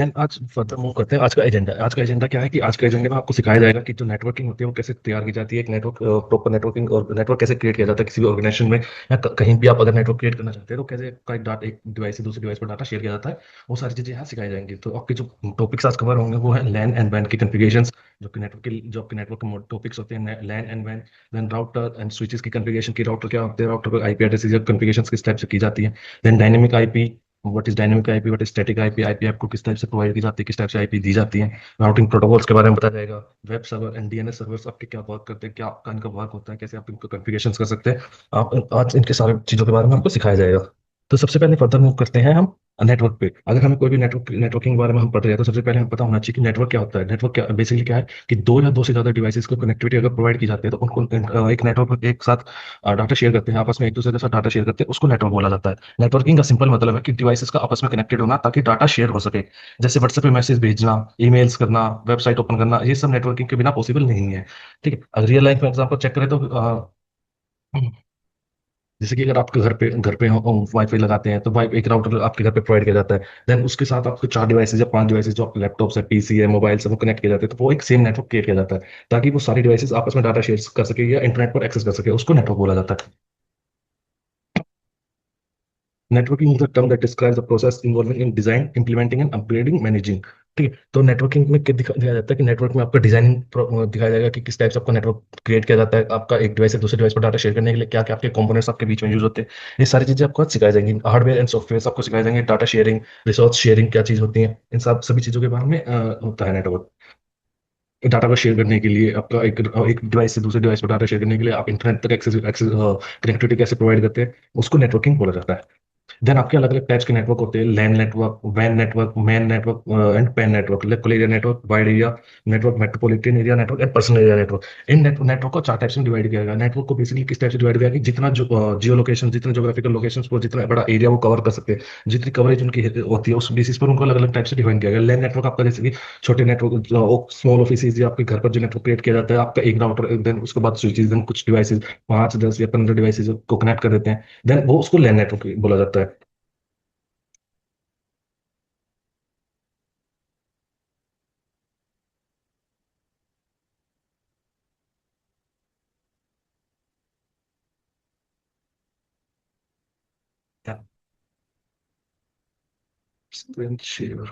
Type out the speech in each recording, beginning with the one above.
Then आज further move करते हैं। आज का एजेंडा क्या है कि आज के एजेंडे में आपको सिखाया जाएगा कि जो नेटवर्किंग होती है वो कैसे तैयार की जाती है, एक नेटवर्क प्रॉपर नेटवर्किंग और नेटवर्क कैसे क्रिएट किया जाता है किसी भी ऑर्गेनाइजेशन में या कहीं भी आप अगर नेटवर्क क्रिएट करना चाहते हैं तो कैसे का एक डाटा एक डिवाइस से दूसरे डिवाइस पर डाटा शेयर किया जाता है। वो सारी चीजें यहाँ सिखाई जाएंगी। तो आपके जो टॉपिक्स आज कवर होंगे वो है लैन एंड वैन की कन्फिगरेशन, जो कि नेटवर्क के जो आपके नेटवर्क के टॉपिक्स होते हैं लैन एंड वैन। देन राउटर एंड स्विचेस की कन्फिगरेशन की राउटर क्या होते हैं, राउटर पर आईपी एड्रेस कन्फिगरेशन किस टाइप से की जाती है। Then dynamic IP, what is dynamic IP, what is static IP, IP आपको किस टाइप से प्रोवाइड की जाती है, किस टाइप से आईपी दी जाती है। राउटिंग प्रोटोकॉल्स के बारे में बताया जाएगा। Web server and DNS servers आपके क्या वर्क करते हैं, क्या आपका इनका वर्क होता है, कैसे आप इनको कॉन्फ़िगरेशंस कर सकते हैं। आप आज इनके सारे चीजों के बारे में आपको सिखाया जाएगा। तो सबसे पहले फर्दर मूव करते हैं हम नेटवर्क पे। अगर हमें कोई भी नेटवर्किंग के बारे में हम पढ़ रहे हैं तो सबसे पहले हमें पता होना चाहिए कि नेटवर्क क्या होता है। नेटवर्क क्या बेसिकली क्या है कि दो या दो से ज्यादा डिवाइसेस को कनेक्टिविटी अगर प्रोवाइड की जाती है तो उनको एक नेटवर्क पर एक साथ डाटा शेयर करते हैं, आपस में एक दूसरे के साथ डाटा शेयर करते हैं, उसको नेटवर्क बोला जाता है। नेटवर्किंग का सिंपल मतलब है कि डिवाइसेस का आपस में कनेक्टेड होना ताकि डाटा शेयर हो सके। जैसे व्हाट्सएप पे मैसेज भेजना, ईमेल्स करना, वेबसाइट ओपन करना, ये सब नेटवर्किंग के बिना पॉसिबल नहीं है। ठीक है, अगर रियल लाइफ में एग्जाम्पल चेक करें तो जैसे कि अगर आपके घर पे वाईफाई लगाते हैं तो वाई एक राउटर आपके घर पे प्रोवाइड किया जाता है। देन उसके साथ आपको चार डिवाइसेज या पांच डिवाइसेज जो आपके लैपटॉप है, पीसी है, मोबाइल से वो कनेक्ट किए जाते हैं, तो वो एक सेम नेटवर्क क्रिएट किया जाता है ताकि वो सारी डिवाइसेज आपस में डाटा शेयर कर सके या इंटरनेट पर एक्सेस कर सके, उसको नेटवर्क बोला जाता है। Networking is the term that describes the process involving in design, implementing and upgrading, managing. ठीक है, तो नेटवर्किंग में क्या दिखाया जाता है कि नेटवर्क में आपका डिजाइनिंग दिखाया जाएगा कि किस टाइप से आपका नेटवर्क क्रिएट किया जाता है, आपका एक डिवाइस से दूसरे डिवाइस पर डाटा शेयर करने के लिए क्या क्या आपके कंपोनेंट्स आपके बीच में यूज होते हैं। ये सारी चीजें आपको आज सिखाई जाएंगी। हार्डवेयर एंड सॉफ्टवेयर आपको सिखाई जाएंगे, डाटा शेयरिंग, रिसोर्स शेयरिंग क्या चीज होती है, इन सब सभी चीजों के बारे में होता है नेटवर्क। डाटा को शेयर करने के लिए आपका एक डिवाइस से दूसरे डिवाइस पर डाटा शेयर करने के लिए आप इंटरनेट तक एक्सेस एक्सेस कनेक्टिविटी कैसे प्रोवाइड करते हैं, उसको नेटवर्किंग बोला जाता है। देन आपके अलग अलग टाइप्स के नेटवर्क होते हैं, लैन नेटवर्क, वैन network, MAN network and PAN network, local area network, wide area network, metropolitan area network and personal area network. इन नेटवर्क को चार टाइप्स में डिवाइड किया गया। नेटवर्क को बेसिकली किस टाइप से डिवाइड किया गया कि जितना जो जियो लोकेशन, जितने जोग्राफिकल लोकेशन को जितना बड़ा एरिया वो कवर कर सकते हैं, जितनी कवरेज उनकी होती है उस बेसिस पर उनको अलग अलग टाइप से डिवाइड किया गया। लैन नेटवर्क आपका जैसे कि छोटे नेटवर्क, स्मॉल ऑफिस या आपके घर पर जो नेटवर्क क्रिएट किया जाता है, आपका एक राउटर, देन उसके बाद स्विचेस, देन कुछ डिवाइसेज, 5 10 या 15 डिवाइसेज को कनेक्ट कर देते हैं, देन वो उसको लैन नेटवर्क बोला जाता है। Screen share.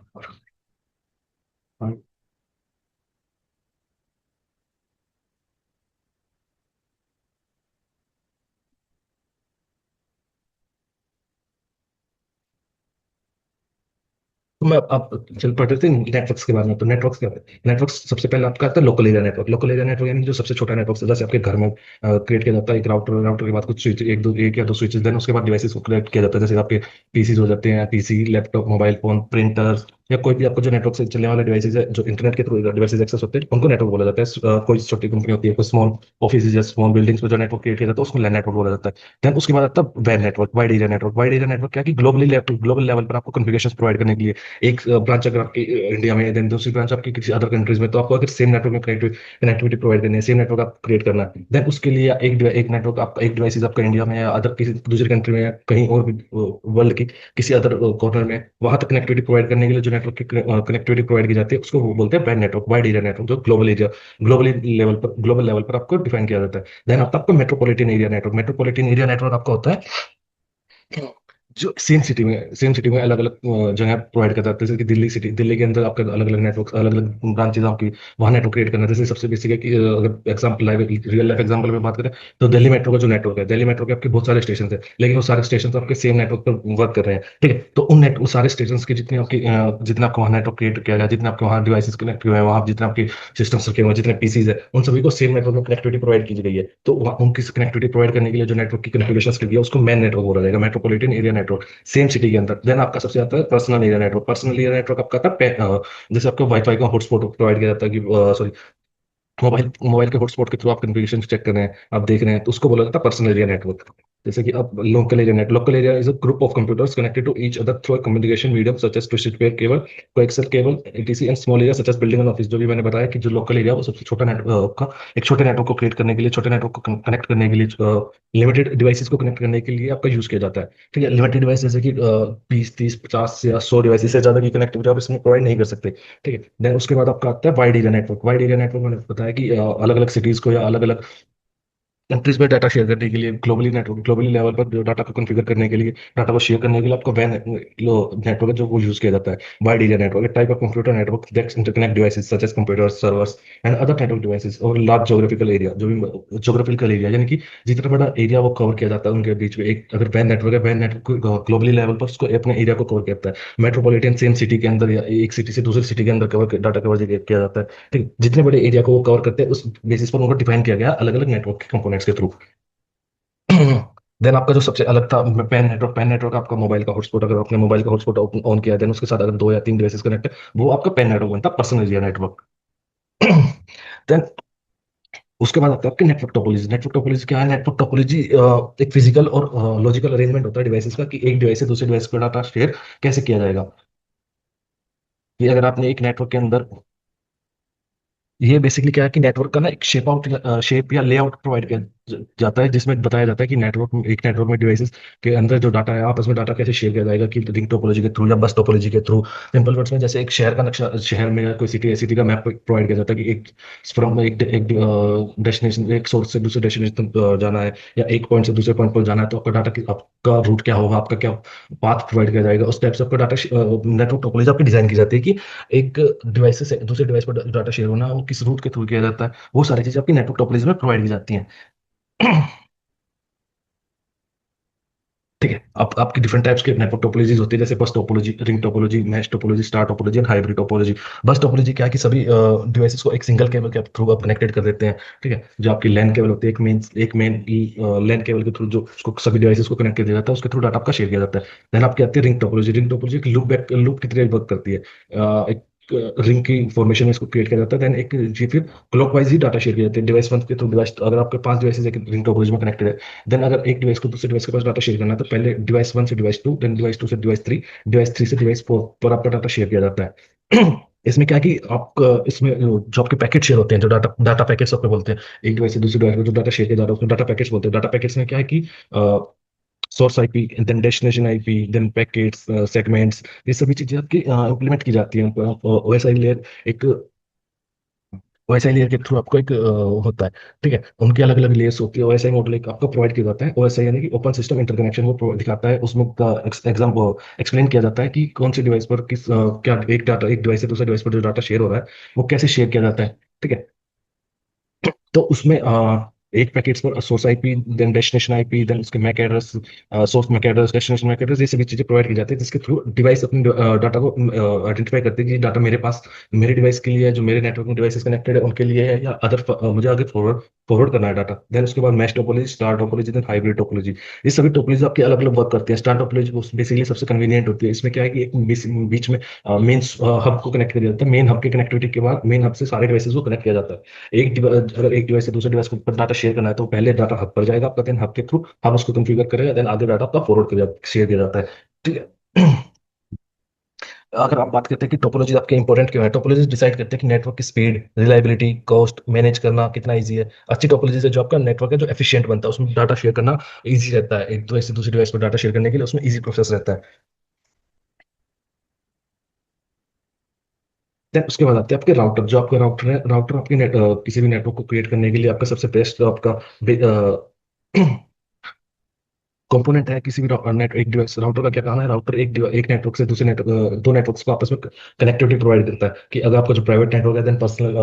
तो मैं आप चल पढ़ रहे थे नेटवर्क्स के बारे में। तो नेटवर्क्स क्या होते हैं? नेटवर्क्स सबसे पहले आपका आता है local area network. Local area network यानी जो सबसे छोटा नेटवर्क है, जैसे आपके घर में क्रिएट किया जाता है एक राउटर, राउटर के बाद कुछ स्विच, एक या दो स्विचेस, देन उसके बाद डिवाइसेस को क्रिएट किया जाता है, जैसे आपके पीसीज हो जाते हैं, PC, laptop, mobile phone, printer, या कोई भी आपको जो नेटवर्क से चलने वाले डिवाइसेज है, जो इंटरनेट के थ्रू डिवाइसेज एक्सेस होते हैं, उनको नेटवर्क बोला जाता है। कोई छोटी कंपनी होती है, कोई स्मॉल ऑफिस या स्मॉल बिल्डिंग्स में जो नेटवर्क क्रिएट किया जाता है उसको लैन नेटवर्क बोला जाता है। देन उसके बाद आता है वैन network, wide area network. Wide area network क्या है कि ग्लोबल लेवल पर आपको कॉन्फ़िगरेशंस प्रोवाइड करने के लिए एक ब्रांच अगर आपकी इंडिया में है, देन दूसरी ब्रांच आपकी किसी अदर कंट्रीज में, तो आपको अगर सेम नेटवर्क में कनेक्टिविटी प्रोवाइड करनी है, सेम नेटवर्क आप क्रिएट करना है, देन उसके लिए एक नेटवर्क आपका, एक डिवाइस आपका इंडिया में या अदर किसी दूसरी कंट्री में या कहीं और भी वर्ल्ड की किसी अदर कॉर्नर में, वहां तक कनेक्टिविटी प्रोवाइड करने के लिए जो नेटवर्क की कनेक्टिविटी प्रोवाइड की जाती है उसको वो बोलते हैं वैन नेटवर्क, वाइड एरिया नेटवर्क, जो ग्लोबल लेवल पर आपको डिफाइन किया जाता है। देन आता है आपका metropolitan area network. Metropolitan area network आपका होता है जो सेम सिटी में अलग अलग जगह प्रोवाइड करता है। जैसे कि दिल्ली के अंदर आपका अलग अलग नेटवर्क, अलग अलग ब्रांचेज आपकी, वहाँ नेटवर्क क्रिएट करना है। जैसे सबसे बेसिक है कि अगर example live real life example में बात करें तो दिल्ली मेट्रो का जो नेटवर्क है, दिल्ली मेट्रो के आपके बहुत सारे स्टेशन है, लेकिन वो सारे स्टेशन आपके सेम नेटवर्क पर वर्क कर रहे हैं। ठीक है, तो उन सारे स्टेशन की जितनी आपकी जितना आपको वहाँ नेटवर्क क्रिएट किया गया, जितने आपके वहाँ डिवाइसेस कनेक्ट हुए हैं, वहाँ जितने आपके सिस्टम्स रखे हुए हैं, जितने पीसीज है, उन सभी को सेम नेटवर्क में कनेक्टिविटी प्रोवाइड की गई है। तो उनकी कनेक्टिविटी प्रोवाइड करने के लिए जो नेटवर्क की कॉन्फ़िगरेशन की गई है उसको मैन नेटवर्क बोला जाएगा, metropolitan area network, same city के अंदर। देन आपका सबसे आता है personal area network. Personal area network आपका आता है जैसे आपको वाईफाई का हॉटस्पॉट प्रोवाइड किया जाता है कि सॉरी, मोबाइल मोबाइल के हॉटस्पॉट के थ्रू आप कन्फिगरेशन चेक कर रहे हैं, आप देख रहे हैं, तो उसको बोला जाता है पर्सनल एरिया नेटवर्क। जैसे कि अब local area is a group of computers connected to each other through communication medium such as twisted pair cable, coaxial cable, etc and small area such as building and office. जो भी मैंने बताया कि जो local area वो सबसे छोटा network का, एक छोटे नेटवर्क को क्रिएट करने के लिए, छोटे नेटवर्क को कनेक्ट करने के लिए, लिमिटेड डिवाइसेस को कनेक्ट करने के लिए आपका यूज किया जाता है। ठीक है, लिमिटेड डिवाइस जैसे कि 20, 30, 50 या 100 डिवाइसेस से ज्यादा की कनेक्टिविटी आप इसमें प्रोवाइड नहीं कर सकते। ठीक है, देन उसके बाद आपका आता है wide area network. Wide area network मैंने बताया कि अलग अलग सिटीज को या अलग अलग कंट्रीज में डाटा शेयर करने के लिए, ग्लोबली नेटवर्क, ग्लोबली लेवल पर जो डाटा को कॉन्फ़िगर करने के लिए, डाटा को शेयर करने के लिए आपको वैन नेटवर्क है जो वो यूज किया जाता है। Wide area network type of computer network that interconnect devices such as computers, servers and other network devices और लार्ज ज्योग्राफिकल एरिया। जो भी ज्योग्राफिकल एरिया यानी कि जितना बड़ा एरिया वो कवर किया जाता है उनके बीच में, एक अगर वैन नेटवर्क है, वैन नेटवर्क ग्लोबली लेवल पर उसको अपने एरिया को कवर करता है। मेट्रोपॉलिटन सेम सिटी के अंदर या एक सिटी से दूसरी सिटी के अंदर कवर डाटा कवर किया जाता है। ठीक है, जितने बड़े एरिया को वो कवर करते हैं उस बेसिस पर उनको डिफाइन किया गया अलग अलग नेटवर्क के कंपोनेंट्स के थ्रू। देन आपका जो सबसे अलग था पेन नेटवर्क आपका मोबाइल का हॉटस्पॉट, अगर आपने मोबाइल का हॉटस्पॉट ऑन किया देन उसके साथ अगर 2 या 3 डिवाइसेस कनेक्ट है, वो आपका पेन नेटवर्क बनता है, पर्सनल एरिया नेटवर्क। देन उसके बाद आता है आपकी नेटवर्क टोपोलॉजी। नेटवर्क टोपोलॉजी क्या है? नेटवर्क टोपोलॉजी एक फिजिकल और लॉजिकल अरेंजमेंट होता है डिवाइसेस का, कि एक डिवाइस से दूसरे डिवाइस पर डाटा शेयर कैसे किया जाएगा। कि अगर आपने एक नेटवर्क के अंदर, ये बेसिकली क्या है कि नेटवर्क का ना एक शेप या लेआउट प्रोवाइड किया जाता है, जिसमें बताया जाता है कि एक नेटवर्क में डिवाइसेस के अंदर जो डाटा है आपस में डाटा कैसे शेयर किया जाएगा, कि रिंग टोपोलॉजी के थ्रू या बस टोपोलॉजी के थ्रू। सिंपल वर्ड्स में जैसे एक शहर का नक्शा, शहर में या कोई सिटी का मैप प्रोवाइड किया जाता है कि एक फ्रॉम एक डेस्टिनेशन, एक सोर्स से दूसरे डेस्टिनेशन जाना है, या एक पॉइंट से दूसरे पॉइंट पर जाना है, तो आपका डाटा आपका रूट क्या होगा, आपका क्या पाथ प्रोवाइड किया जाएगा, उस टाइप से आपका डाटा नेटवर्क टोपोलॉजी आपकी डिजाइन की जाती है कि एक डिवाइस से दूसरे डिवाइस पर डाटा शेयर होना वो किस रूट के थ्रू किया जाता है, वो सारी चीजें आपकी नेटवर्क टोपोलॉजी में प्रोवाइड की जाती हैं। ठीक है, अब आपकी डिफरेंट टाइप्स के नेटवर्क टोपोलॉजीज होती है, जैसे बस topology, ring topology, mash topology, star topology and hybrid topology. बस टोपोलॉजी क्या है कि सभी डिवाइसेस को एक सिंगल केबल के थ्रू आप कनेक्टेड कर देते हैं। ठीक है, जो आपकी लैन केबल होती है, एक मेन लैन केबल के थ्रू जो उसको सभी डिवाइसेस को कनेक्ट कर दिया जाता है, उसके थ्रू डाटा आपका शेयर किया जाता है। देन आपकी आती है रिंग टोपोलॉजी। रिंग टोपोलॉजी एक लूप की तरह वर्क करती है। एक रिंग की फॉर्मेशन में इसको क्रिएट किया जाता है, देन एक जी फिर क्लॉकवाइज ही डाटा शेयर किया जाता है डिवाइस वन के थ्रू डिवाइस। अगर आपके 5 डिवाइसेज एक रिंग टोपोलॉजी में कनेक्टेड है, देन अगर एक डिवाइस को दूसरे डिवाइस के पास डाटा शेयर करना है, तो पहले डिवाइस वन से device two, then device two से डिवाइस थ्री, डिवाइस थ्री से डिवाइस फोर पर आपका डाटा शेयर किया जाता है। इसमें क्या है कि आप इसमें जो आपके पैकेट शेयर होते हैं, जो डाटा डाटा पैकेट्स आपको बोलते हैं, एक डिवाइस से दूसरे डिवाइस में जो डाटा शेयर किया जा रहा है उसमें डाटा पैकेट्स बोलते हैं। डाटा पैकेट्स में क्या है कि source IP, then destination IP, then packets, segments, ये सभी चीजें आपकी इम्प्लीमेंट की जाती हैं। ओएसआई लेयर एक ओएसआई लेयर के थ्रू आपको एक होता है। ठीक है, उनके अलग अलग लेयर्स होती है। ओएसआई मॉडल एक आपको प्रोवाइड किया जाता है। ओएसआई यानी कि ओपन सिस्टम इंटरकनेक्शन वो दिखाता है, उसमें एग्जाम एक्सप्लेन किया जाता है कि कौन सी डिवाइस पर क्या एक डिवाइस से दूसरे डिवाइस पर जो डाटा शेयर हो रहा है वो कैसे शेयर किया जाता है। ठीक है, तो उसमें एक पैकेट्स पर source IP, then destination IP, then उसके MAC address, source MAC address, destination MAC address, ये सभी चीजें प्रोवाइड की जाती है, जिसके थ्रू डिवाइस अपने डाटा को आइडेंटिफाई करते हैं कि डाटा मेरे पास, मेरे डिवाइस के लिए है, जो मेरे नेटवर्क में डिवाइसेस कनेक्टेड है उनके लिए है, या अदर मुझे आगे फॉरवर्ड फॉरवर्ड करना है डाटा। देन उसके बाद mesh topology, star topology, then hybrid topology. ये सभी टोपोलॉजी आपके अलग अलग वर्क करते हैं। स्टार टोपोलॉजी बेसिकली सबसे कन्वीनियंट होती है। इसमें क्या है कि एक बीच में मेन हब को कनेक्ट किया जाता है। मेन हब की कनेक्टिविटी के बाद मेन हब से सारे डिवाइसेस को कनेक्ट किया जाता है। अगर एक डिवाइस से दूसरे डिवाइस पर डाटा शेयर करना है, तो पहले डाटा हब पर जाएगा आपका, देन हब के थ्रू हम उसको कॉन्फ़िगर करेगा, देन आगे डाटा आपका फॉरवर्ड किया शेयर किया जाता है। ठीक है। अगर आप बात करते हैं कि टोपोलॉजी आपके इंपॉर्टेंट क्यों है, टोपोलॉजी डिसाइड करते हैं कि नेटवर्क की स्पीड, रिलायबिलिटी, कॉस्ट मैनेज करना कितना ईजी है। अच्छी टोपोलॉजी से जो आपका नेटवर्क है जो एफिशिएंट बनता है, उसमें डाटा शेयर करना ईजी रहता है। एक डिवाइस से दूसरे डिवाइस पर डाटा शेयर करने के लिए उसमें ईजी प्रोसेस रहता है। देन उसके बाद आते हैं आपके राउटर। जो आपका राउटर है, राउटर आपके किसी भी नेटवर्क को क्रिएट करने के लिए आपका सबसे बेस्ट आपका कंपोनेंट है। किसी भी नेट एक डिवाइस, राउटर का क्या काम है? राउटर एक नेटवर्क से दूसरे नेटवर्क, दो नेटवर्क्स को आपस में कनेक्टिविटी प्रोवाइड करता है। कि अगर आपका जो प्राइवेट नेटवर्क है, देन पर्सनल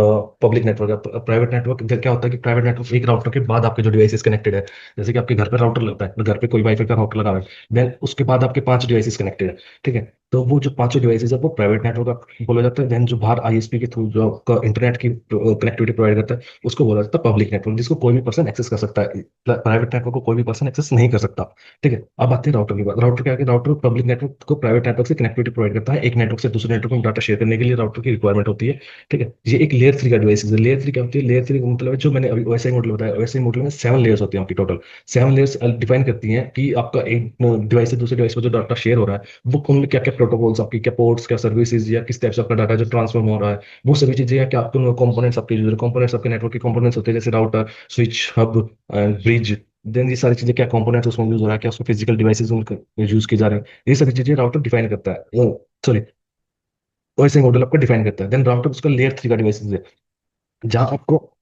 पब्लिक नेटवर्क है। प्राइवेट नेटवर्क क्या होता है कि प्राइवेट नेटवर्क एक राउटर के बाद आपके जो डिवाइसेस कनेक्टेड है, जैसे कि आपके घर पे राउटर लगता है, तो घर पे कोई वाईफाई का राउटर लगा हुआ है, देन उसके बाद आपके 5 डिवाइसेस कनेक्टेड है। ठीक है, तो वो जो पांचों डिवाइसेज है वो प्राइवेट नेटवर्क बोला जाता है। देन जो बाहर आईएसपी के थ्रू जो आपका इंटरनेट की कनेक्टिविटी प्रोवाइड करता है उसको बोला जाता है पब्लिक नेटवर्क, जिसको कोई भी पर्सन एक्सेस कर सकता है। प्राइवेट नेटवर्क को कोई भी पर्सन एक्सेस नहीं कर सकता। ठीक है, अब आते हैं राउटर की बात। राउटर क्या है कि राउटर पब्लिक नेटवर्क को प्राइवेट नेटवर्क से कनेक्टिविटी प्रोवाइड करता है। एक नेटवर्क से दूसरे नेटवर्क में डाटा शेयर करने के लिए राउटर की रिक्वायरमेंट होती है। ठीक है, ये एक लेयर थ्री का डिवाइस है। लेयर थ्री क्या होती है? लेयर थ्री का मतलब है जो मैंने अभी ओएसआई मॉडल बताया, ओएसआई मॉडल में 7 लेयर्स होती हैं आपकी टोटल। 7 लेयर्स डिफाइन करती हैं कि आपका एक डिवाइस से दूसरे डिवाइस पर जो डाटा शेयर हो रहा है वो उनमें क्या क्या प्रोटोकॉल्स, आपकी क्या पोर्ट्स, क्या सर्विसेज, या किस टाइप से आपका डाटा जो ट्रांसफर हो रहा है, वो सभी चीजें हैं। क्या आपके कंपोनेंट्स, आपके यूजर कंपोनेंट्स, आपके नेटवर्क के कंपोनेंट्स होते हैं जैसे router, switch, hub, bridge. Then ये सारी चीजें क्या कंपोनेंट्स उसमें यूज हो रहा है, क्या उसमें फिजिकल डिवाइसेज उनके यूज किए जा रहे हैं, ये सारी चीजें राउटर डिफाइन करता है। सॉरी, वैसे मॉडल आपको डिफाइन करता है। देन राउटर उसका लेयर थ्री का डिवाइस है जहां आपको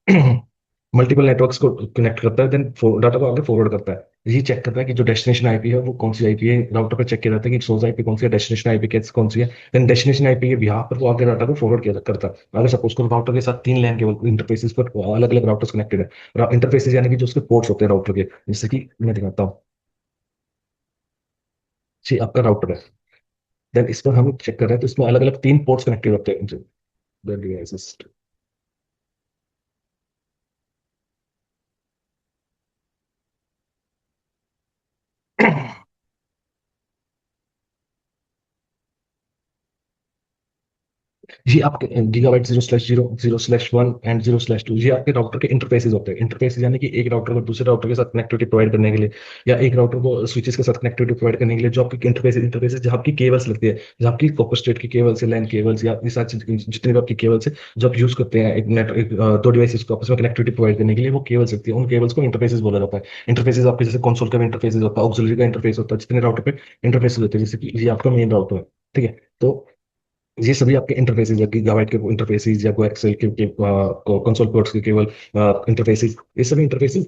मल्टीपल नेटवर्क्स को कनेक्ट करता है। देन डाटा को आगे फॉरवर्ड करता है। ये चेक करता है कि जो डेस्टिनेशन आईपी है वो कौन सी आईपी है। राउटर पे चेक किया जाता है कि सोर्स आईपी कौन सी है, डेस्टिनेशन आईपी कौन सी है। देन डेस्टिनेशन आईपी के बिहाफ पर वो आगे डाटा को फॉरवर्ड किया करता है। अगर सपोज करो राउटर के साथ 3 लैन केवल इंटरफेसेस पर अलग अलग राउटर्स कनेक्टेड है। इंटरफेसेस यानी कि जो उसके पोर्ट्स होते हैं राउटर के, जैसे कि मैं दिखाता हूँ। जी, आपका राउटर है। देन इस पर हम चेक कर रहे हैं तो इसमें अलग अलग 3 पोर्ट्स कनेक्टेड होते हैं। डिवाइसेस। ये आपके गीगाबाइट 0/0, 0/1 एंड 0/2, ये आपके राउटर के इंटरफेसेस होते हैं। इंटरफेसेस यानी कि एक राउटर को दूसरे राउटर के साथ कनेक्टिविटी प्रोवाइड करने के लिए, या एक राउटर को स्विचेस के साथ कनेक्टिविटी प्रोवाइड करने के लिए जो आपकी इंटरफेसेस जहाँ आपकी केबल्स लगती है, जहाँ आपकी कॉपर स्ट्रेट की केबल्स है, लैन केबल्स, या ये सारी जितने भी आपकी केबल्स है जो आप यूज करते हैं दो डिवाइसेस को आपस में कनेक्टिविटी प्रोवाइड करने के लिए, वो केबल्स लगती है। उन केबल्स को इंटरफेसेस बोला जाता है। इंटरफेसेस आपके जैसे कंसोल का भी इंटरफेसेस होता है, ऑक्सिलरी का इंटरफेस होता है, जितने राउटर पे इंटरफेसेस होते हैं, जैसे कि ये आपका मेन राउटर है। ठीक है, तो ये सभी आपके इंटरफेसेस है, गीगाबाइट के इंटरफेसेस या कोएक्सियल के कंसोल पोर्ट्स के केवल इंटरफेसेस, ये सभी इंटरफेसेस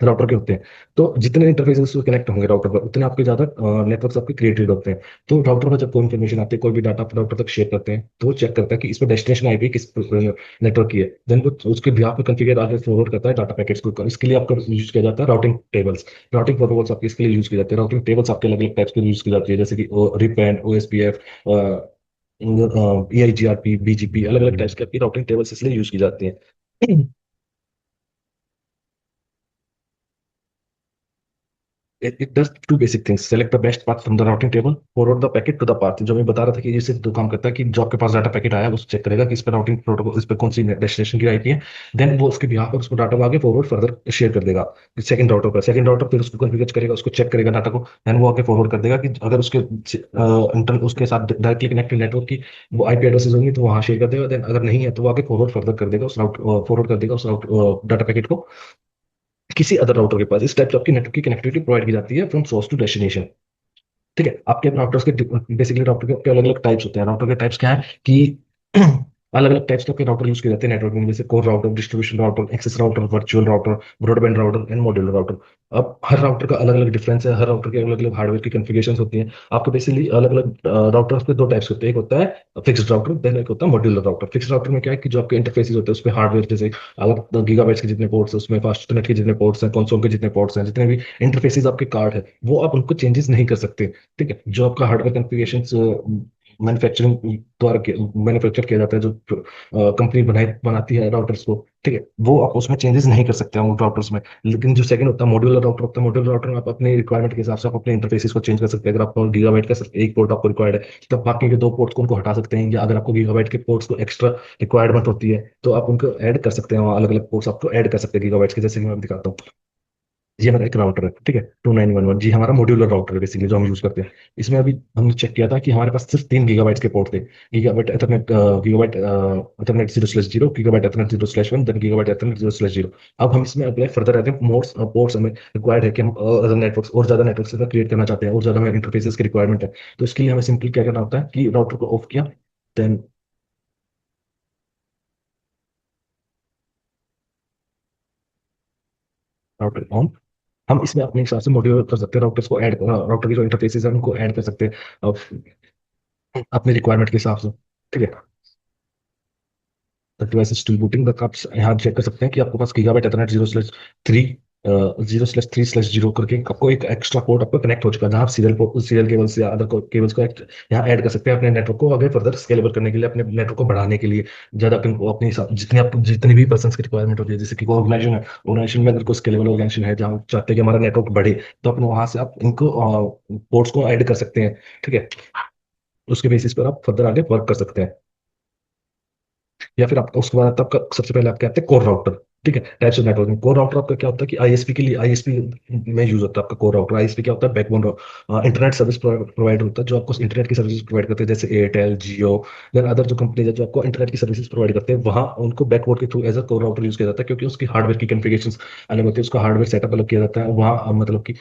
राउटर के होते हैं। तो जितने इंटरफेसेस कनेक्ट होंगे राउटर पर उतने आपके ज्यादा नेटवर्क्स आपके क्रिएटेड होते हैं। तो राउटर पर जब कोई इन्फॉर्मेशन आती है, कोई भी डाटा आप राउटर तक शेयर करते हैं, तो वो चेक करता है कि इसमें डेस्टिनेशन आईपी किस नेटवर्क की है। देन वो उसके बिहाफ पे कॉन्फ़िगर आगे फॉरवर्ड करता है डाटा पैकेट्स को। इसके लिए आपका यूज किया जाता है राउटिंग टेबल्स। राउटिंग प्रोटोकॉल्स आपके इसके लिए यूज किए जाते हैं। राउटिंग टेबल्स आपके अलग अलग टाइप्स के यूज की जाती है, जैसे कि RIP and OSPF, EIGRP, BGP, अलग अलग टाइप्स की आपकी राउटिंग टेबल्स इसलिए यूज की जाती हैं। it does two basic things: select the best path from the routing table, forward the packet to the path। जो मैं बता रहा था कि ये सिर्फ दो काम करता है कि जो आपके पास डाटा पैकेट आया है उसको चेक करेगा कि इस पर राउटिंग प्रोटोकॉल, इस पर कौन सी डेस्टिनेशन की आईपी है। देन वो उसके बिहाफ पर उसको डाटा को आगे फॉरवर्ड फर्दर शेयर कर देगा सेकंड राउटर पर। सेकंड राउटर फिर उसको कॉन्फ़िगर करेगा, उसको चेक करेगा डाटा को। देन वो आगे फॉरवर्ड कर देगा कि अगर उसके इंटर उसके साथ डायरेक्टली कनेक्टेड नेटवर्क की वो आईपी एड्रेसेस होंगी तो वहां शेयर कर देगा। देन अगर नहीं है तो वो आगे फॉरवर्ड फर्दर कर देगा, उस राउट फॉरवर्ड कर देगा उस राउट डाटा पैकेट को किसी अदर राउटर के पास। इस टाइप से आपकी नेटवर्क की कनेक्टिविटी प्रोवाइड की जाती है फ्रॉम सोर्स टू डेस्टिनेशन। ठीक है, आपके राउटर्स के बेसिकली राउटर के अलग अलग टाइप्स होते हैं। राउटर के टाइप्स क्या है कि अलग अलग टाइप्स के आपके राउटर यूज किए जाते हैं नेटवर्क में, जैसे core router, distribution router, access router, virtual router, broadband router and modular router. अब हर राउटर का अलग अलग डिफरेंस है, हर राउटर के अलग अलग हार्डवेयर की कॉन्फ़िगरेशंस होती हैं। आपको बेसिकली अलग अलग राउटर्स पे दो टाइप्स होते हैं। एक होता है फिक्स्ड राउटर, देन एक होता है मॉड्यूलर राउटर। फिक्स्ड राउटर में क्या है कि जो आपके इंटरफेसेस होते हैं उसमें हार्डवेयर, जैसे अगर गीगाबाइट्स के जितने पोर्ट्स हैं उसमें, फास्ट इंटरनेट के जितने पोर्ट्स हैं, कंसोल के जितने पोर्ट्स हैं, जितने भी इंटरफेसेस आपके कार्ड है, वो आप उनको चेंजेस नहीं कर सकते। ठीक है, जो आपका हार्डवेयर कॉन्फ़िगरेशन मैन्युफैक्चरिंग द्वारा मैन्युफैक्चर किया जाता है, जो कंपनी बनाती है राउटर्स को, ठीक है, वो आप उसमें चेंजेस नहीं कर सकते हैं उन राउटर्स में। लेकिन जो सेकंड होता है मॉड्यूलर राउटर होता है, मॉड्यूलर राउटर में आप अपने रिक्वायरमेंट के हिसाब से आप अपने इंटरफेसेस को चेंज कर सकते हैं। अगर आपको गीगाबाइट का सिर्फ एक पोर्ट आपको रिक्वायर्ड है तो आप बाकी के दो पोर्ट्स को उनको हटा सकते हैं, या अगर आपको गीगाबाइट के पोर्ट्स को एक्स्ट्रा रिक्वायरमेंट होती है तो आप उनको ऐड कर सकते हैं। वहाँ अलग अलग पोर्ट्स आपको ऐड कर सकते हैं गीगाबाइट्स के, जैसे कि मैं दिखाता हूँ। ये हमारा एक राउटर है, ठीक है, 2911 जी, हमारा मॉड्यूलर राउटर है बेसिकली जो हम यूज करते हैं। इसमें अभी हमने चेक किया था कि हमारे पास सिर्फ 3 गीगाबाइट्स के पोर्ट थे। Gigabyte 0/0, gigabyte ethernet 0/1, then gigabyte ethernet 0/0। अब हम इसमें अप्लाई फर्दर रहते हैं मोर पोर्ट्स हमें रिक्वायर्ड है कि हम अदर नेटवर्क्स और ज्यादा नेटवर्क्स क्रिएट करना चाहते हैं और ज्यादा हमें इंटरफेसेस की रिक्वायरमेंट है। तो इसके लिए हमें सिंपली क्या करना होता है कि राउटर को ऑफ किया, देन राउटर ऑन। हम इसमें अपने हिसाब से मॉड्यूलर कर सकते हैं, राउटर्स को ऐड, राउटर की जो इंटरफेसेस है उनको ऐड कर सकते हैं अपनी रिक्वायरमेंट के हिसाब से। ठीक है, the device is still booting. आप यहाँ चेक कर सकते हैं कि आपके पास गीगाबाइट एथरनेट 0/3 0/3/0 करके आपको एक एक्स्ट्रा पोर्ट आपको कनेक्ट हो चुका है, जहाँ आप सीरियल केबल्स या अदर केबल्स को यहाँ ऐड कर सकते हैं अपने नेटवर्क को आगे फर्दर स्केलेबल करने के लिए, अपने नेटवर्क को बढ़ाने के लिए, ज्यादा अपनी जितनी आप जितनी भी पर्सन की रिक्वायरमेंट होती है, जैसे कि ऑर्गेनाइजेशन है, ऑर्गेनाइजेशन में अगर कोई स्केलेबल ऑर्गेनाइजेशन है जहाँ आप चाहते हैं कि हमारा नेटवर्क बढ़े, तो अपने वहां से आप इनको पोर्ट्स को ऐड कर सकते हैं। ठीक है, उसके बेसिस पर आप फर्दर आगे वर्क कर सकते हैं। या फिर आपका उसके बाद आपका सबसे पहले आपके आते हैं कोर राउटर। ठीक है, types of networking. Core router आपका क्या होता है कि आईएसपी के लिए, आईएसपी में यूज होता है आपका कोर राउटर। आईएसपी क्या होता है? बैकबोन इंटरनेट सर्विस प्रोवाइडर होता है, जो आपको इंटरनेट की सर्विसेज प्रोवाइड करते हैं, जैसे एयरटेल, जियो, देन अदर जो कंपनीज है जो आपको इंटरनेट की सर्विसेज प्रोवाइड करते हैं, वहाँ उनको बैकबोन के through as a core router use किया जाता है, क्योंकि उसकी हार्डवेयर की कॉन्फ़िगरेशन अलग होती है, उसका हार्डवेयर सेटअप अलग किया जाता है वहाँ, मतलब कि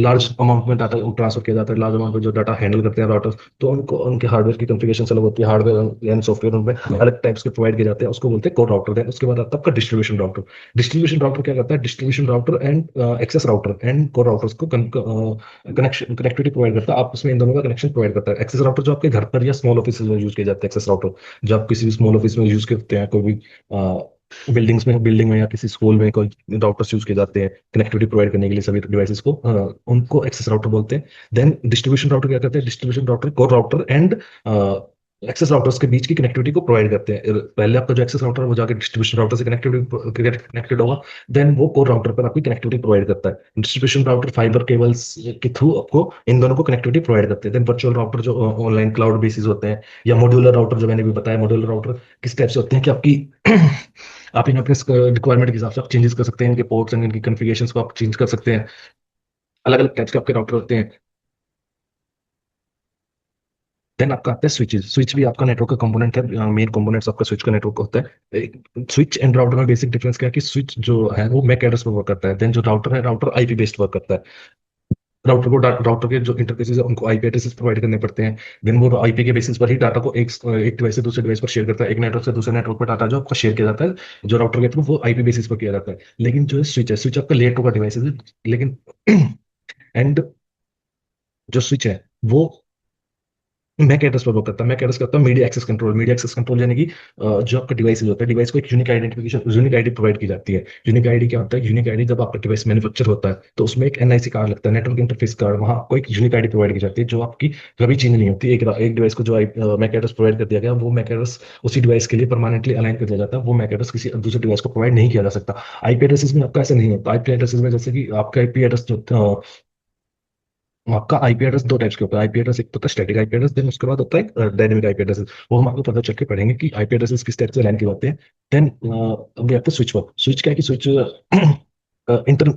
लार्ज अमाउंट में डाटा ट्रांसफर किया जाता है, लार्ज अमाउंट में जो डाटा हैंडल करते हैं राउटर, तो उनको उनके हार्डवेयर की कॉन्फ़िगरेशन अलग होती है, हार्डवेयर एंड सॉफ्टवेयर उनमें अलग टाइप्स के प्रोवाइड किए जाते हैं, उसको बोलते हैं कोर राउटर। देन उसके बाद आता है आपका डिस्ट्रीब्यूशन राउटर। डिस्ट्रीब्यूशन राउटर क्या करता है? Distribution router and access router and core routers को कनेक्टिविटी प्रोवाइड करता है, आप उसमें इन दोनों का कनेक्शन प्रोवाइड करता है। एक्सेस राउटर जो आपके घर पर या स्मॉल ऑफिस में यूज किया जाता है, एक्सेस राउटर जो आप किसी भी स्मॉल ऑफिस में यूज करते हैं, कोई भी बिल्डिंग में या किसी स्कूल में कोई राउटर्स यूज किए जाते हैं कनेक्टिविटी प्रोवाइड करने के लिए सभी डिवाइसेस को, उनको एक्सेस राउटर बोलते हैं। देन डिस्ट्रीब्यूशन राउटर क्या करते हैं? Distribution router core router and access routers के बीच की कनेक्टिविटी को प्रोवाइड करते हैं। पहले आपका जो एक्सेस राउटर है वो जाकर डिस्ट्रीब्यूशन राउटर से कनेक्टेड होगा, देन वो कोर राउटर पर आपकी कनेक्टिविटी प्रोवाइड करता है। डिस्ट्रीब्यूशन राउटर फाइबर केबल्स के थ्रू आपको इन दोनों को कनेक्टिविटी प्रोवाइड करते हैं। देन वर्चुअल राउटर जो ऑनलाइन क्लाउड बेसिस होते हैं, या मॉड्यूलर राउटर जो मैंने भी बताया, मॉड्यूलर राउटर किस टाइप से होते हैं कि आपकी आप इन अपने रिक्वायरमेंट के हिसाब से आप चेंजेस कर सकते हैं, इनके पोर्ट्स एंड इनकी कॉन्फ़िगरेशंस को आप चेंज कर सकते हैं। अलग अलग टाइप्स के आपके राउटर होते हैं। देन आपका आता है स्विचेस। स्विच भी आपका नेटवर्क का कंपोनेंट है, मेन कंपोनेंट्स आपका स्विच का नेटवर्क होता है। स्विच एंड राउटर में बेसिक डिफरेंस क्या है कि स्विच जो है वो मैक एड्रेस पर वर्क करता है, देन जो राउटर है, राउटर आईपी बेस्ड वर्क करता है। राउटर के जो इंटरफेसेस है उनको आईपी एड्रेसेस प्रोवाइड करने पड़ते हैं, देन वो आईपी के बेसिस पर ही डाटा को एक डिवाइस से दूसरे डिवाइस पर शेयर करता है, एक नेटवर्क से दूसरे नेटवर्क पर डाटा जो आपका शेयर किया जाता है जो राउटर के थ्रू, वो आईपी बेसिस पर किया जाता है। लेकिन जो स्विच है, स्विच आपका लेयर टू का डिवाइस है, लेकिन एंड जो स्विच है वो मैक एड्रेस पर वर्क करता है। मैक एड्रेस करता है media access control. Media access control यानी कि जो आपका डिवाइस होता है, डिवाइस को एक unique identification, unique ID provide की जाती है। यूनिक आईडी क्या होता है? यूनिक आईडी जब आपका डिवाइस मैन्युफैक्चर होता है तो उसमें एक एनआईसी कार्ड लगता है, नेटवर्क इंटरफेस कार्ड, वहाँ आपको एक यूनिक आईडी प्रोवाइड की जाती है जो आपकी कभी चेंज नहीं होती। एक डिवाइस को जो मैक एड्रेस प्रोवाइड कर दिया गया, वो मैक एड्रेस उसी डिवाइस के लिए परमानेंटली अलाइन कर दिया जाता है, वो मैक एड्रेस किसी दूसरे डिवाइस को प्रोवाइड नहीं किया जा सकता। आईपी एड्रेसेस में आपका ऐसा नहीं होता। आईपी एड्रेसेस में जैसे कि आपका आईपी एड्रेस जो आपका आईपी एड्रेस दो टाइप्स के होता है। आईपी एड्रेस एक तो होता है स्टैटिक आईपी एड्रेस, देन उसके बाद होता है डायनेमिक आईपी एड्रेस। वो हम आपको पता चल के पढ़ेंगे कि आईपी एड्रेसेस किस टाइप से लाइन के होते हैं। देन अभी आपको स्विच वर्क। स्विच क्या है कि स्विच इंटर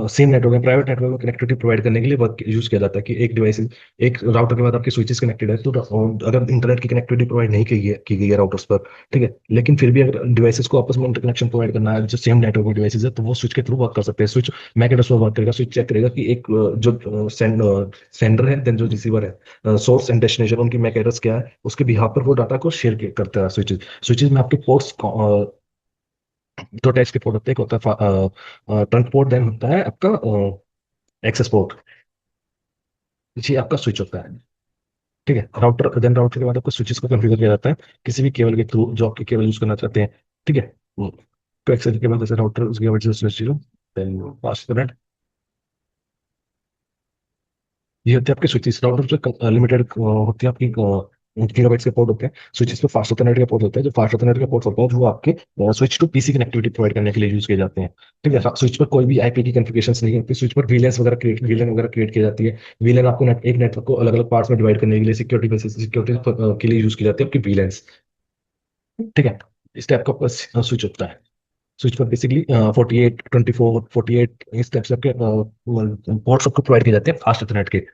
सेम नेटवर्क में, प्राइवेट नेटवर्क में कनेक्टिविटी प्रोवाइड करने के लिए वर्क यूज किया जाता है कि एक डिवाइस, एक राउटर के बाद आपके स्विचेस कनेक्टेड है, तो अगर इंटरनेट की कनेक्टिविटी प्रोवाइड नहीं की गई है राउटर्स पर, ठीक है, लेकिन फिर भी अगर डिवाइसेस को आपस में इंटरकनेक्शन प्रोवाइड करना है जो सेम नेटवर्क में डिवाइसेस है, तो वो स्विच के थ्रू वर्क कर सकते हैं। स्विच मैक एड्रेस पर वर्क करेगा। स्विच चेक करेगा कि एक जो सेंडर है, देन जो रिसीवर है, सोर्स एंड डेस्टिनेशन, उनकी मैक एड्रेस क्या है, उसके बिहाफ पर वो डाटा को शेयर करता है। स्विचेस स्विचेस में आपके पोर्ट्स दो टाइप्स के पोर्ट होते हैं। एक होता है ट्रंक पोर्ट, देन होता है आपका एक्सेस पोर्ट। जी आपका स्विच होता है। ठीक है, राउटर के बाद आपको स्विचेस को कॉन्फ़िगर किया जाता है किसी भी केबल के थ्रू जो आपके केबल यूज करना चाहते हैं। ठीक है, तो एक्सेस केबल जैसे राउटर, उसके बाद जैसे स्विच, देन पास करंट, ये होते हैं आपके स्विचेस। राउटर जो लिमिटेड होती है आपकी गीगाबाइट्स के पोर्ट होते हैं। स्विचेस पे फास्ट इथरनेट के पोर्ट होते हैं। जो फास्ट इथरनेट के पोर्ट होते हैं वो आपके switch to PC connectivity provide करने के लिए यूज किए जाते हैं। ठीक है, स्विच पर कोई भी आईपी की कॉन्फ़िगरेशन नहीं होती। स्विच पर वीलैन वगैरह क्रिएट की जाती है। वीलैन आपको एक नेटवर्क को अलग अलग पार्ट्स में डिवाइड करने के लिए, सिक्योरिटी के लिए यूज की जाती है आपकी वीलैंस। ठीक है, इस टाइप का स्विच होता है। स्विच पर बेसिकली 48 24 48 इस टाइप से आपके पोर्ट्स आपको प्रोवाइड किए जाते हैं फास्ट इथरनेट के।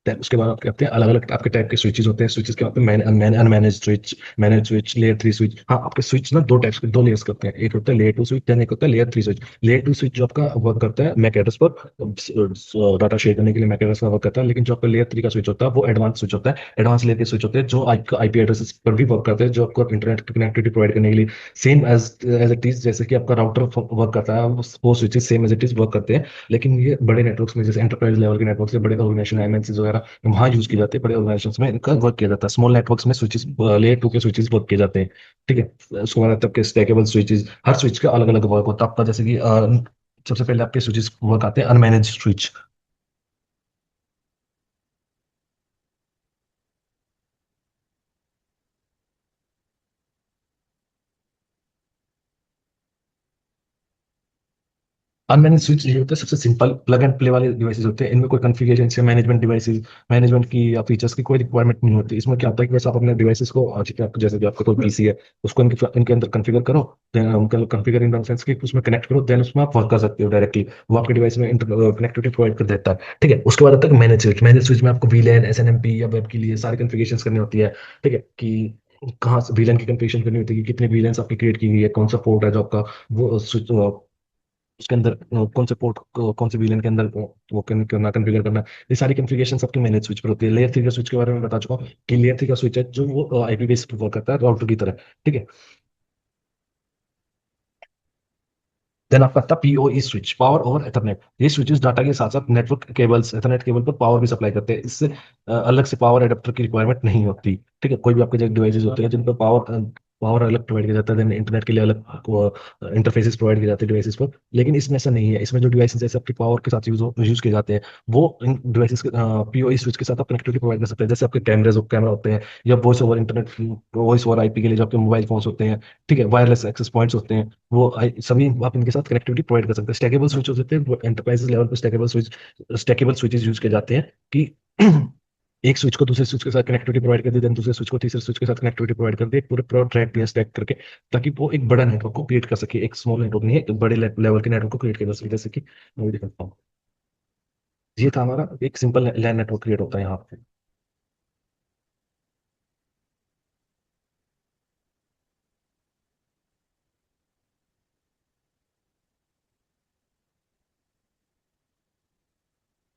देन उसके बाद आपके आते हैं अलग अलग आपके टाइप के स्विचेस होते हैं। स्विचेस के आपके unmanaged switch, manage switch, layer 3 switch. हाँ, आपके स्विच ना दो टाइप्स के, दो लेयर्स करते हैं। एक होता है लेयर 2 स्विच, देन एक होता है लेयर 3 स्विच। लेयर 2 स्विच जो आपका वर्क करता है मैक एड्रेस पर, डाटा शेयर करने के लिए मैक एड्रेस का वर्क करता है। लेकिन जो आपका लेयर 3 का स्विच होता है वो एडवांस स्विच होता है। एडवांस लेयर के स्विच होते हैं जो आईपी एड्रेस पर भी वर्क करते हैं, जो आपको इंटरनेट की कनेक्टिविटी प्रोवाइड करने के लिए same as as it is, जैसे कि आपका राउटर वर्क करता है, वो switches same as it is work करते हैं। लेकिन ये बड़े नेटवर्क्स में, जैसे एंटरप्राइज लेवल के नेटवर्क से बड़े ऑर्गेनाइजेशन एमएनसीज वगैरह, वहाँ यूज किए जाते हैं। बड़े ऑर्गेनाइजेशन में इनका वर्क किया जाता है। स्मॉल नेटवर्क्स में स्विचेस, लेयर 2 के स्विचेस वर्क किए जाते हैं। ठीक है, उसके बाद तब के स्टैकेबल स्विचेस, हर स्विच का अलग अलग वर्क होता है आपका। जैसे कि सबसे पहले आपके स्विचेस वर्क आते हैं अनमैनेज स्विच। अनमैनेज स्विच ये होता है सबसे सिंपल प्लग एंड प्ले वाले डिवाइसेस होते हैं। इनमें कोई कॉन्फ़िगरेशन या मैनेजमेंट डिवाइसेस, मैनेजमेंट की या फीचर्स की कोई रिक्वायरमेंट नहीं होती। इसमें क्या होता है कि बस आप अपने डिवाइसेस को ठीक है, जैसे कि आपका कोई पीसी है उसको इनके अंदर कॉन्फ़िगर करो, then configure in the sense कि उसमें कनेक्ट करो, देन उसमें आप वर्क कर सकते हो डायरेक्टली। वो आपके डिवाइस में कनेक्टिविटी प्रोवाइड कर देता है। ठीक है, उसके बाद आता है मैनेज स्विच। मैनेज स्विच में आपको वीलैन, एसएनएमपी या वेब के लिए सारी कॉन्फ़िगरेशंस करनी होती है। ठीक है, कि कहाँ से वीलैन की कन्फिगरेशन करनी होती है कि कितने वीलैंस आपकी क्रिएट की गई है, कौन सा पोर्ट है जो आपका, वो स्विच उसके अंदर कौन से पोर्ट, कौन से वीलन के अंदर वो करना, कन्फिगर करना। ये सारी कॉन्फ़िगरेशन आपकी मैनेज स्विच पर होती है। लेयर 3 का स्विच के बारे में बता चुका हूँ कि लेयर 3 का स्विच है जो वो आईपी बेस पर वर्क करता है राउटर की तरह। ठीक है, देन आपका था PoE switch, power over Ethernet. ये स्विचेस डाटा के साथ साथ नेटवर्क केबल्स, एथरनेट केबल पर पावर भी सप्लाई करते हैं। इससे अलग से पावर एडेप्टर की रिक्वायरमेंट नहीं होती। ठीक है, कोई भी आपके जो डिवाइसेस होते हैं जिन पर पावर पावर अलग प्रोवाइड किया जाता है, देन इंटरनेट के लिए अलग इंटरफेसेस प्रोवाइड किए जाते हैं डिवाइसेस पर। लेकिन इसमें ऐसा नहीं है। इसमें जो डिवाइसेस जैसे आपके पावर के साथ यूज किए जाते हैं, वो इन डिवाइसेस के पीओई स्विच के साथ आप कनेक्टिविटी प्रोवाइड कर सकते हैं। जैसे आपके कैमरा होते हैं, या voice over internet, voice over IP के लिए जो आपके मोबाइल फोन्स होते हैं। ठीक है, वायरलेस एक्सेस पॉइंट्स होते हैं, वो सभी आप इनके साथ कनेक्टिविटी प्रोवाइड कर सकते हैं। स्टैकेबल स्विच होते हैं, वो एंटरप्राइज लेवल पर स्टैकेबल स्विचेस यूज किए जाते हैं कि एक स्विच को दूसरे स्विच के साथ कनेक्टिविटी प्रोवाइड कर दी, देन दूसरे स्विच को तीसरे स्विच के साथ कनेक्टिविटी प्रोवाइड कर दी, पूरे पूरा ट्रैक दिया स्टैक करके, ताकि वो एक बड़ा नेटवर्क को क्रिएट कर सके। एक स्मॉल नेटवर्क नहीं है, एक बड़े लेवल के नेटवर्क को क्रिएट कर सके। जैसे कि मैं भी दिखाता हूँ, ये था हमारा एक सिंपल लैन नेटवर्क क्रिएट होता है यहाँ पे।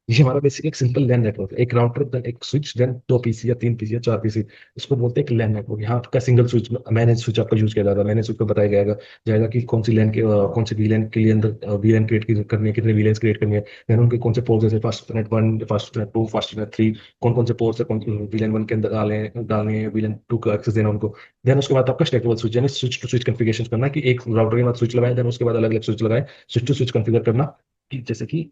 ये हमारा बेसिक एक सिंपल लैन नेटवर्क है। एक राउटर, देन एक स्विच, देन दो पीसी या तीन पीसी या चार पीसी, इसको बोलते हैं एक लैन नेटवर्क। यहाँ आपका सिंगल स्विच, मैनेज स्विच आपका यूज किया जाता है। मैनेज स्विच को बताया जाएगा जाएगा कि कौन सी लैन के कौन सी वीलैन के लिए अंदर वीलैन करनी है, कितने वीलैंस क्रिएट करनी है, देन उनके कौन से पोर्ट, जैसे fast net 1, fast net 2, fast net 3, कौन कौन से पोर्ट्स है, कौन वीलैन 1 के अंदर डालने हैं, वीलैन 2 का एक्सेस देना उनको। देन उसके बाद आपका स्टेटेबल स्विच, यानी स्विच टू स्विच कॉन्फ़िगरेशन करना, कि एक राउटर के बाद स्विच लगाए, देन उसके बाद अलग अलग स्विच लगाए, स्विच टू स्विच कॉन्फ़िगर करना, कि जैसे कि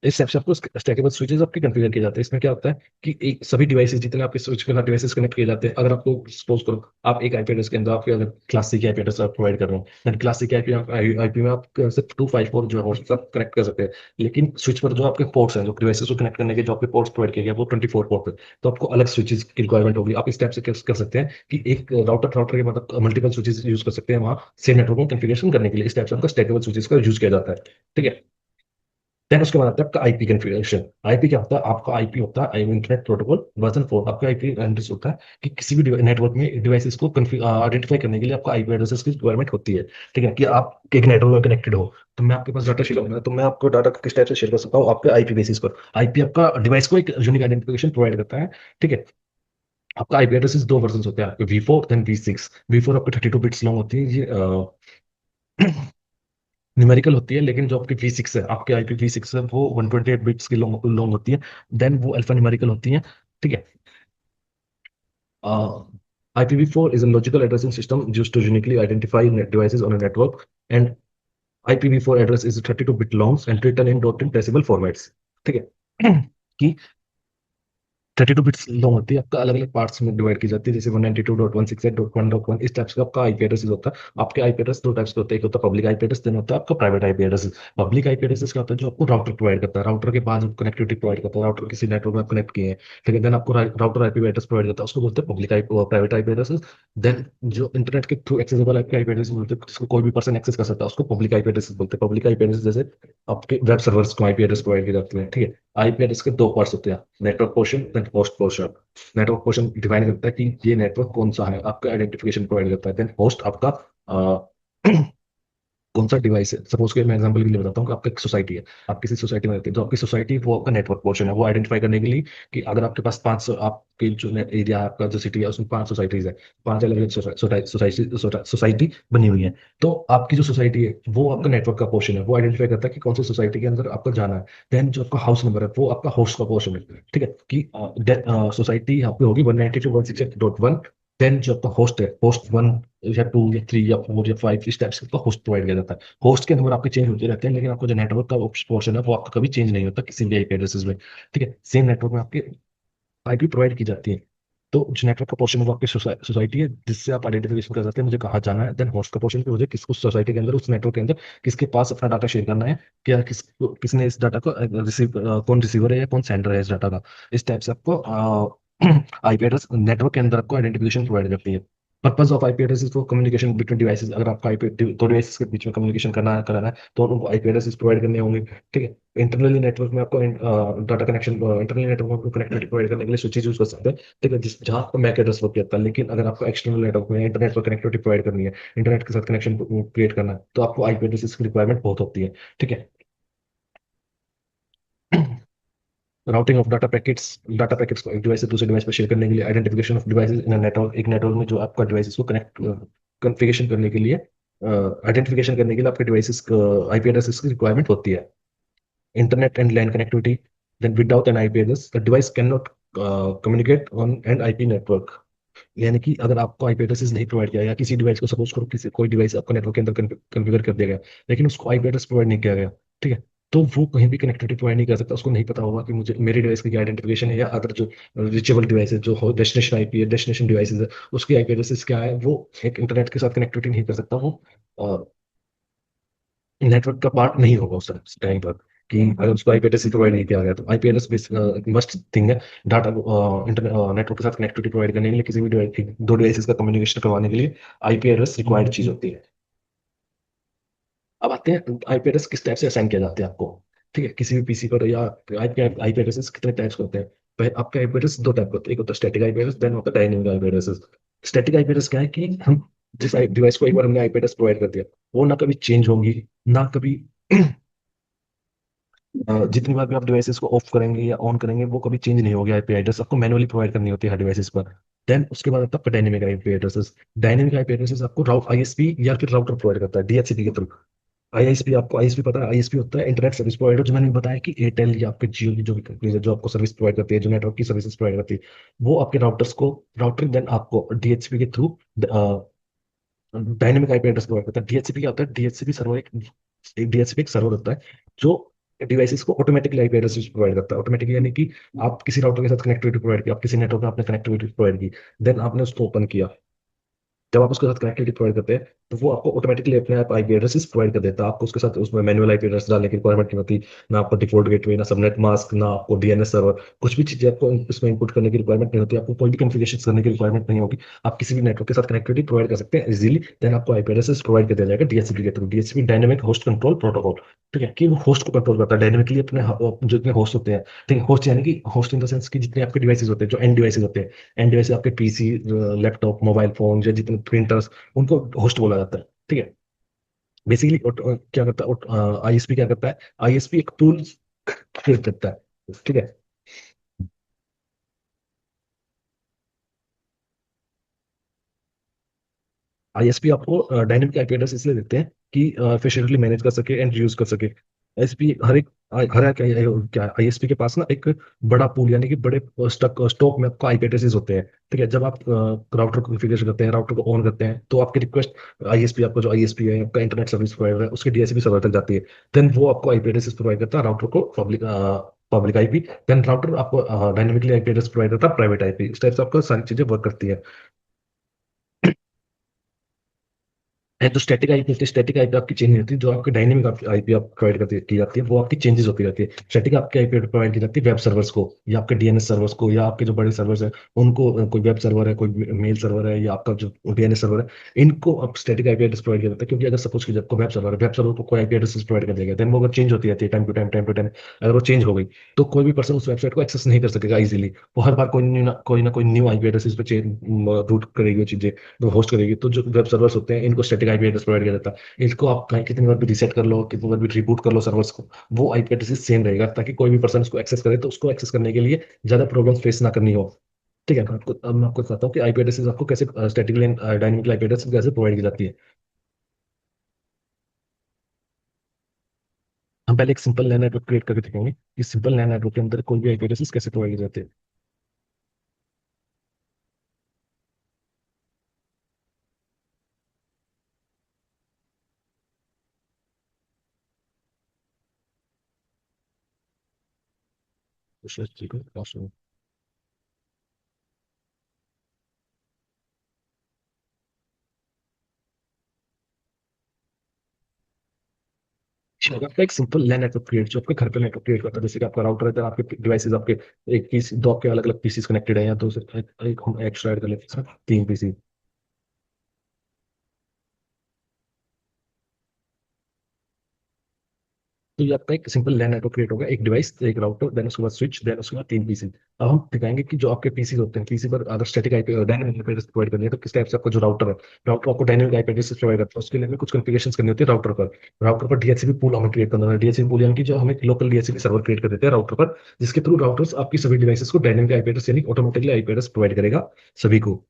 इस हिसाब से आपको स्टैकेबल स्विचेस आपके कॉन्फ़िगर किए जाते हैं। इसमें क्या होता है कि एक सभी डिवाइसेस, जितने आपके स्विच के साथ डिवाइसेस कनेक्ट किए जाते हैं, अगर आपको सपोज करो आप एक आईपी एड्रेस के अंदर आपके अगर क्लास सी के आईपी एड्रेस आप प्रोवाइड कर रहे हो, देन क्लास सी के आईपी में आप सिर्फ 254 जो है सब कनेक्ट कर सकते हैं। लेकिन स्विच पर जो आपके पोर्ट्स हैं, जो डिवाइसेस को कनेक्ट करने के जो आपके पोर्ट्स प्रोवाइड किए गए, वो 24 पोर्ट है। तो आपको अलग स्विचेस की रिक्वायरमेंट होगी। आप इस टाइप से कर सकते हैं कि एक राउटर के मतलब मल्टीपल स्विचेस यूज कर सकते हैं वहाँ सेम नेटवर्क को कॉन्फ़िगरेशन करने के लिए। इस टाइप से आपका स्टैकेबल स्विचेस का यूज किया जाता है। ठीक है, देन उसके बाद आता है आपका आईपी कॉन्फ़िगरेशन। आईपी क्या होता है? आपका आईपी होता है इंटरनेट प्रोटोकॉल वर्जन 4। आपका आईपी एड्रेस होता है कि किसी भी नेटवर्क में डिवाइसेस को आइडेंटिफाई करने के लिए आपका आईपी एड्रेसेस की रिक्वायरमेंट होती है। ठीक है, कि आप एक नेटवर्क में कनेक्टेड हो, तो मैं आपके पास डाटा शेयर करूंगा, तो मैं आपको डाटा किस टाइप से शेयर कर सकता हूँ? आपके आईपी बेसिस पर। आईपी आपका डिवाइस को एक यूनिक आइडेंटिफिकेशन प्रोवाइड करता है। ठीक है, आपका आईपी एड्रेसेस दो वर्जन होते हैं, v four then v six. V four आपकी 32 बिट्स लॉन्ग होती है, ये न्यूमेरिकल होती है। लेकिन जो आपकी वी सिक्स है, आपके आईपी वी सिक्स है, वो 128 बिट्स की लॉन्ग लॉन्ग होती है, देन वो अल्फा न्यूमेरिकल होती है। ठीक है, IPv4 is a logical addressing system used to uniquely identify devices on a network, and IPv4 address is 32 bit long and written in .in decimal formats. ठीक है कि 32 बिट्स लॉन्ग होती है, आपका अलग अलग पार्ट्स में डिवाइड की जाती है, जैसे 192.168.1.1 इस टाइप्स का आपका आईपी एड्रेस होता है। आपके आईपी एड्रेस दो टाइप्स के होते हैं, एक होता है पब्लिक आईपी एड्रेस, देन होता है आपका private IP address. Public IP address क्या होता है, जो आपको राउटर प्रोवाइड करता है, राउटर के बाद कनेक्टिविटी प्रोवाइड करता है, राउटर किसी नेटवर्क में कनेक्ट किए हैं, ठीक है, देन आपको राउटर आईपी एड्रेस प्रोवाइड करता है, उसको बोलते हैं public IP private IP address. Then जो इंटरनेट के थ्रू एक्सेसिबल आईपी एड्रेस बोलते हैं, जिसको कोई भी पर्सन एक्सेस कर सकता है, उसको पब्लिक आईपी एड्रेस बोलते हैं। पब्लिक आईपी एड्रेस जैसे आपके वेब सर्वर्स को आईपी एड्रेस प्रोवाइड की जाती है, ठीक है। आईपी एड्रेस के दो पार्ट्स होते हैं, network portion then host portion. Network portion define करता है कि ये नेटवर्क कौन सा है, आपका आइडेंटिफिकेशन प्रोवाइड करता है। देन होस्ट आपका कौन सा डिवाइस है। सपोज के मैं एग्जांपल के लिए बताता हूँ कि आपका एक सोसाइटी है, आप किसी सोसाइटी में रहते हैं, तो आपकी सोसाइटी वो आपका नेटवर्क पोर्शन है, वो आइडेंटिफाई करने के लिए कि अगर आपके पास 500, आपके जो एरिया है, आपका जो सिटी है, उसमें 5 सोसाइटीज है, 5 अलग अलग सोसाइटी बनी हुई है, तो आपकी जो सोसाइटी है वो आपका नेटवर्क का पोर्शन है, वो आइडेंटिफाई करता है कि कौन सी सोसाइटी के अंदर आपको जाना है। देन जो आपका हाउस नंबर है वो आपका होस्ट का पोर्शन है, ठीक है, कि सोसाइटी आपकी होगी 192.168.1। देन जो आपका होस्ट है, होस्ट 1 या 2 या 3 या 4 या 5 इस टाइप से आपका होस्ट प्रोवाइड किया जाता है। होस्ट के नंबर आपके चेंज होते रहते हैं, लेकिन आपका जो नेटवर्क का पोर्शन है वो आपका कभी चेंज नहीं होता किसी भी आईपी एड्रेसेस में, ठीक है। सेम नेटवर्क में आपके आईपी प्रोवाइड की जाती है। तो जो नेटवर्क का पोर्शन है वो आपकी सोसाइटी है, जिससे आप आइडेंटिफिकेशन कर सकते हैं मुझे कहाँ जाना है। देन होस्ट का पोर्शन पे मुझे किस उस सोसाइटी के अंदर, उस नेटवर्क के अंदर किसके पास अपना डाटा शेयर करना है, क्या किसने इस डाटा को रिसीव, कौन रिसीवर है या कौन सेंडर है इस डाटा का। इस टाइप से आपको आईपी एड्रेस नेटवर्क के अंदर आपको आइडेंटिफिकेशन प्रोवाइड करती है। Purpose of IP address is for communication between devices. अगर आपको आईपी दो डिवाइसेस के बीच में कम्युनिकेशन कराना है तो उनको आईपी एड्रेस प्रोवाइड करने होंगे, ठीक है। इंटरनली नेटवर्क में आपको डाटा कनेक्शन, इंटरनली नेटवर्क में कनेक्टिविटी प्रोवाइड करने के लिए स्विचेज यूज कर सकते हैं, ठीक है, जिस जहाँ आपको मैक एड्रेस वर्क करता है। लेकिन अगर आपको एक्सटर्नल नेटवर्क में इंटरनेट पर कनेक्टिविटी प्रोवाइड करनी है, इंटरनेट के साथ कनेक्शन क्रिएट करना है, तो आपको आईपी एड्रेस की रिक्वायरमेंट बहुत होती है, ठीक है। राउटिंग ऑफ डाटा पैकेट्स को एक डिवाइस से दूसरे डिवाइस पर शेयर करने के लिए, identification of devices in network, एक नेटवर्क में जो आपका डिवाइसेस को कनेक्ट कॉन्फ़िगरेशन करने के लिए, आइडेंटिफिकेशन करने के लिए आपके डिवाइसेस आईपी एड्रेसेस की रिक्वायरमेंट होती है। Internet and LAN connectivity, then without an IP address the device can not communicate on an IP network. यानी कि अगर आपको आईपी एड्रेस नहीं प्रोवाइड किया गया, किसी डिवाइस को, सपोज करो किसी कोई डिवाइस आपको नेटवर्क के अंदर कॉन्फ़िगर कर दिया गया, लेकिन उसको आईपी एड्रेस प्रोवाइड नहीं किया गया, ठीक है, तो वो कहीं भी कनेक्टिविटी प्रोवाइड नहीं कर सकता। उसको नहीं पता होगा कि मुझे मेरे डिवाइस की क्या आइडेंटिफिकेशन है, या अदर जो रिचेबल डिवाइस है, जो डेस्टिनेशन आईपी है, डेस्टिनेशन डिवाइसेज है, उसकी आईपी एड्रेस क्या है, वो एक इंटरनेट के साथ कनेक्टिविटी नहीं कर सकता। वो नेटवर्क का पार्ट नहीं होगा उस टाइम पर, कि अगर उसको आईपी एड्रेस प्रोवाइड नहीं किया गया, तो आईपी एड्रेस मस्ट थिंग है डाटा इंटरनेट नेटवर्क के साथ कनेक्टिविटी प्रोवाइड करने के लिए, किसी भी दो डिवाइसेस का कम्युनिकेशन करवाने के लिए आईपी एड्रेस रिक्वायर्ड चीज होती है। अब आते हैं आईपी एड्रेस किस टाइप से असाइन किया जाता है आपको, ठीक है, किसी भी पीसी पर, या आईपी एड्रेस कितने टाइप्स होते हैं। पहले आपका आईपी एड्रेस दो टाइप का होता है, एक होता है स्टैटिक आईपी एड्रेस, देन होता है dynamic IP address. Static IP address क्या है कि हम जिस डिवाइस को एक बार हमने आईपी एड्रेस प्रोवाइड कर दिया, वो ना कभी चेंज होंगी, ना कभी जितनी बार भी आप डिवाइसेस को ऑफ करेंगे या ऑन करेंगे, वो कभी चेंज नहीं होगी। आईपी एड्रेस आपको मैनुअली प्रोवाइड करनी होती है हर डिवाइसेस पर। देन उसके बाद आता है dynamic IP addresses. Dynamic IP addresses आपको आईएसपी या फिर राउटर प्रोवाइड करता है डीएचसीपी के थ्रू। आईएसपी, आपको आईएसपी पता है, आईएसपी होता है इंटरनेट सर्विस प्रोवाइडर, जो मैंने बताया कि एयरटेल या आपके जियो की जो भी कंपनीज है, जो आपको सर्विस प्रोवाइड करती है, जो नेटवर्क की सर्विसेज प्रोवाइड करती है, वो आपके राउटर्स को राउटर देन आपको डीएचसीपी के through dynamic IP address provide करता है। डीएचसीपी क्या होता है, डीएचसीपी सर्वर एक डीएचसीपी एक सर्वर होता है जो डिवाइसेस को ऑटोमेटिकली आईपी एड्रेस प्रोवाइड करता है। ऑटोमेटिकली यानी कि आप किसी राउटर के साथ कनेक्टिविटी प्रोवाइड की, आप किसी नेटवर्क में आपने कनेक्टिविटी प्रोवाइड की, देन आपने उसको ओपन किया, जब आप उसके साथ कनेक्टिविटी प्रोवाइड करते हैं, तो वो आपको ऑटोमेटिकली अपने आप आईपी एड्रेसेस प्रोवाइड कर देता है। आपको उसके साथ उसमें मैनुअल आईपी एड्रेस डालने की रिक्वायरमेंट नहीं होती, ना आपको डिफॉल्ट गेटवे, ना सबनेट मास्क, ना आपको डीएनएस सर्वर, कुछ भी चीजें आपको इसमें इनपुट करने की रिक्वायरमेंट नहीं होती, आपको कोई भी कॉन्फ़िगरेशन करने की रिक्वायरमेंट नहीं होगी। आप किसी भी नेटवर्क के साथ कनेक्टिविटी प्रोवाइड कर सकते हैं इजीली। देन आपको आईपी एड्रेसेस प्रोवाइड कर दिया जाएगा डीएचसीपी के through. DHCP dynamic host control protocol, ठीक है, कि वो होस्ट को कंट्रोल करता है डायनेमिकली अपने जितने होस्ट होते हैं, ठीक है। होस्ट यानी कि होस्ट इन द सेंस कि जितने आपके डिवाइसेज होते हैं, जो एंड डिवाइसेज होते हैं, एंड डिवाइस आपके पीसी, लैपटॉप, मोबाइल फोन, या जितने प्रिंटर्स, उनको होस्ट बोला जाता है, ठीक है। बेसिकली क्या करता है आईएसपी, क्या करता है आईएसपी एक टूल क्रिएट करता है, ठीक है। आईएसपी आपको डायनेमिक आईपी एड्रेस इसलिए देते हैं कि एफिशिएंटली मैनेज कर सके एंड यूज कर सके। एसपी हर एक क्या आईएसपी के पास ना एक बड़ा पूल, यानी कि बड़े स्टॉक में आपको आईपी एड्रेसेस होते हैं, ठीक है। जब आप राउटर को कॉन्फ़िगर करते हैं, राउटर को ऑन करते हैं, तो आपकी रिक्वेस्ट आईएसपी, आपका जो आईएसपी है, आपका इंटरनेट सर्विस प्रोवाइडर है, उसके डीएचसीपी सर्वर तक जाती है। देन वो आपको आईपी एड्रेसेस प्रोवाइड करता है राउटर को, public public IP. Then router आपको डायनेमिकली आईपी एड्रेस प्रोवाइड करता है, प्राइवेट आईपी। इस टाइप से आपको सारी चीजें वर्क करती है। है जो स्टैटिक आईपी होती है, स्टैटिक आईपी आपकी चेंज नहीं होती। जो आपकी डायनेमिक आईपी आप प्रोवाइड करती की जाती है, वो आपकी चेंजेस होती रहती है। स्टैटिक आपकी आईपी प्रोवाइड की जाती है वेब सर्वर्स को, या आपके डीएनएस सर्वर्स को, या आपके जो बड़े सर्वर्स है उनको। कोई वेब सर्वर है, कोई मेल सर्वर है, या आपका जो डीएनएस सर्वर है, इनको आप स्टैटिक आईपी एड्रेस प्रोवाइड किया जाता है। क्योंकि अगर सपोज की आपको वेब सर्वर को कोई आईपी एड्रेस प्रोवाइड कर देगा, देन वो अगर चेंज होती रहती है टाइम टू टाइम, अगर वो चेंज हो गई, तो कोई भी पर्सन उस वेबसाइट को एक्सेस नहीं कर सकेगा इजीली। वो हर बार कोई ना कोई न्यू आईपी एड्रेस पे रूट करेगी वो चीजें, तो होस्ट करेगी। तो जो वेब सर्वर्स होते हैं, इनको स्टैटिक आईपी एड्रेस प्रोवाइड किया जाता है। इसको आप कहीं कितनी बार भी रीसेट कर लो, कितनी बार भी रिबूट कर लो सर्वर्स को, वो आईपी एड्रेस सेम रहेगा, ताकि कोई भी पर्सन उसको एक्सेस करे तो उसको एक्सेस करने के लिए ज्यादा प्रॉब्लम फेस ना करनी हो। ठीक है। मैं आपको बताता हूँ कि आईपी एड्रेस आपको कैसे स्टैटिकली डायनेमिक आईपी एड्रेस कैसे प्रोवाइड की जाती है। हम पहले एक सिंपल लैन नेटवर्क क्रिएट करके दिखाएंगे कि सिंपल लैन नेटवर्क के अंदर कोई भी आईपी एड्रेस कैसे प्रोवाइड की जाते हैं। तो ठीक है। अच्छा, आपका एक सिंपल लैन नेटवर्क क्रिएट जो आपके घर पे नेटवर्क क्रिएट करता है, जैसे कि आपका राउटर है, तो आपके डिवाइसेस आपके एक पीसी, दो आपके अलग अलग पीसीस कनेक्टेड है, या दो से एक हम एक्स्ट्रा ऐड कर लेते हैं, तीन पीसी। तो ये आपका एक सिंपल लैन नेटवर्क क्रिएट होगा, एक डिवाइस, एक राउटर, देन उसके बाद स्विच, देन उसके बाद तीन पीसी। अब हम दिखाएंगे कि जो आपके पीसी होते हैं, पीसी पर अगर static IP dynamic IP address provide करनी है, तो किस टाइप से आपको जो राउटर है, राउटर आपको डायनेमिक आईपी एड्रेस प्रोवाइड करता है। उसके लिए हमें कुछ कॉन्फ़िगरेशन करनी होती है राउटर पर। राउटर पर डीएचसीपी पूल हमें क्रिएट करना है। डीएचसीपी पूल यानी कि जो हमें लोकल डीएचसीपी सर्वर क्रिएट कर देते हैं राउटर पर, जिसके थ्रू राउटर्स आपकी सभी डिवाइसेस को डायनेमिक आईपी एड्रेस यानी ऑटोमेटिकली आईपी एड्रेस प्रोवाइड करेगा सभी को।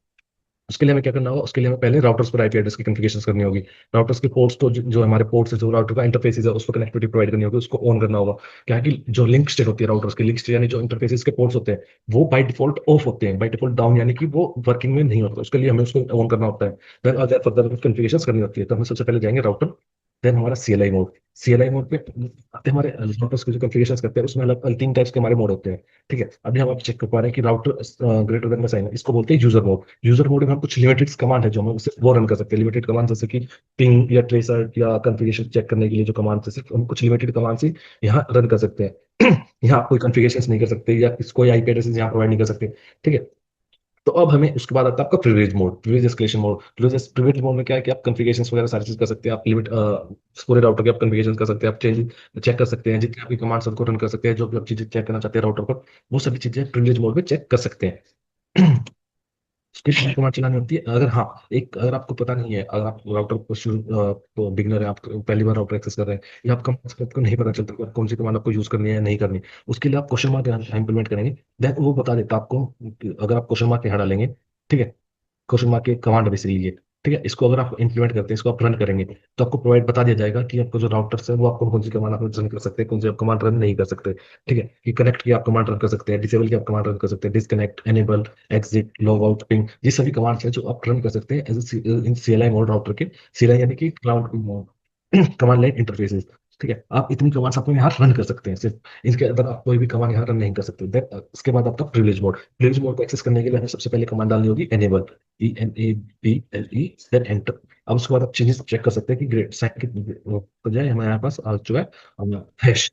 उसके लिए हमें क्या करना होगा, उसके लिए हमें पहले राउटर्स पर आईपी एड्रेस की कॉन्फ़िगरेशन करनी होगी। राउटर्स के पोर्ट्स तो जो हमारे पोर्ट्स है, जो राउटर का इंटरफेस है, उस पर कनेक्टिविटी प्रोवाइड करनी होगी, उसको ऑन करना होगा। क्या है कि जो लिंक स्टेट होती है राउटर्स की, लिंक स्टेट यानी जो इंटरफेसेस के पोर्ट्स होते हैं, वो बाय डिफॉल्ट ऑफ होते हैं, बाय डिफॉल्ट डाउन, यानी कि वो वर्किंग में नहीं होता। उसके लिए हमें उसको ऑन करना होता है। देन अगर फर्दर कॉन्फ़िगरेशन करनी होती है, तो हमें सबसे पहले जाएंगे राउटर, देन हमारा सीएलआई मोड। सीएलआई मोड पे आते हैं हमारे राउटर्स के जो कॉन्फ़िगरेशन करते हैं, उसमें अलग अलग तीन टाइप्स के हमारे मोड होते हैं। ठीक है। अभी हम आप चेक कर पा रहे हैं कि राउटर ग्रेटर देन का साइन है, इसको बोलते हैं यूजर मोड। यूजर मोड में हम कुछ लिमिटेड कमांड है जो हम उससे वो रन कर सकते हैं। लिमिटेड कमांड जैसे कि पिंग या ट्रेसर या कॉन्फ़िगरेशन चेक करने के लिए जो कमांड है, सिर्फ हम कुछ लिमिटेड कमांड से यहाँ रन कर सकते हैं। यहाँ आप कोई कॉन्फ़िगरेशन नहीं कर सकते, या कोई आईपी एड्रेस यहाँ प्रोवाइड नहीं कर सकते। ठीक है। तो अब हमें उसके बाद आता है आपका privilege mode, privilege escalation mode. Privilege mode में क्या है कि आप कॉन्फ़िगरेशंस वगैरह सारी चीज कर सकते हैं। आप लिमिट पूरे राउटर के आप कॉन्फ़िगरेशन कर सकते हैं, आप चेंज चेक कर सकते हैं, जितनी आपकी कमांड्स उनको रन कर सकते हैं, जो भी आप चीजें चेक करना चाहते हैं राउटर पर, वो सभी चीजें प्रिविलेज मोड में चेक कर सकते हैं। उसकी तीन कमांड चलानी होती है। अगर हाँ, एक अगर आपको पता नहीं है, अगर आप राउटर को शुरू बिगनर है, आप पहली बार राउटर एक्सेस कर रहे हैं, या आपका आपको नहीं पता चलता कि कौन सी कमांड आपको यूज करनी है या नहीं करनी, उसके लिए आप क्वेश्चन मार्क इंप्लीमेंट करेंगे। देन वो बता देता है आपको कि अगर आप क्वेश्चन मार्क यहाँ डालेंगे, ठीक है, क्वेश्चन मार्क के कमांड बेसिकली ये, ठीक है, इसको अगर आप इंप्लीमेंट करते हैं, इसको आप रन करेंगे, तो आपको प्रोवाइड बता दिया जाएगा कि आपको जो राउटर्स है, वो आपको कौन सी कमांड आप रन कर सकते हैं, कौन सी आप कमांड रन नहीं कर सकते। ठीक है। कि कनेक्ट की आप कमांड रन कर सकते हैं, डिसेबल की आप कमांड रन कर सकते हैं, disconnect, enable, exit, log out, ping, ये सभी कमांड्स हैं जो आप रन कर सकते हैं as in CLI mode router के। सीएलआई यानी कि क्लाउड कमांड लाइन इंटरफेसेस। ठीक है। आप इतनी कमांड्स अपने यहाँ रन कर सकते हैं सिर्फ, इसके अंदर आप कोई भी कमांड यहाँ रन नहीं कर सकते। देन उसके बाद आपका प्रिविलेज मोड। प्रिविलेज मोड को एक्सेस करने के लिए हमें सबसे पहले कमांड डालनी होगी एनेबल, ENABLE, देन एंटर। अब उसके बाद आप चेंजेस चेक कर सकते हैं कि ग्रेड साइन की बजाय हमारे यहाँ पास आ चुका है हैश।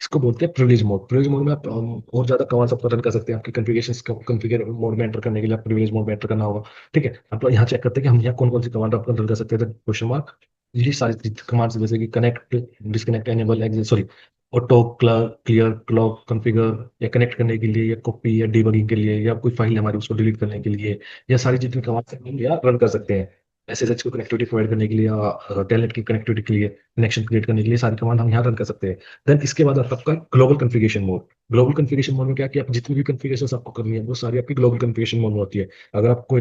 इसको बोलते हैं प्रिविलेज मोड। प्रिविलेज मोड में आप और ज्यादा कमांड्स आप रन कर सकते हैं। आपकी कॉन्फ़िगरेशंस कॉन्फ़िगर मोड में एंटर करने के लिए आप प्रिविलेज मोड में एंटर करना होगा। ठीक है। आप यहाँ चेक करते हैं कि हम यहाँ कौन कौन सी कमांड आप रन कर सकते हैं, क्वेश्चन मार्क, ये सारी कमांड्स जैसे कि connect, disconnect, enable, exit, sorry, auto clear, clock, configure, या कनेक्ट करने के लिए, या कॉपी या डीबगिंग के लिए, या कोई फाइल है हमारी उसको डिलीट करने के लिए, या सारी जितनी कमांड्स हैं हम यहाँ रन कर सकते हैं। एसएसएच को कनेक्टिविटी प्रोवाइड करने के लिए, या टेलनेट की कनेक्टिविटी के लिए, कनेक्शन क्रिएट करने के लिए, सारी कमांड हम यहाँ रन कर सकते हैं। देन इसके बाद आता है आपका global configuration mode. Global configuration mode में क्या है कि आप जितनी भी कॉन्फ़िगरेशन आपको करनी है, वो सारी आपकी ग्लोबल कॉन्फ़िगरेशन मोड में होती है। अगर आप कोई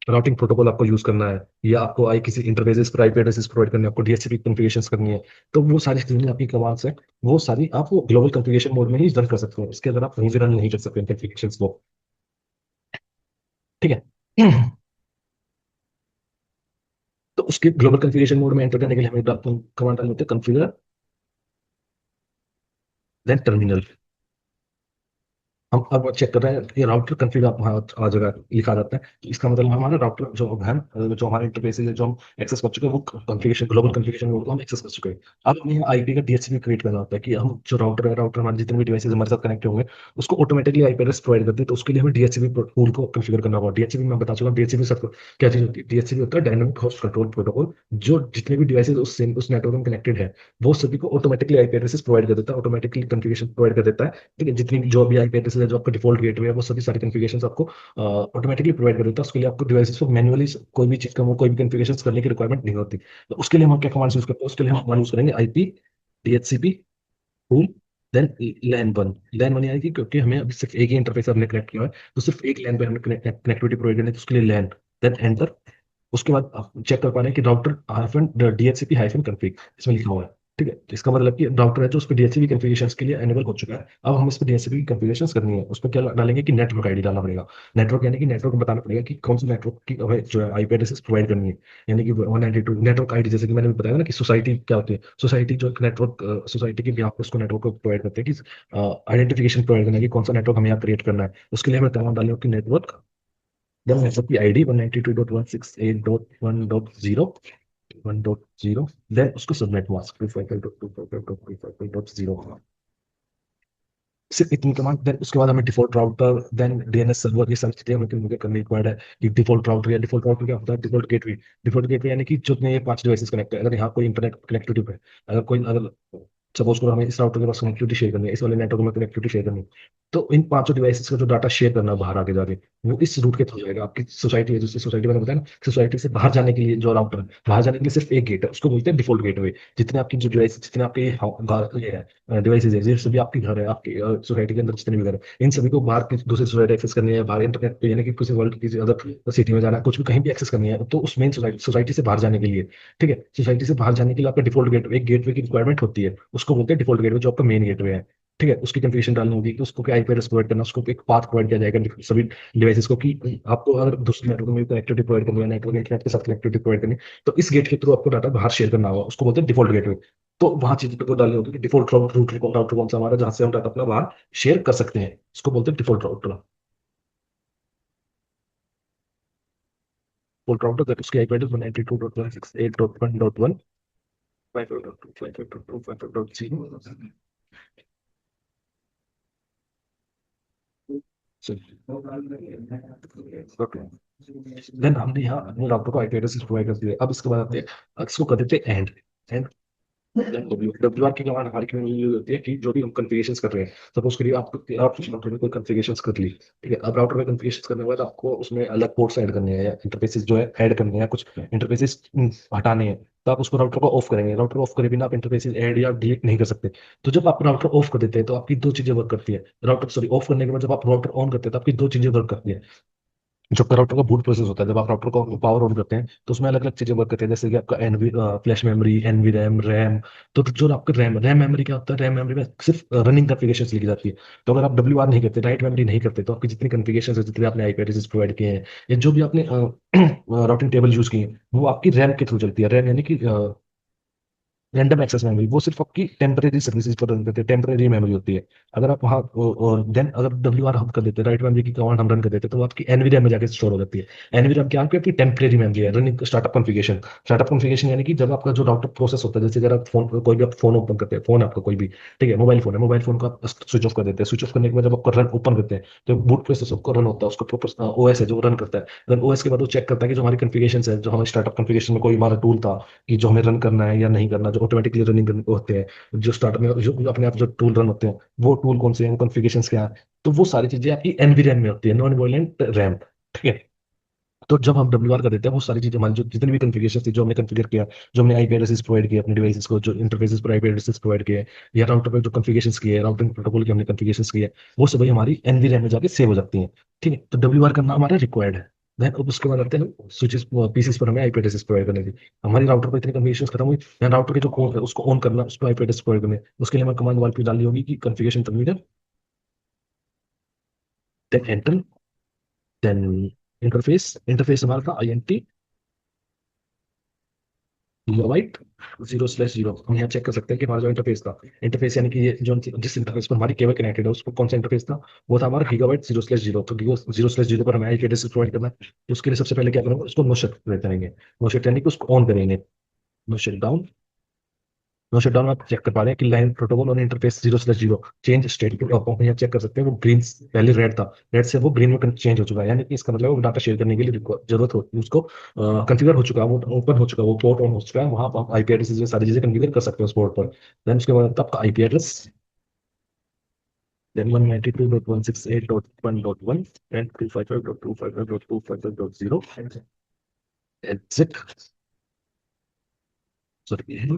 राउटिंग प्रोटोकॉल आपको यूज करना है, या आपको आई किसी इंटरफेसेस पर आईपी एड्रेसेस प्रोवाइड करनी है, आपको डीएचसीपी कॉन्फ़िगरेशंस करनी है, तो वो सारी चीजें आपकी कमांड्स हैं, वो सारी आप वो ग्लोबल कॉन्फ़िगरेशन मोड में ही रन कर सकते हो। इसके अंदर आप कहीं भी रन नहीं कर सकते कॉन्फ़िगरेशंस को। ठीक है। तो उसके ग्लोबल कॉन्फ़िगरेशन मोड में एंटर करने के लिए हमें कमांड डालनी होती है कॉन्फ़िगर देन टर्मिनल। हम अब चेक कर रहे हैं कि राउटर कॉन्फ़िगर आप वहाँ आ जगह लिखा जाता है, तो इसका मतलब हमारा राउटर जो है, जो हमारे इंटरफेस है जो हम एक्सेस कर चुके हैं वो कॉन्फ़िगरेशन ग्लोबल कॉन्फ़िगरेशन मोड को हम एक्सेस कर चुके हैं। अब हमें यहाँ आईपी का डीएचसीपी क्रिएट करना होता है कि हम जो राउटर है, राउटर हमारे जितने भी डिवाइसेज हमारे साथ कनेक्ट होंगे उसको ऑटोमेटिकली आईपी एड्रेस प्रोवाइड करते हैं। तो उसके लिए हमें डीएचसीपी टूल को कॉन्फ़िगर करना होगा। डीएचसीपी मैं बता चुका हूँ, डीएचसीपी सब क्या चीज़ होती है। डीएचसीपी होता है डायनामिक होस्ट कंट्रोल प्रोटोकॉल, जो जितने भी डिवाइसेज उस नेटवर्क में कनेक्टेड है वो सभी को ऑटोमेटिकली आईपी एड्रेसेस प्रोवाइड कर देता है, ऑटोमेटिकली कॉन्फ़िगरेशन प्रोवाइड कर देता है। ठीक है, जितनी भी जो भी आईपी एड्रेस है, जो आपका डिफॉल्ट गेटवे है, वो सभी सारी कॉन्फ़िगरेशंस आपको ऑटोमेटिकली प्रोवाइड कर देता है। उसके लिए आपको डिवाइसेस को मैन्युअली कोई भी चीज़ का कोई भी कॉन्फ़िगरेशंस करने की रिक्वायरमेंट नहीं होती। तो उसके लिए हम क्या कमांड्स यूज करते हैं, उसके लिए हम कमांड यूज करेंगे आईपी डीएचसीपी टूल देन लैन वन यानी कि क्योंकि हमें अभी सिर्फ एक ही इंटरफेस हमने कनेक्ट किया है, तो सिर्फ एक लैन पे हमने कनेक्टिविटी प्रोवाइड करनी है, तो उसके लिए लैन देन एंटर। उसके बाद आप चेक कर पा रहे हैं कि router hyphen DHCP hyphen config इसमें लिखा हुआ है। ठीक है, तो इसका मतलब कि राउटर है जो उस पर डीएचसीपी कॉन्फ़िगरेशंस के लिए एनेबल हो चुका है। अब हम इस पर डीएचसीपी की कॉन्फ़िगरेशंस करनी है, उस पर क्या डालेंगे कि नेटवर्क आईडी डालना पड़ेगा। नेटवर्क यानी कि नेटवर्क बताना पड़ेगा कि कौन सा नेटवर्क की हमें जो है आईपी एड्रेसेस प्रोवाइड करनी है। यानी कि 192 नेटवर्क आईडी, जैसे कि मैंने बताया ना कि सोसाइटी क्या होती है। सोसाइटी जो एक नेटवर्क सोसाइटी के बिहाफ पे उसको नेटवर्क को प्रोवाइड करते हैं कि आइडेंटिफिकेशन प्रोवाइड करना है कि कौन सा नेटवर्क हमें यहाँ क्रिएट करना है। उसके लिए हमें कमांड डालनी होगी नेटवर्क देन नेटवर्क की आईडी 192.168.1.0 1.0 देन उसको सबनेट मास्क 255.255.255.0। सिर्फ इतनी कमांड, देन उसके बाद हमें default router then DNS server, ये सारी चीजें हमें मुझे करनी रिक्वायर्ड है। कि डिफॉल्ट राउटर या डिफॉल्ट राउटर क्या होता है, डिफॉल्ट गेटवे यानी कि जितने ये 5 डिवाइसेस कनेक्ट है, अगर यहाँ कोई इंटरनेट कनेक्टिविटी है, अगर सपोज करो हमें इस राउटर के पास कनेक्टिविटी शेयर करनी है, इस वाले नेटवर्क में कनेक्टिविटी शेयर करनी है, तो इन 5 डिवाइसेस का जो डाटा शेयर करना है बाहर आगे जाके, वो इस रूट के थ्रू जाएगा। आपकी सोसाइटी है, दूसरी सोसाइटी मैंने बताया ना, सोसाइटी से बाहर जाने के लिए जो राउटर है, बाहर जाने के लिए सिर्फ एक गेट है, उसको बोलते हैं डिफॉल्ट गेटवे। जितने आपकी जो डिवाइस, जितने आपके ये है डिवाइसेज है, ये सभी आपके घर है, आपकी सोसाइटी के अंदर जितने भी घर है, इन सभी को बाहर की दूसरी सोसाइटी एक्सेस करनी है, बाहर इंटरनेट पे यानी कि किसी वर्ल्ड की किसी अदर सिटी में जाना है, कुछ भी कहीं भी एक्सेस करनी है, तो उस मेन सोसाइटी से बाहर जाने के लिए, ठीक है, सोसाइटी से बाहर जाने के लिए आपका डिफॉल्ट गेटवे, एक गेटवे की रिक्वायरमेंट होती है, उसको बोलते हैं डिफॉल्ट गेटवे, जो आपका मेन गेटवे है। ठीक है, उसकी कन्फिगरेशन डालनी होगी कि उसको क्या आईपी एड्रेस प्रोवाइड करना, उसको एक पाथ प्रोवाइड किया जाएगा सभी डिवाइसेस को, कि आपको अगर दूसरे नेटवर्क में कनेक्टिविटी प्रोवाइड करनी है, नेटवर्क इंटरनेट के साथ कनेक्टिविटी प्रोवाइड करनी है, तो इस गेट के थ्रू आपको डाटा बाहर शेयर करना होगा, उसको बोलते हैं डिफॉल्ट गेटवे। तो वहां चीजें को डालनी होगी कि डिफॉल्ट राउटर कौन सा हमारा, जहां से हम डाटा अपना बाहर शेयर कर सकते हैं, उसको बोलते हैं default router. Default router that उसकी आईपी एड्रेस 192.168.1.1 55.255.255.0। देन हमने यहाँ अपने राउटर को आईपी एड्रेस प्रोवाइड कर दिया। अब इसके बाद आते हैं, इसको कर देते हैं एंड डब्ल्यू आर की कमांड हमारी क्यों यूज होती है कि जो भी हम कॉन्फ़िगरेशंस कर रहे हैं, सपोज करिए आप राउटर में कोई कॉन्फ़िगरेशंस कर ली, ठीक है, अब राउटर में कॉन्फ़िगरेशंस करने के बाद आपको उसमें अलग पोर्ट्स ऐड करने हैं या इंटरफेसेस जो है ऐड करने हैं, कुछ इंटरफेसेस हटाने हैं, तो आप उसको राउटर को ऑफ करेंगे। राउटर ऑफ करे बिना आप इंटरफेसेस ऐड या डिलीट नहीं कर सकते। तो जब आप राउटर ऑफ कर देते हैं तो आपकी दो चीजें वर्क करती है। राउटर सॉरी ऑफ करने के बाद जब आप राउटर ऑन करते हैं तो आपकी दो चीजें वर्क करती है। जो राउटर का बूट प्रोसेस होता है, जब आप राउटर को पावर ऑन करते हैं तो उसमें अलग अलग चीजें वर्क करती है, जैसे कि आपका NV flash memory, NV RAM, RAM. तो जो आपका रैम मेमोरी क्या होता है, रैम मेमोरी में सिर्फ रनिंग कॉन्फ़िगरेशंस लिखी जाती है। तो अगर आप डब्ल्यू आर नहीं करते, राइट मेमोरी नहीं करते, तो आपकी जितनी कॉन्फ़िगरेशन है, जितने आपने आईपी एड्रेसेस प्रोवाइड किए हैं या जो भी आपने राउटिंग टेबल यूज किए हैं, वो आपकी रैम के थ्रू चलती है। रैम यानी कि रैंडम एक्सेस मेमोरी, वो सिर्फ आपकी टेम्परेरी सर्विसेज पर रन करते हैं, टेम्परेरी मेमोरी होती है। अगर आप वहाँ और देन अगर डब्ल्यू आर हम कर देते हैं, राइट मेमोरी की कमांड हम रन कर देते हैं, तो वो आपकी एनवीरैम में जाकर स्टोर हो जाती है। एनवीरैम क्या आपकी टेम्परेरी मेमोरी है, रनिंग स्टार्टअप कॉन्फ़िगरेशन यानी कि जब आपका जो राउटर प्रोसेस होता है, जैसे अगर आप फोन कोई भी आप फोन ओपन करते हैं, फोन आपका कोई भी, ठीक है, मोबाइल फोन है, मोबाइल फोन को आप स्विच ऑफ कर देते हैं, स्विच ऑफ करने के बाद जब आपको रन ओपन करते हैं, तो बूट प्रोसेस आपको रन होता है, उसको प्रोपर ओएस है जो रन करता है। देन ओएस के बाद वो चेक करता है कि जो हमारी कॉन्फ़िगरेशन है, जो हमारे स्टार्टअप कॉन्फ़िगरेशन में कोई हमारा टूल था कि जो हमें रन करना है या नहीं करना, जो ऑटोमेटिकली रनिंग होते हैं, जो स्टार्टअप में जो अपने आप जो टूल रन होते हैं, वो टूल कौन से हैं, कॉन्फ़िगरेशन क्या है, तो वो सारी चीजें आपकी एनवीरैम में होती है, नॉन वॉयलेंट रैम। ठीक है, तो जब हम डब्ल्यू आर कर देते हैं, वो सारी चीजें हमारी जो जितनी भी कॉन्फ़िगरेशन थी, जो हमने कॉन्फ़िगर किया, जो हमने आईपी एड्रेसेस प्रोवाइड किए अपने डिवाइसेस को, जो इंटरफेसेस पर आईपी एड्रेसेस प्रोवाइड किए, या राउटर पर जो कॉन्फ़िगरेशंस किए, राउटिंग प्रोटोकॉल की हमने कॉन्फ़िगरेशंस किए, वो सभी हमारी एनवीरैम में जाके सेव हो जाती हैं। ठीक है, तो डब्ल्यू आर करना हमारा रिक्वायर्ड है। देन अब उसके बाद आते हैं स्विचेस पीसीस पर हमें आईपी एड्रेसेस प्रोवाइड करने की। हमारी राउटर पर इतनी कॉन्फ़िगरेशंस खत्म हुई, देन राउटर के जो कोड है उसको ऑन करना, उसको आईपी एड्रेस प्रोवाइड करने, उसके लिए हमें कमांड वाल पे डालनी होगी कि configuration terminal then enter then interface हमारा था आईएनटी गीगाबाइट 0/0। हम यहाँ चेक कर सकते हैं कि हमारा जो इंटरफेस था, इंटरफेस यानी कि ये जो जिस इंटरफेस पर हमारी केबल कनेक्टेड है उसको कौन सा इंटरफेस था, वो था हमारा गीगाबाइट 0/0। तो गीगा 0/0 पर हमें आईपी एड्रेस प्रोवाइड करना है। तो उसके लिए सबसे पहले क्या करेंगे, उसको नो शट करेंगे। नो शट यानी कि उसको ऑन करेंगे। No shut down. No shut down आप चेक कर पा रहे हैं कि लाइन प्रोटोकॉल और इंटरफेस 0/0 चेंज स्टेट आप यहाँ चेक कर सकते हैं। वो ग्रीन, पहले रेड था, रेड से वो ग्रीन में चेंज हो चुका है, यानी कि इसका मतलब वो डाटा शेयर करने के लिए जरूरत होती है उसको, कॉन्फ़िगर हो चुका है, वो ओपन हो चुका है, वो पोर्ट ऑन हो चुका है। वहां पर आप आईपी एड्रेस सारी चीजें कॉन्फ़िगर कर सकते हो उस पोर्ट पर। देन उसके बाद आपका IP address, then 192.168.1.1 and 255.255.255.0 exit, sorry,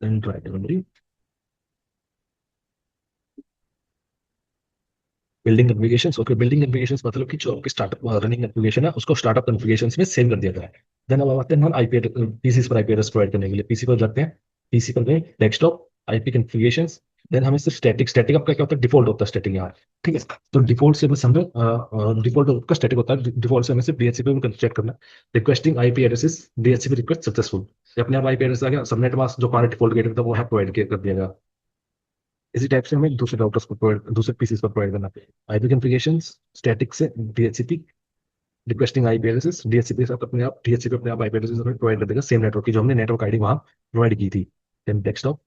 and write memory. Building configurations, okay, building configurations मतलब कि जो आपकी स्टार्टअप रनिंग एप्लीकेशन है उसको स्टार्टअप कॉन्फ़िगरेशंस में सेव कर दिया गया है। देन अब आते हैं हम आईपी पीसी पर आईपी एड्रेस प्रोवाइड करने के लिए। पीसी पर जाते हैं, पीसी पर गए, डेस्कटॉप, आईपी कॉन्फ़िगरेशंस। देन हमें सिर्फ स्टैटिक, स्टैटिक आपका क्या होता है, डिफॉल्ट होता है स्टैटिक यहाँ। ठीक है, तो डिफॉल्ट से बस हमें डिफॉल्ट का स्टैटिक होता है, डिफॉल्ट से हमें सिर्फ डीएचसीपी में चेक करना है। Requesting IP addresses, DHCP request successful. ये अपने आप आईपी एड्रेस आ गया, सबनेट मास्क जो हमारा डिफॉल्ट गेटवे था वो है प्रोवाइड कर दिया गया। इसी टाइप से हमें दूसरे राउटर्स को प्रोवाइड, दूसरे पीसीस पर प्रोवाइड करना है। आईपी कॉन्फ़िगरेशंस स्टैटिक से DHCP, requesting IP addresses, DHCP से अपने आप, डीएचसीपी अपने आप आईपी एड्रेसेस हमें प्रोवाइड कर देगा सेम नेटवर्क की जो हमने नेटवर्क आईडी वहां प्रोवाइड की थी। देन डेस्कटॉप,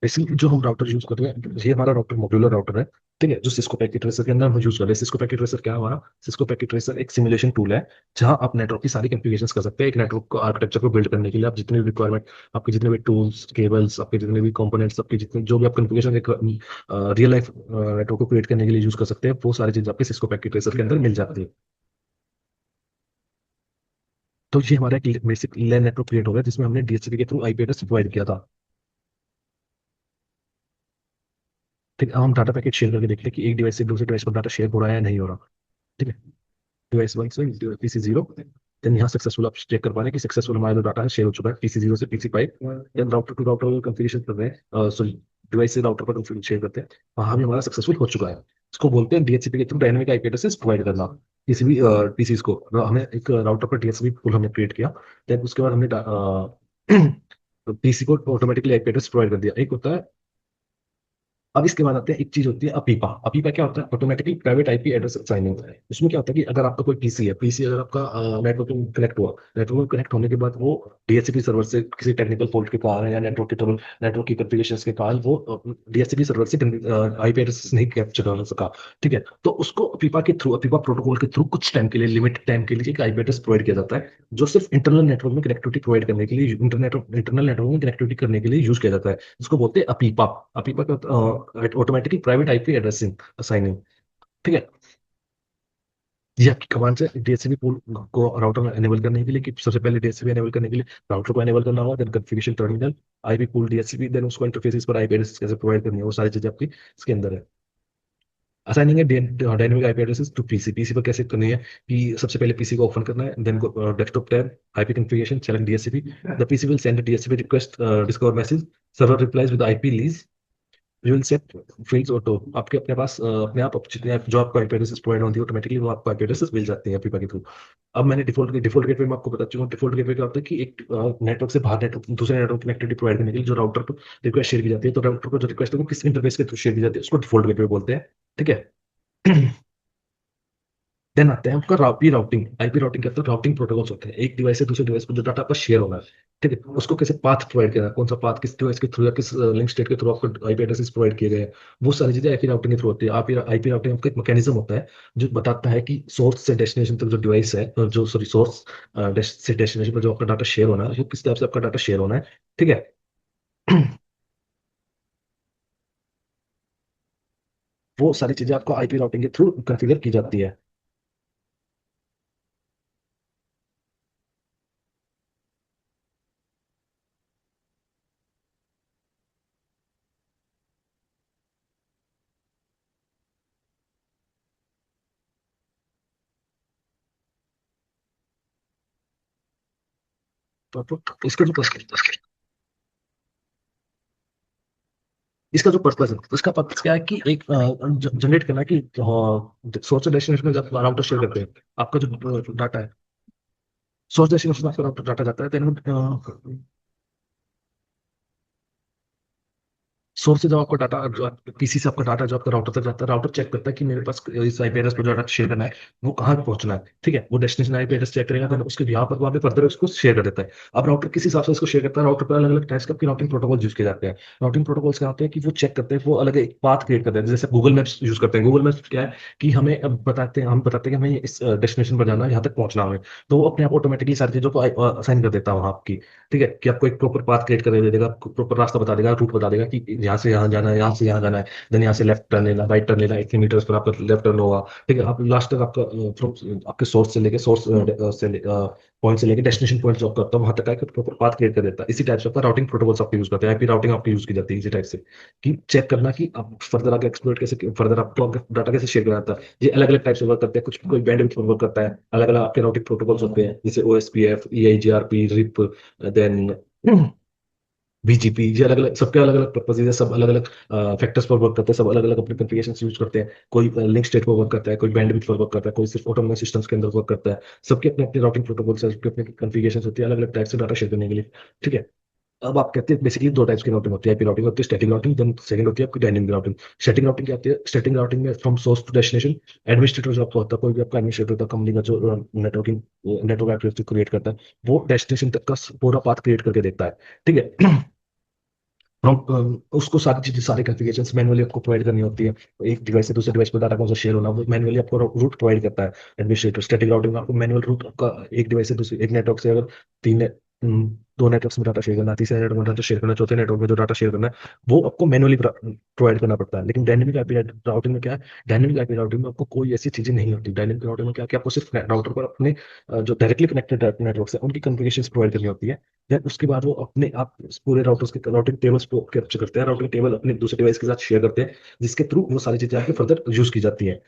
बेसिकली जो हम राउटर यूज कर रहे हैं, ये हमारा राउटर मॉड्यूलर राउटर है। ठीक है, जो सिस्को पैकेट ट्रेसर के अंदर हम यूज कर रहे हैं। सिस्को पैकेट ट्रेसर क्या है हमारा, सिस्को पैकेट ट्रेसर एक सिमुलेशन टूल है जहां आप नेटवर्क की सारी कॉन्फ़िगरेशंस कर सकते हैं। एक नेटवर्क को आर्किटेक्चर को बिल्ड करने के लिए आप जितने भी रिक्वायरमेंट, आपके जितने भी टूल्स, केबल्स, आपके जितने भी कंपोनेंट्स, आपके जितने जो भी आप कॉन्फ़िगरेशन एक रियल लाइफ नेटवर्क को क्रिएट करने के लिए यूज कर सकते हैं, वो सारी चीज आपके सिस्को पैकेट ट्रेसर के अंदर मिल जाती है। तो ये हमारा एक बेसिक लैन नेटवर्क क्रिएट हो गया जिसमें हमने डीएचसीपी के थ्रू आईपी एड्रेस प्रोवाइड किया था। ठीक है, अब हम डाटा पैकेट शेयर करके देखते हैं कि एक डिवाइस से दूसरे डिवाइस पर डाटा शेयर हो रहा है या नहीं हो रहा। ठीक है, डिवाइस वन से पीसी जीरो, देन यहाँ सक्सेसफुल आप चेक कर पा रहे हैं कि सक्सेसफुल हमारा जो डाटा है शेयर हो चुका है पीसी जीरो से PC five. Then router to router configuration कर रहे हैं, सॉरी, डिवाइस से राउटर पर कॉन्फ़िगरेशन शेयर करते हैं, वहाँ भी हमारा सक्सेसफुल हो चुका है। इसको बोलते हैं डीएचसीपी के through dynamic IP addresses provide करना किसी भी पीसीस को। हमें एक राउटर पर डीएचसीपी पूल हमने क्रिएट किया, देन उसके बाद हमने पीसी को ऑटोमेटिकली आईपी एड्रेस प्रोवाइड कर दिया। एक होता है, अब इसके बाद आते हैं, एक चीज होती है अपीपा। अपीपा क्या होता है, automatically private IP address assigning. इसमें क्या होता है कि अगर आपका कोई पीसी है, पीसी अगर आपका नेटवर्क में कनेक्ट हुआ, नेटवर्क में कनेक्ट होने के बाद वो डीएचसीपी सर्वर से किसी टेक्निकल फॉल्ट के कारण या नेटवर्क के ट्रबल, नेटवर्क की कॉन्फ़िगरेशंस के कारण वो डीएचसीपी सर्वर से आईपी एड्रेस नहीं कैप्चर कर सका। ठीक है, तो उसको अपीपा के थ्रू, अपीपा प्रोटोकॉल के थ्रू कुछ टाइम के लिए, लिमिटेड टाइम के लिए एक आईपी एड्रेस प्रोवाइड किया जाता है जो सिर्फ इंटरनल नेटवर्क में कनेक्टिविटी प्रोवाइड करने के लिए, इंटरनल नेटवर्क में कनेक्टिविटी करने के लिए यूज किया जाता है। इसको बोलते हैं अपीपा। अपीपा का automatically private IP addressing assigning. ठीक है, ये आपकी कमांड है डीएचसीपी पूल को राउटर में एनेबल करने के लिए, कि सबसे पहले डीएचसीपी एनेबल करने के लिए राउटर को एनेबल करना होगा, then configuration terminal, IP pool DHCP, then उसको इंटरफेसेस पर आईपी एड्रेस कैसे प्रोवाइड करनी है, वो सारी चीजें आपकी इसके अंदर है। असाइनिंग है dynamic IP addresses to PC. PC पर कैसे करनी है कि सबसे पहले पीसी को ओपन करना है, then desktop tab, IP configuration, select DHCP, the PC will send DHCP request, discover message, server replies with IP lease, you will set fields auto. आपके अपने पास अपने आप जितने जो आपको आईपी एड्रेसेस प्रोवाइड होती है ऑटोमेटिकली वो आपको आईपी एड्रेसेस मिल जाते हैं अपीपा के थ्रू। अब मैंने डिफॉल्ट गेटवे में आपको बता चुका हूँ। डिफॉल्ट गेटवे क्या होता है कि एक नेटवर्क से बाहर नेटवर्क, दूसरे नेटवर्क कनेक्टिविटी प्रोवाइड करने के लिए जो राउटर को रिक्वेस्ट शेयर की जाती है, तो राउटर को जो रिक्वेस्ट है वो किस इंटरफेस के थ्रू शेयर की जाती है उसको डिफॉल्ट गेटवे बोलते हैं। ठीक है, देन आता है आपका आईपी राउटिंग। आईपी राउटिंग क्या होता है, राउटिंग प्रोटोकॉल्स होते हैं एक डिवाइस से दूसरे डिवाइस पर जो डाटा आपका शेयर होना है। ठीक है, उसको कैसे पाथ प्रोवाइड किया है, कौन सा पाथ किस डिवाइस के थ्रू या किस लिंक स्टेट के थ्रू आपको आईपी एड्रेसेस प्रोवाइड किए गए हैं, वो सारी चीजें आईपी राउटिंग के थ्रू होती है। आईपी राउटिंग आपका एक मैकेनिज्म होता है जो बताता है कि सोर्स से डेस्टिनेशन तक जो डिवाइस है, जो सॉरी सोर्स से डेस्टिनेशन पर जो आपका डाटा शेयर होना है वो किस टाइप से आपका डाटा शेयर होना है। ठीक है, वो सारी चीजें आपको आईपी राउटिंग के थ्रू कॉन्फ़िगर की जाती है। तो आपको इसका जो इसका जो पर्पस है, उसका पर्पस क्या है कि एक जनरेट करना कि सोर्स डेस्टिनेशन में जब राउटर शेयर करते हैं आपका जो डाटा है, सोर्स डेस्टिनेशन में आपका राउटर डाटा जाता है, देन सोर्स से जब आपका डाटा जो पीसी से आपका डाटा जो आपका राउटर तक जाता है, राउटर चेक करता है कि मेरे पास इस आईपी एड्रेस पर जो डाटा शेयर करना है वो कहाँ पे पहुंचना है। ठीक है, वो डेस्टिनेशन आईपी एड्रेस चेक करेगा, फिर उसके यहाँ पर वहाँ पे फर्दर उसको शेयर कर देता है। अब राउटर किस हिसाब से इसको शेयर करता है, राउटर पर अलग अलग टाइप्स के राउटिंग प्रोटोकॉल यूज किए जाते हैं। राउटिंग प्रोटोकॉल्स क्या होते हैं कि वो चेक करते हैं, वो अलग एक पाथ क्रिएट करते हैं। जैसे गूगल मैप्स यूज करते हैं, गूगल मैप्स क्या है कि हमें अब बताते हैं, हम बताते हैं कि हमें इस डेस्टिनेशन पर जाना है, यहाँ तक पहुंचना है, तो वो अपने आप ऑटोमेटिकली सारी चीजों को असाइन कर देता है वहाँ आपकी। ठीक है, कि आपको एक प्रॉपर पाथ क्रिएट कर देगा, प्रॉपर रास्ता बता देगा, रूट बता देगा कि यहाँ से यहाँ जाना है, यहाँ से यहाँ जाना है, देन यहाँ से लेफ्ट टर्न लेना, राइट टर्न लेना, इतने मीटर्स पर आपका लेफ्ट टर्न होगा। ठीक है, आप लास्ट तक आपका फ्रॉम आपके सोर्स से लेके सोर्स से पॉइंट से लेके डेस्टिनेशन पॉइंट जो आपका वहां तक आके प्रॉपर पाथ क्रिएट कर देता है। इसी टाइप से आपका राउटिंग प्रोटोकॉल्स आपको यूज करते हैं, आईपी राउटिंग आपकी यूज की जाती है इसी टाइप से, कि चेक करना कि आप फर्दर आगे एक्सप्लोर कैसे, फर्दर आपको डाटा कैसे शेयर किया जाता है। ये अलग अलग टाइप से वर्क करते हैं, कुछ कोई बैंडविड्थ वर्क करता है, अलग अलग आपके राउटिंग प्रोटोकॉल्स होते हैं, जैसे OSPF, EIGRP, RIP, then BGP. ये अलग अलग, सबके अलग अलग पर्पज है, सब अलग अलग फैक्टर्स पर वर्क करते हैं, सब अलग अलग अपने कॉन्फ़िगरेशन यूज करते हैं। कोई लिंक स्टेट पर वर्क करता है, कोई बैंडविड्थ पर वर्क करता है, कोई सिर्फ ऑटोनोमस सिस्टम्स के अंदर वर्क करता है। सबके अपने अपने राउटिंग प्रोटोकॉल्स हैं, सबके अपने कॉन्फ़िगरेशन होती है अलग अलग टाइप से डाटा शेयर करने के लिए। ठीक है, अब आप कहते हैं बेसिकली दो टाइप्स की राउटिंग होती है, आईपी राउटिंग होती है, स्टैटिक राउटिंग, देन सेकंड होती है आपकी डायनेमिक राउटिंग। स्टैटिक राउटिंग क्या होती है, स्टैटिक राउटिंग में from source to destination administrator जो आपका होता है, कोई भी आपका एडमिनिस्ट्रेटर होता है कंपनी का, जो नेटवर्किंग नेटवर्क एक्टिविटी क्रिएट करता है, वो डेस्टिनेशन तक का पूरा पाथ क्रिएट करके देखता है। ठीक है, उसको सारी चीजें, सारी कॉन्फ़िगरेशंस मैनुअली आपको प्रोवाइड करनी होती है। एक डिवाइस से दूसरे डिवाइस पर डाटा कौन सा शेयर होना, वो मैनुअली आपको रूट प्रोवाइड करता है एडमिनिस्ट्रेटर। स्टैटिक राउटिंग में आपको मैनुअल रूट आपका एक डिवाइस से दूसरे, एक नेटवर्क से अगर तीन दो नेटवर्क्स में डाटा शेयर करना है, तीसरे नेटवर्क में डाटा शेयर करना है, चौथे नेटवर्क में जो डाटा शेयर करना है, वो आपको मैनुअली प्रोवाइड करना पड़ता है। लेकिन डायनेमिक आईपी राउटिंग में क्या है, डायनेमिक आईपी राउटिंग में आपको कोई ऐसी चीजें नहीं होती। डायनेमिक राउटिंग में क्या है कि आपको सिर्फ राउटर पर अपने जो डायरेक्टली कनेक्टेड नेटवर्क है उनकी कॉन्फ़िगरेशंस प्रोवाइड करनी होती है। देन उसके बाद वो अपने आप पूरे राउटर्स के राउटिंग टेबल्स को कैप्चर करते हैं, राउटिंग टेबल अपने दूसरे डिवाइस के साथ शेयर करते हैं, जिसके थ्रू वो सारी चीजें आगे फर्दर यूज की जाती है।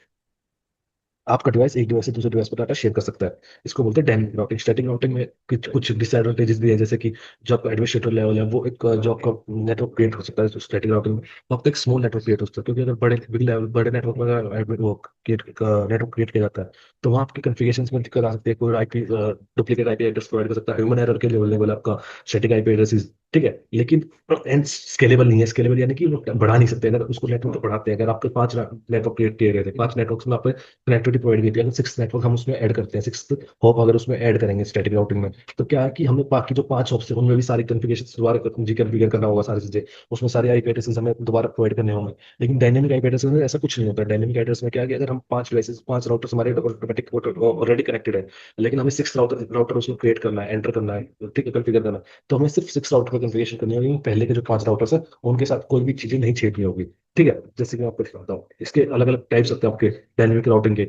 आपका डिवाइस एक डिवाइस से दूसरे डिवाइस पर डाटा शेयर कर सकता है। इसको बोलते हैं डायनेमिक राउटिंग। स्टैटिक राउटिंग में कुछ कुछ डिसएडवांटेजेस भी है, जैसे कि जो आपका एडमिनिस्ट्रेटर लेवल है, वो एक जो आपका नेटवर्क क्रिएट हो सकता है स्टैटिक राउटिंग में, वो आपका एक स्मॉल नेटवर्क क्रिएट हो सकता है। क्योंकि अगर बड़े बिग लेवल बड़े नेटवर्क में अगर वो नेटवर्क क्रिएट किया जाता है, तो वहाँ आपकी कॉन्फ़िगरेशंस में दिक्कत आ सकती है। कोई IP duplicate IP address provide कर सकता है, ह्यूमन एरर के लेवल आपका स्टैटिक आईपी एड्रेस। ठीक है, लेकिन एंड स्केलेबल नहीं है। स्केलेबल यानी कि वो बढ़ा नहीं सकते। अगर उसको नेटवर्क बढ़ाते हैं, अगर आपके 5 नेटवर्क क्रिएट किए गए थे, 5 नेटवर्क में आप कनेक्टिविटी प्रोवाइड की थी, अगर 6 नेटवर्क हम उसमें ऐड करते हैं, 6 हॉप अगर उसमें ऐड करेंगे स्टैटिक राउटिंग में, तो क्या है कि हमें बाकी जो 5 हॉप्स है उनमें भी सारी कॉन्फ़िगरेशन दोबारा जी कॉन्फ़िगर करना होगा, सारी चीजें उसमें सारे आईपी एड्रेसेस हमें दोबारा प्रोवाइड करने होंगे। लेकिन डायनेमिक आईपी एड्रेस में ऐसा कुछ नहीं होता। डायनेमिक एड्रेस में क्या है कि अगर हम 5 डिवाइसेस, 5 राउटर्स हमारे ऑटोमेटिक ऑलरेडी कनेक्टेड है, लेकिन हमें 6 राउटर राउटर उसमें क्रिएट करना है, एंटर करना है, ठीक है, कॉन्फ़िगर करना है, तो हमें सिर्फ 6 राउटर का कॉन्फ़िगरेशन करनी होगी। पहले के जो 5 राउटर्स है उनके साथ कोई भी चीजें नहीं छेड़नी होगी। ठीक है, जैसे कि मैं आपको दिखाता हूँ, इसके अलग अलग टाइप्स होते हैं आपके डायनेमिक राउटिंग के।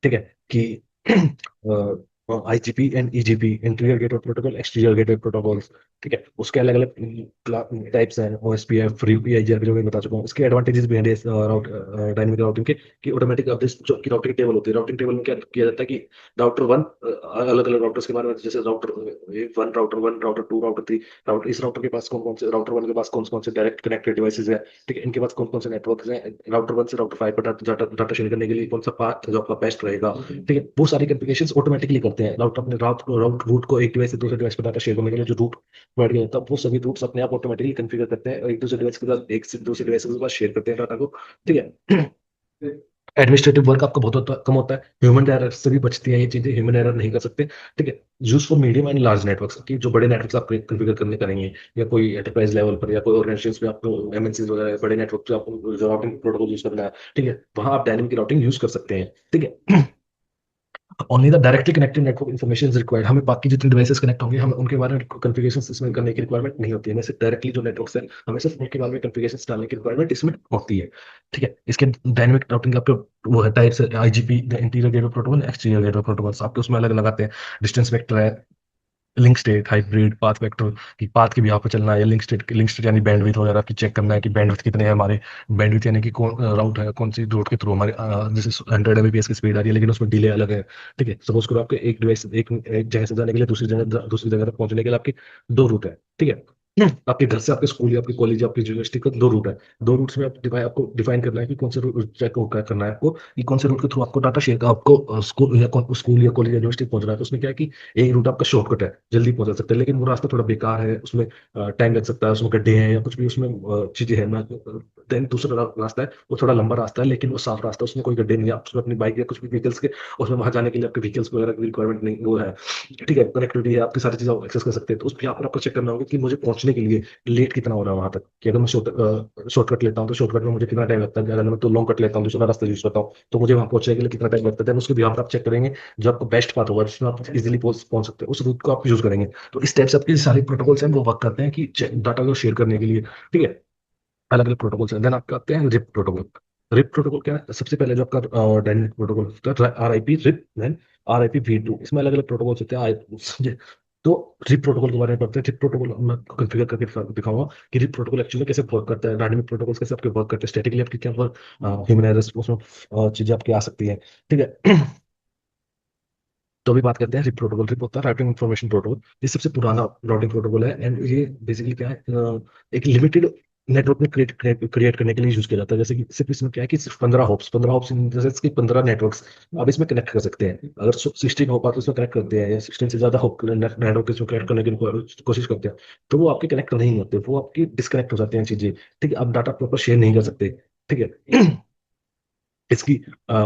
ठीक है, कि IGP and EGP, interior gateway protocol, exterior gateway protocols. ठीक है, उसके अलग अलग टाइप्स हैं, ओएसपीएफ, ईआईजीआरपी जो मैं बता चुका हूँ। इसके एडवांटेजेस भी हैं डायनेमिक राउटिंग के, कि ऑटोमेटिक अपडेट्स जो की राउटिंग टेबल होती है, राउटिंग टेबल में क्या किया जाता है कि राउटर वन, अलग अलग राउटर्स के बारे में, जैसे router one, router to, router three, router इस राउटर के पास कौन कौन से, राउटर वन के पास कौन कौन से डायरेक्ट कनेक्टेड डिवाइसेज है। ठीक है, इनके पास कौन कौन से नेटवर्क हैं, राउटर वन से राउटर फाइव पर डाटा शेयर करने के लिए कौन सा पाथ जो आपका बेस्ट रहेगा। ठीक है, वो सारी कॉन्फ़िगरेशंस ऑटोमेटिकली करते हैं राउटर अपने रूट को एक डिवाइस से दूसरे डिवाइस पर डाटा शेयर करने के लिए जो रूट प्रोवाइड किया जाता है, वो सभी रूट्स अपने आप ऑटोमेटिकली कॉन्फ़िगर करते हैं और एक दूसरे डिवाइस के साथ, एक से दूसरे डिवाइस के साथ शेयर करते हैं डाटा को। ठीक है, एडमिनिस्ट्रेटिव वर्क आपका कम होता है, ह्यूमन एरर से भी बचती है ये चीजें, ह्यूमन एरर नहीं कर सकते। ठीक है, use for medium and large networks, की जो बड़े नेटवर्क्स आप कॉन्फ़िगर करने करेंगे, या कोई एंटरप्राइज लेवल पर, या कोई ऑर्गेनाइजेशन में आपको एमएनसी वगैरह बड़े नेटवर्क पे आपको राउटिंग प्रोटोकॉल यूज करना है, ठीक है, वहां आप डायनेमिक राउटिंग यूज कर सकते हैं। ठीक है, only the directly connected network information is required. हमें बाकी जितने डिवाइसेस कनेक्ट होंगे, हमें उनके बारे में कॉन्फ़िगरेशन इसमें करने की रिक्वायरमेंट नहीं होती है। हमें सिर्फ डायरेक्टली जो नेटवर्क्स है, हमें सिर्फ उनके बारे में कॉन्फ़िगरेशन डालने की रिक्वायरमेंट इसमें होती है। ठीक है, इसके डायनेमिक राउटिंग आपके वो है types, IGP, interior gateway protocol, exterior gateway protocol, आपके उसमें अलग लगाते हैं। डिस्टेंस वेक्टर है, link state, hybrid, path vector, कि पाथ के भी यहाँ पर चलना है, या लिंक स्टेट यानी बैंडविड्थ वगैरह की चेक करना है कि बैंडविड्थ कितने हैं हमारे। बैंडविड्थ यानी कि कौन राउट है, कौन सी रूट के थ्रू हमारे जैसे 100 Mbps की स्पीड आ रही है, लेकिन उसमें डिले अलग है। ठीक है, सपोज करो आपके एक डिवाइस एक जगह से जाने के लिए दूसरी जगह तक पहुंचने के लिए आपके 2 रूट है। ठीक है, आपके घर से आपके स्कूल या आपके कॉलेज या आपकी यूनिवर्सिटी का 2 रूट है। 2 रूट्स में आपको डिफाइन करना है कि कौन से रूट चेक क्या करना है आपको, कि कौन से रूट के थ्रू आपको डाटा शेयर का आपको स्कूल या कॉलेज या यूनिवर्सिटी पहुंचना है। तो उसमें क्या है कि एक रूट आपका शॉर्टकट है, जल्दी पहुंच सकते हैं, लेकिन वो रास्ता थोड़ा बेकार है, उसमें टाइम लग सकता है, उसमें गड्ढे हैं या कुछ भी उसमें चीजें हैं ना। देन दूसरा रास्ता है, वो थोड़ा लंबा रास्ता है लेकिन वो साफ रास्ता है, उसमें कोई गड्ढे नहीं है, आप उसमें अपनी बाइक या कुछ भी व्हीकल्स के उसमें वहां जाने के लिए आपके व्हीकल्स वगैरह की रिक्वायरमेंट नहीं वो है। ठीक है, कनेक्टिविटी है, आपकी सारी चीजें एक्सेस कर सकते हैं। तो उस पर आपको चेक करना होगा कि मुझे पहुंचने के लिए लेट कितना हो रहा है वहां तक, कि अगर मैं शॉर्टकट लेता हूँ तो शॉर्टकट में मुझे कितना टाइम लगता है, अगर मैं तो लॉन्ग कट लेता हूँ, दूसरा रास्ता यूज करता हूँ, तो मुझे वहां पहुंचने के लिए कितना टाइम लगता है। देन उसके भी आप चेक करेंगे जो आपको बेस्ट पाथ होगा, जिसमें आप इजिली पहुंच सकते हैं, उस रूट को आप यूज करेंगे। तो इस टाइप से आपके सारे प्रोटोकॉल्स हैं वो वर्क करते हैं कि डाटा को शेयर करने के लिए। ठीक है, अलग अलग प्रोटोकॉल्स हैं। देन आपके आते हैं रिप प्रोटोकॉल। रिप प्रोटोकॉल क्या है? सबसे पहले जो आपका डायनेमिक प्रोटोकॉल होता है RIP rib, then RIP V2। इसमें अलग अलग प्रोटोकॉल्स होते हैं तो रिप प्रोटोकॉल के बारे में पढ़ते हैं। रिप प्रोटोकॉल मैं कॉन्फ़िगर करके दिखाऊंगा कि रिप प्रोटोकॉल एक्चुअली कैसे वर्क करता है, डायनेमिक प्रोटोकॉल्स कैसे आपके वर्क करते हैं, स्टैटिकली आपकी क्या वर्क, ह्यूमन एरर्स उसमें चीजें आपकी आ सकती है। ठीक है। तो अभी बात करते हैं रिप प्रोटोकॉल। रिप होता है राउटिंग इन्फॉर्मेशन प्रोटोकॉल। ये सबसे पुराना राउटिंग प्रोटोकॉल है, एंड ये बेसिकली क्या है, एक लिमिटेड नेटवर्क में क्रिएट करने के लिए यूज किया जाता है। जैसे कि सिर्फ इसमें क्या है कि सिर्फ 15 हॉप्स इन द सेंस कि 15 नेटवर्क्स आप इसमें कनेक्ट कर सकते हैं। अगर 16 होप आप इसमें कनेक्ट करते हैं या 16 से ज्यादा होप नेटवर्क इसमें कनेक्ट करने की कोशिश करते हैं, तो वो आपके कनेक्ट नहीं होते, वो आपकी डिस्कनेक्ट हो जाते हैं चीजें। ठीक है, आप डाटा प्रॉपर शेयर नहीं कर सकते। ठीक है। इसकी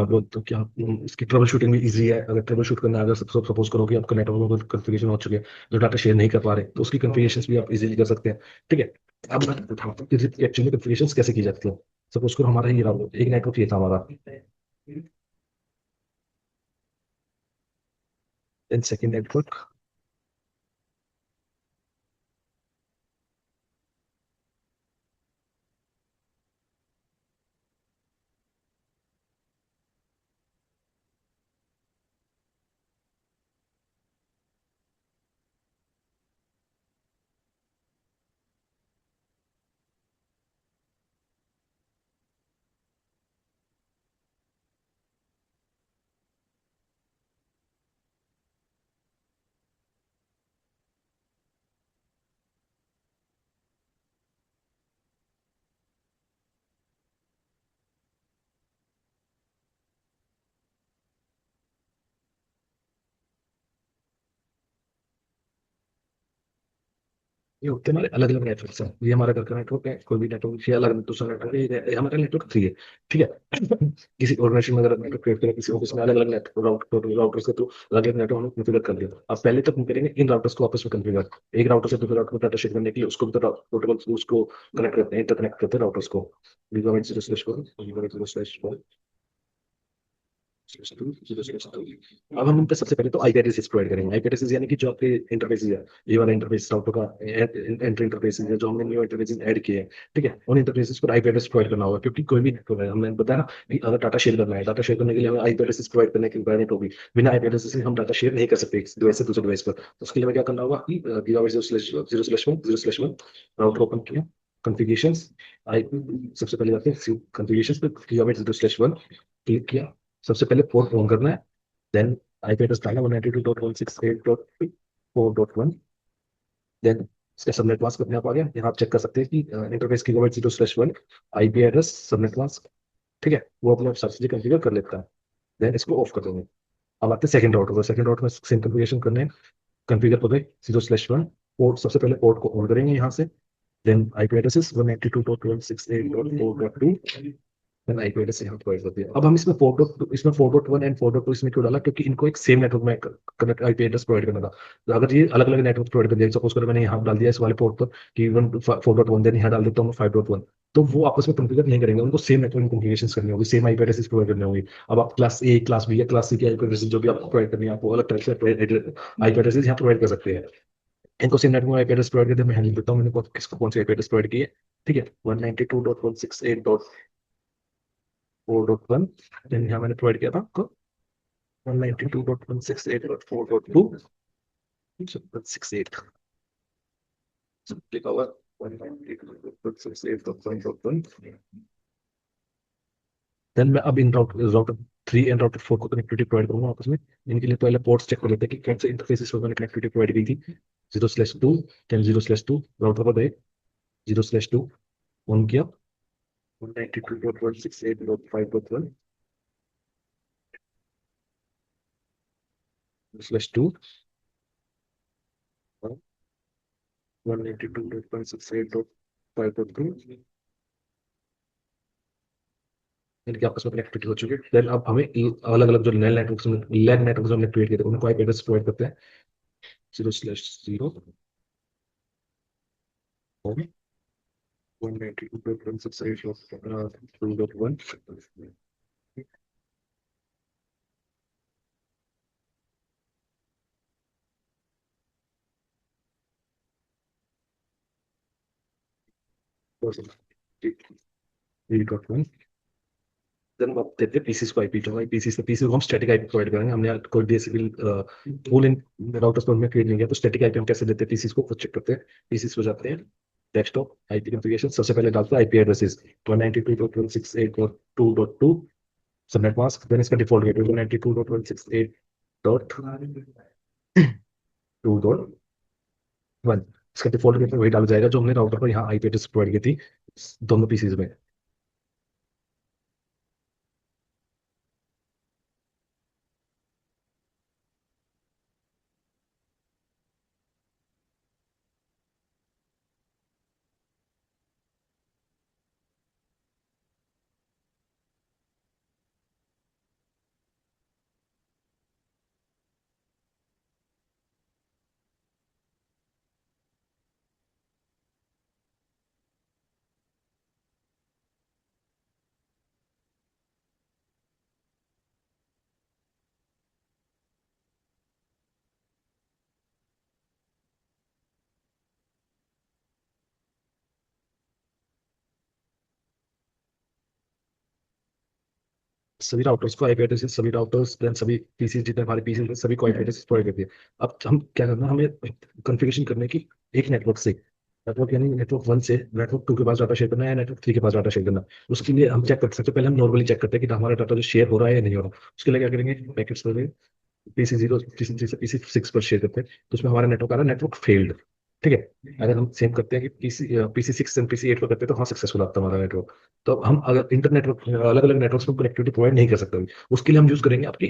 वो तो क्या इसकी ट्रबल शूटिंग भी इजी है। अगर ट्रबल शूट करना है, अगर सपोज करो कि आपका नेटवर्क में कन्फिगरेशन हो चुके हैं, जो डाटा शेयर नहीं कर पा रहे, तो उसकी कन्फिगरेशन भी आप इजीली कर सकते हैं। ठीक है, अब मैं बताता हूँ कि एक्चुअली कन्फिगरेशन कैसे की जाती है। सपोज करो हमारा ये रहा, एक नेटवर्क ये था हमारा, देन सेकंड नेटवर्क, ये होते हैं हमारे अलग अलग नेटवर्क हैं। ये हमारा घर का नेटवर्क है, कोई भी नेटवर्क ये अलग दूसरा नेटवर्क है, ये हमारा नेटवर्क 3 है। ठीक है। किसी ऑर्गेनाइजेशन में अगर नेटवर्क क्रिएट करें, किसी ऑफिस में अलग अलग नेटवर्क राउटर्स के थ्रू अलग अलग नेटवर्क हम कॉन्फ़िगर कर लिया। अब पहले तो हम करेंगे इन राउटर्स को आपस में कॉन्फ़िगर, एक राउटर से दूसरे राउटर को डाटा शेयर करने के लिए उसको भी तो प्रोटोकॉल उसको कनेक्ट करते हैं, इंटरकनेक्ट करते हैं राउटर्स को। Gigabyte 0/1 gigabyte 0/1। अब हम इन पे सबसे पहले तो आईपी एड्रेसेस प्रोवाइड करेंगे। आईपी एड्रेसेस यानी कि जो आपके इंटरफेस है, ये वाला इंटरफेस राउटर का एंट्री इंटरफेस है, जो हमने न्यू इंटरफेस ऐड किए हैं। ठीक है, उन इंटरफेसेस पर आईपी एड्रेस प्रोवाइड करना होगा, क्योंकि कोई भी नेटवर्क है, हमने बताया ना कि अगर डाटा शेयर करना है, डाटा शेयर करने के लिए हमें आईपी एड्रेसेस प्रोवाइड करने की रिक्वायरमेंट होगी। बिना आईपी एड्रेस से हम डाटा शेयर नहीं कर सकते एक डिवाइस से दूसरे डिवाइस पर। तो उसके लिए हमें क्या करना होगा कि गीगाबाइट 0/1 राउटर ओपन किया, कॉन्फ़िगरेशंस, आईपी सबसे पहले जाते हैं कॉन्फ़िगरेशंस पे, गीगाबाइट 0/1 क्लिक किया। सबसे पहले पोर्ट ऑन करना है, देन आईपी एड्रेस डालना 192.168.4.1। देन इसका सबनेट मास्क अपने आप आ गया। यहाँ आप चेक कर सकते हैं कि इंटरफेस की government 0/1 IP address subnet mask. ठीक है, वो अपने आप सब चीजें कॉन्फ़िगर कर लेता है। देन इसको ऑफ कर देंगे। अब आते हैं सेकंड राउटर पर। सेकंड राउटर में सेम कॉन्फ़िगरेशन करने, कॉन्फ़िगर हो गए 0/1 पोर्ट। सबसे पहले पोर्ट को ऑन करेंगे यहाँ से, then IP address 192.168.4.2, then IP address यहाँ प्रोवाइड कर दिया। अब हम इसमें 4.1 एंड 4.2 इसमें क्यों डाला, क्योंकि इनको एक सेम नेटवर्क में कनेक्ट आईपी एड्रेस प्रोवाइड करना था। तो अगर ये अलग अलग नेटवर्क प्रोवाइड कर दिया, सपोज करो मैंने यहाँ डाल दिया इस वाले पोर्ट पर कि 4.1, देन यहाँ डाल देता हूँ 5.1, तो वो आपस में कॉन्फ़िगर नहीं करेंगे, उनको सेम नेटवर्क कॉन्फ़िगरेशन करनी होगी, सेम आईपी एड्रेस प्रोवाइड करनी होगी। अब आप क्लास ए, क्लास बी या क्लास सी की आईपी एड्रेस जो भी आपको प्रोवाइड करनी है, आपको अलग तरह से आईपी एड्रेस यहाँ प्रोवाइड कर सकते हैं। इनको सेम नेटवर्क में आईपी एड्रेस प्रोवाइड करते हैं। मैं हैंडल देता हूँ मैंने किसको कौन सी आईपी एड्रेस प्रोवाइड की है। ठीक है, 192.168.4.1, देन यहाँ मैंने प्रोवाइड किया था आपको 192.168.4.2, 168 लिखा हुआ 192.168.1.1। देन मैं अब इन राउटर 3 एंड राउटर 4 को कनेक्टिविटी प्रोवाइड करूंगा आपस में। इनके लिए पहले पोर्ट्स चेक कर लेते हैं कि कौन से इंटरफेसेस पर मैंने कनेक्टिविटी प्रोवाइड की थी। 0/2 10 0/2 राउटर पर गए 0/2 ऑन किया 192.168.5.1 0/2 192.168.5.2 इनकी आपस में कनेक्टिविटी हो चुकी है। देन अब हमें अलग अलग जो नए नेटवर्क लैग नेटवर्क हमने क्रिएट किए थे उनको आईपी एड्रेस प्रोवाइड करते हैं 0/0 192.168.2.1 3.1 देन हम आप देते हैं पीसीस को आईपी जो पीसी से पीसी को हम स्टैटिक आईपी प्रोवाइड करेंगे। हमने कोई डीएससीपी टूल इन राउटर्स पर हमने क्रिएट नहीं किया तो स्टैटिक आईपी हम कैसे देते हैं पीसीस को खुद चेक करते हैं। पीसीस हो जाते हैं डेस्कटॉप आईपी कॉन्फ़िगरेशन सबसे पहले डालते हैं IP addresses 192.168.2.2 subnet mask then इसका डिफॉल्ट गेटवे 192.168.2.1 इसका डिफॉल्ट गेटवे वही डाला जाएगा जो हमने राउटर पर यहाँ आईपी एड्रेस प्रोवाइड की थी दोनों पीसीज में। सभी राउटर्स को आईपी एड्रेस सभी राउटर्स देन सभी पीसी जितने हमारे पीसी सभी को आईपी एड्रेस प्रोवाइड करती है। अब हम क्या करना हमें कॉन्फ़िगरेशन करने की एक नेटवर्क से नेटवर्क यानी नेटवर्क 1 से नेटवर्क 2 के पास डाटा शेयर करना है या नेटवर्क 3 के पास डाटा शेयर करना है। उसके लिए हम चेक कर सकते हैं पहले हम नॉर्मली चेक करते हैं कि हमारा डाटा जो शेयर हो रहा है या नहीं हो रहा। उसके लिए क्या करेंगे पैकेट्स पर PC0 PC3 से PC6 पर शेयर करते हैं तो उसमें हमारा नेटवर्क आ रहा है नेटवर्क फेल्ड। ठीक है अगर हम सेम करते हैं कि PC6 से PC8 पर करते हैं तो हाँ सक्सेसफुल आता है हमारा नेटवर्क। तो अब हम अगर इंटरनेटवर्क अलग अलग नेटवर्क में कनेक्टिविटी प्रोवाइड नहीं कर सकते अभी, उसके लिए हम यूज करेंगे आपकी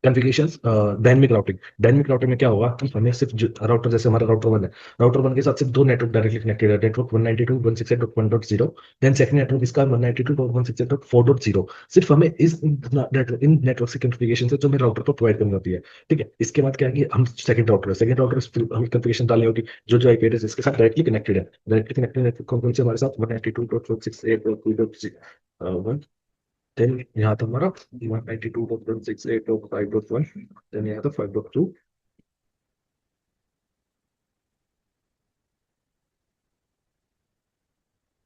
कॉन्फ़िगरेशंस डायनेमिक राउटिंग में क्या होगा कि हमें सिर्फ राउटर जैसे हमारा राउटर 1 है राउटर 1 के साथ सिर्फ दो नेटवर्क डायरेक्टली कनेक्टेड है नेटवर्क 192.168.1.0 देन सेकंड नेटवर्क इसका 192.168.4.0 सिर्फ हमें इन नेटवर्क से कॉन्फ़िगरेशन से जो हमें राउटर पर प्रोवाइड करनी होती है। ठीक है इसके बाद क्या है कि हम सेकंड राउटर हमें कॉन्फ़िगरेशन डालनी होगी जो आईपी एड्रेस इसके साथ डायरेक्टली कनेक्टेड नेटवर्क कौन से हमारे साथ 192.168.2.1 देन यहाँ था हमारा 192.168.5.1 देन यहाँ था 5.2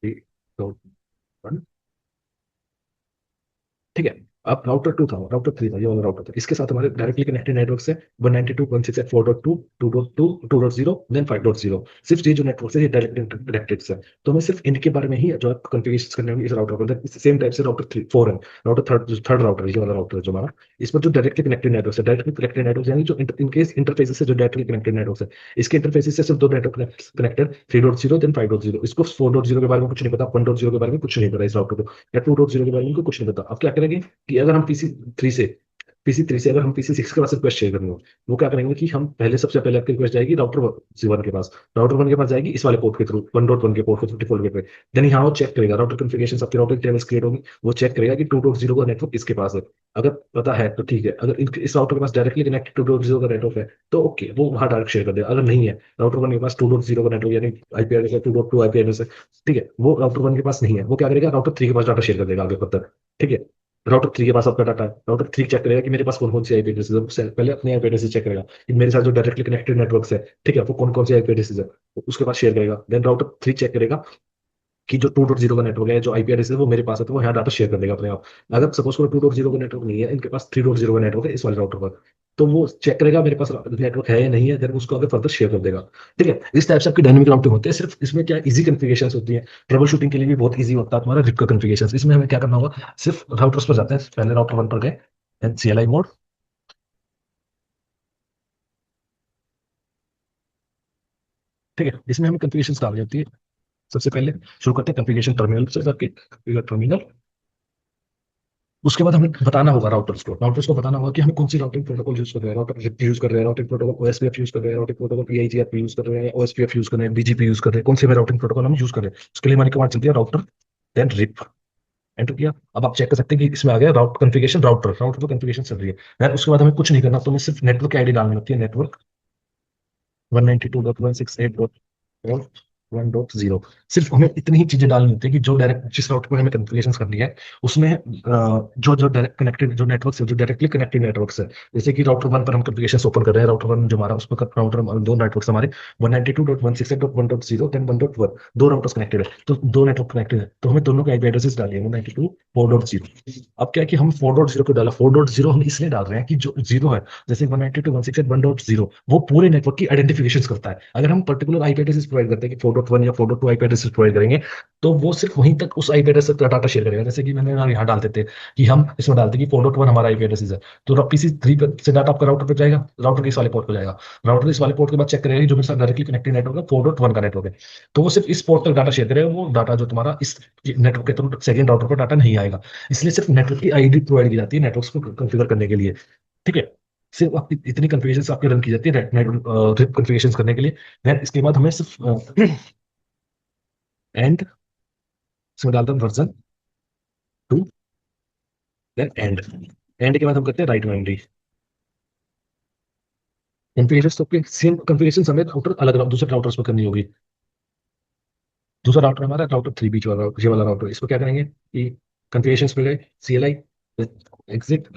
3.1। ठीक है अब राउटर 3 था ये वाला राउटर था इसके साथ हमारे डायरेक्टली कनेक्टेड नेटवर्क से 192.168.4.2 2.2 2.0 देन 5.0 सिर्फ ये जो नेटवर्क है ये डायरेक्टली कनेक्टेड है। तो हमें सिर्फ इनके बारे में ही जो आप कॉन्फ़िगरेशन करने होंगे इस राउटर पर इस सेम टाइप से राउटर 3 4 है राउटर थर्ड राउटर ये वाला राउटर है जो हमारा इस पर जो डायरेक्टली कनेक्टेड नेटवर्क है डायरेक्टली कनेक्टेड नेटवर्क यानी जो इनकेस इंटरफेसेस से जो डायरेक्टली कनेक्टेड नेटवर्क है इसके इंटरफेसेस से सिर्फ दो नेटवर्क कनेक्टेड 3.0 देन 5.0 इसको 4.0 के बारे में कुछ नहीं पता 1.0 के बारे में कुछ नहीं पता इस राउटर को या 2.0 के बारे में कुछ नहीं पता। अब क्या करेंगे कि अगर हम पीसी थ्री से अगर हम PC6 के पास रिक्वेस्ट शेयर करनी हो वो क्या करेंगे कि हम पहले सबसे पहले आपकी रिक्वेस्ट जाएगी राउटर 1 के पास राउटर 1 के पास जाएगी इस वाले पोर्ट के थ्रू 1.1 के पोर्ट के थ्रू डिफॉल्ट गेटवे देन यहाँ वो चेक करेगा राउटर कॉन्फ़िगरेशन आपके राउटर टेबल्स क्रिएट होगी वो चेक करेगा कि 2.0 का नेटवर्क इसके पास है। अगर पता है तो ठीक है अगर इस राउटर के पास डायरेक्टली कनेक्टेड 2.0 का नेटवर्क है तो ओके वो वहाँ डायरेक्ट शेयर कर देगा। अगर नहीं है राउटर 1 के पास 2.0 का नेटवर्क यानी आईपी एड्रेस है 2.2 आईपी एड्रेस है ठीक है वो राउटर 1 के पास नहीं है वो क्या करेगा राउटर 3 के पास डाटा शेयर कर देगा आगे फर्दर। ठीक है राउटर 3 के पास आपका डाटा है राउटर 3 चेक करेगा कि मेरे पास कौन कौन सी आईपी एड्रेस है पहले अपने आईपी एड्रेस चेक करेगा कि मेरे साथ जो डायरेक्टली कनेक्टेड नेटवर्क है ठीक है वो कौन कौन सी आईपी एड्रेस है उसके पास शेयर करेगा। देन राउटर 3 चेक करेगा कि जो 2.0 का नेटवर्क है जो आईपी एड्रेस है वो मेरे पास है तो वो यहाँ डाटा शेयर कर देगा अपने आप। अगर सपोज करो 2.0 का नेटवर्क नहीं है इनके पास 3.0 का नेटवर्क है इस वाले राउटर पर तो वो चेक करेगा मेरे पास नेटवर्क है या नहीं है देन उसको आगे फर्दर शेयर कर देगा। ठीक है इस टाइप से आपकी डायनेमिक राउटिंग होती है सिर्फ इसमें क्या इजी कॉन्फ़िगरेशन होती है ट्रबल शूटिंग के लिए भी बहुत इजी होता है तुम्हारा रिप का कॉन्फ़िगरेशन। इसमें हमें क्या करना होगा सिर्फ राउटर्स पर जाते हैं पहले राउटर 1 पर गए देन CLI मोड ठीक है, इसमें हमें कॉन्फ़िगरेशंस डालनी होती है। सबसे पहले शुरू करते हैं कॉन्फ़िगरेशन टर्मिनल से करके, कॉन्फ़िगर टर्मिनल। उसके बाद हमें बताना होगा राउटर्स को बताना होगा कि हमें कौन सी राउटिंग प्रोटोकॉल यूज कर रहे हैं, राउटर जिप यूज कर रहे हैं, राउटिंग प्रोटोकॉल ओएसपीएफ यूज कर रहे हैं, राउटिंग प्रोटोकॉल पीआईजीआरपी यूज कर रहे हैं, ओएसपीएफ यूज कर रहे हैं, बीजीपी यूज कर रहे हैं, कौन से भी राउटिंग प्रोटोकॉल हम यूज कर रहे हैं। उसके लिए हमारी कमांड चलती है राउटर देन रिप। एंटर किया। अब आप चेक कर सकते हैं कि इसमें आ गया राउट कॉन्फ़िगरेशन, राउटर राउटर पर कॉन्फ़िगरेशन चल रही है। देन उसके बाद हमें कुछ नहीं करना, तो हमें सिर्फ नेटवर्क की आईडी डालनी होती है, नेटवर्क 192.168.1.0। सिर्फ हमें इतनी ही चीजें डालनी होती है कि जो डायरेक्ट जिस राउटर पर हमें कॉन्फ़िगरेशन करनी है उसमें जो जो डायरेक्ट कनेक्टेड जो नेटवर्क है, जो डायरेक्टली कनेक्टेड नेटवर्क है। जैसे कि राउटर वन पर हम कॉन्फ़िगरेशन ओपन कर रहे हैं, राउटर वन जो हमारा, उस पर राउटर दो नेटवर्क हमारे 192.168.1.0 देन 1.1, दो राउटर्स कनेक्टेड है, तो दो नेटवर्क कनेक्टेड है, तो हमें दोनों के आईपी एड्रेसेस डालिए 192.4.0। अब क्या है कि हम 4.0 को डाला, 4.0 हम इसलिए डाल रहे हैं कि जो जीरो है, जैसे 192.168.1.0 वो पूरे नेटवर्क की आइडेंटिफिकेशन करता है। अगर हम पर्टिकुलर आईपी एड्रेस प्रोवाइड करते हैं कि 4.1 या 4.2 आईपी एड्रेस प्रोवाइड करेंगे, तो वो सिर्फ वहीं तक उस आईपी एड्रेस तक डाटा शेयर करेगा। जैसे कि मैंने यहाँ डालते थे कि हम इसमें डालते कि 4.1 हमारा आईपी एड्रेस है, तो पीसी 3 से डाटा आपका राउटर पर जाएगा, राउटर के इस वाले पोर्ट पर जाएगा, राउटर इस वाले पोर्ट के बाद चेक करेगा कि जो मेरे साथ डायरेक्टली कनेक्टेड नेटवर्क है 4.1 का नेटवर्क है, तो वो सिर्फ इस पोर्ट तक डाटा शेयर करेगा, वो डाटा जो तुम्हारा इस नेटवर्क के थ्रू सेकंड राउटर पर डाटा नहीं आएगा। इसलिए सिर्फ नेटवर्क की आईडी प्रोवाइड की जाती है नेटवर्क्स को कॉन्फ़िगर करने के लिए। ठीक है, सिर्फ आपकी इतनी कॉन्फ़िगरेशन आपकी रन की जाती है नेटवर्क कॉन्फ़िगरेशन करने के लिए। देन इसके बाद हमें सिर्फ एंड इसमें डालते हैं वर्जन 2, देन एंड के बाद हम करते हैं राइट बाइनरी। कॉन्फ़िगरेशन तो आपके सेम कॉन्फ़िगरेशन हमें राउटर अलग दूसरे राउटर्स पर करनी होगी। दूसरा राउटर हमारा राउटर 3, बीच वाला ये वाला राउटर, इसको क्या करेंगे कि कॉन्फ़िगरेशंस पे गए, CLI एग्जिट,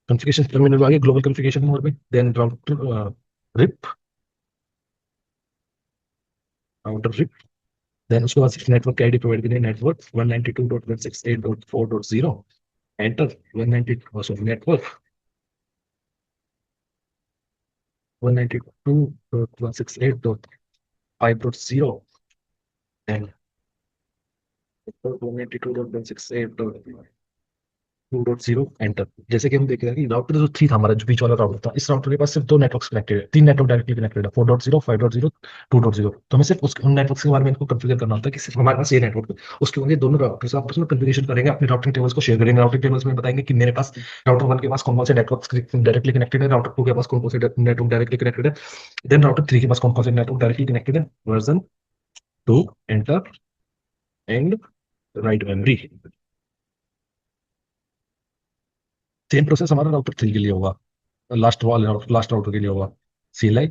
कॉन्फ़िगरेशन टर्मिनल आ गया ग्लोबल कॉन्फ़िगरेशन मोड में, देन रिप राउटर, देन उसके बाद सिर्फ नेटवर्क की आईडी प्रोवाइड करें, network 192.168.4.0, enter 190 sorry network 192.168.5.0 and 192.168.2.0 enter. जैसे कि हम देख रहे हैं कि राउटर जो 3 था हमारा, जो बीच वाला राउटर था, इस राउटर के पास सिर्फ दो नेटवर्क कनेक्टेड है, 3 नेटवर्क डायरेक्टली कनेक्टेड है, 4.0, 5.0, 2.0। तो हमें सिर्फ उन नेटवर्क के बारे में इनको कॉन्फ़िगर करना होता है कि सिर्फ हमारे पास ये नेटवर्क है। उसके बाद ये दोनों राउटर्स आपस में कॉन्फ़िगरेशन करेंगे, अपने राउटिंग टेबल्स को शेयर करेंगे, राउटिंग टेबल्स में बताएंगे कि मेरे पास राउटर वन के पास कौन कौन से नेटवर्क डायरेक्टली कनेक्टेड है, राउटर 2 के पास कौन कौन से नेटवर्क डायरेक्टली कनेक्टेड है, देन राउटर 3 के पास कौन कौन से नेटवर्क डायरेक्टली कनेक्टेड है। Version 2 enter and write memory. Same process हमारा राउटर 3 के लिए होगा, लास्ट राउटर के लिए होगा। CLI,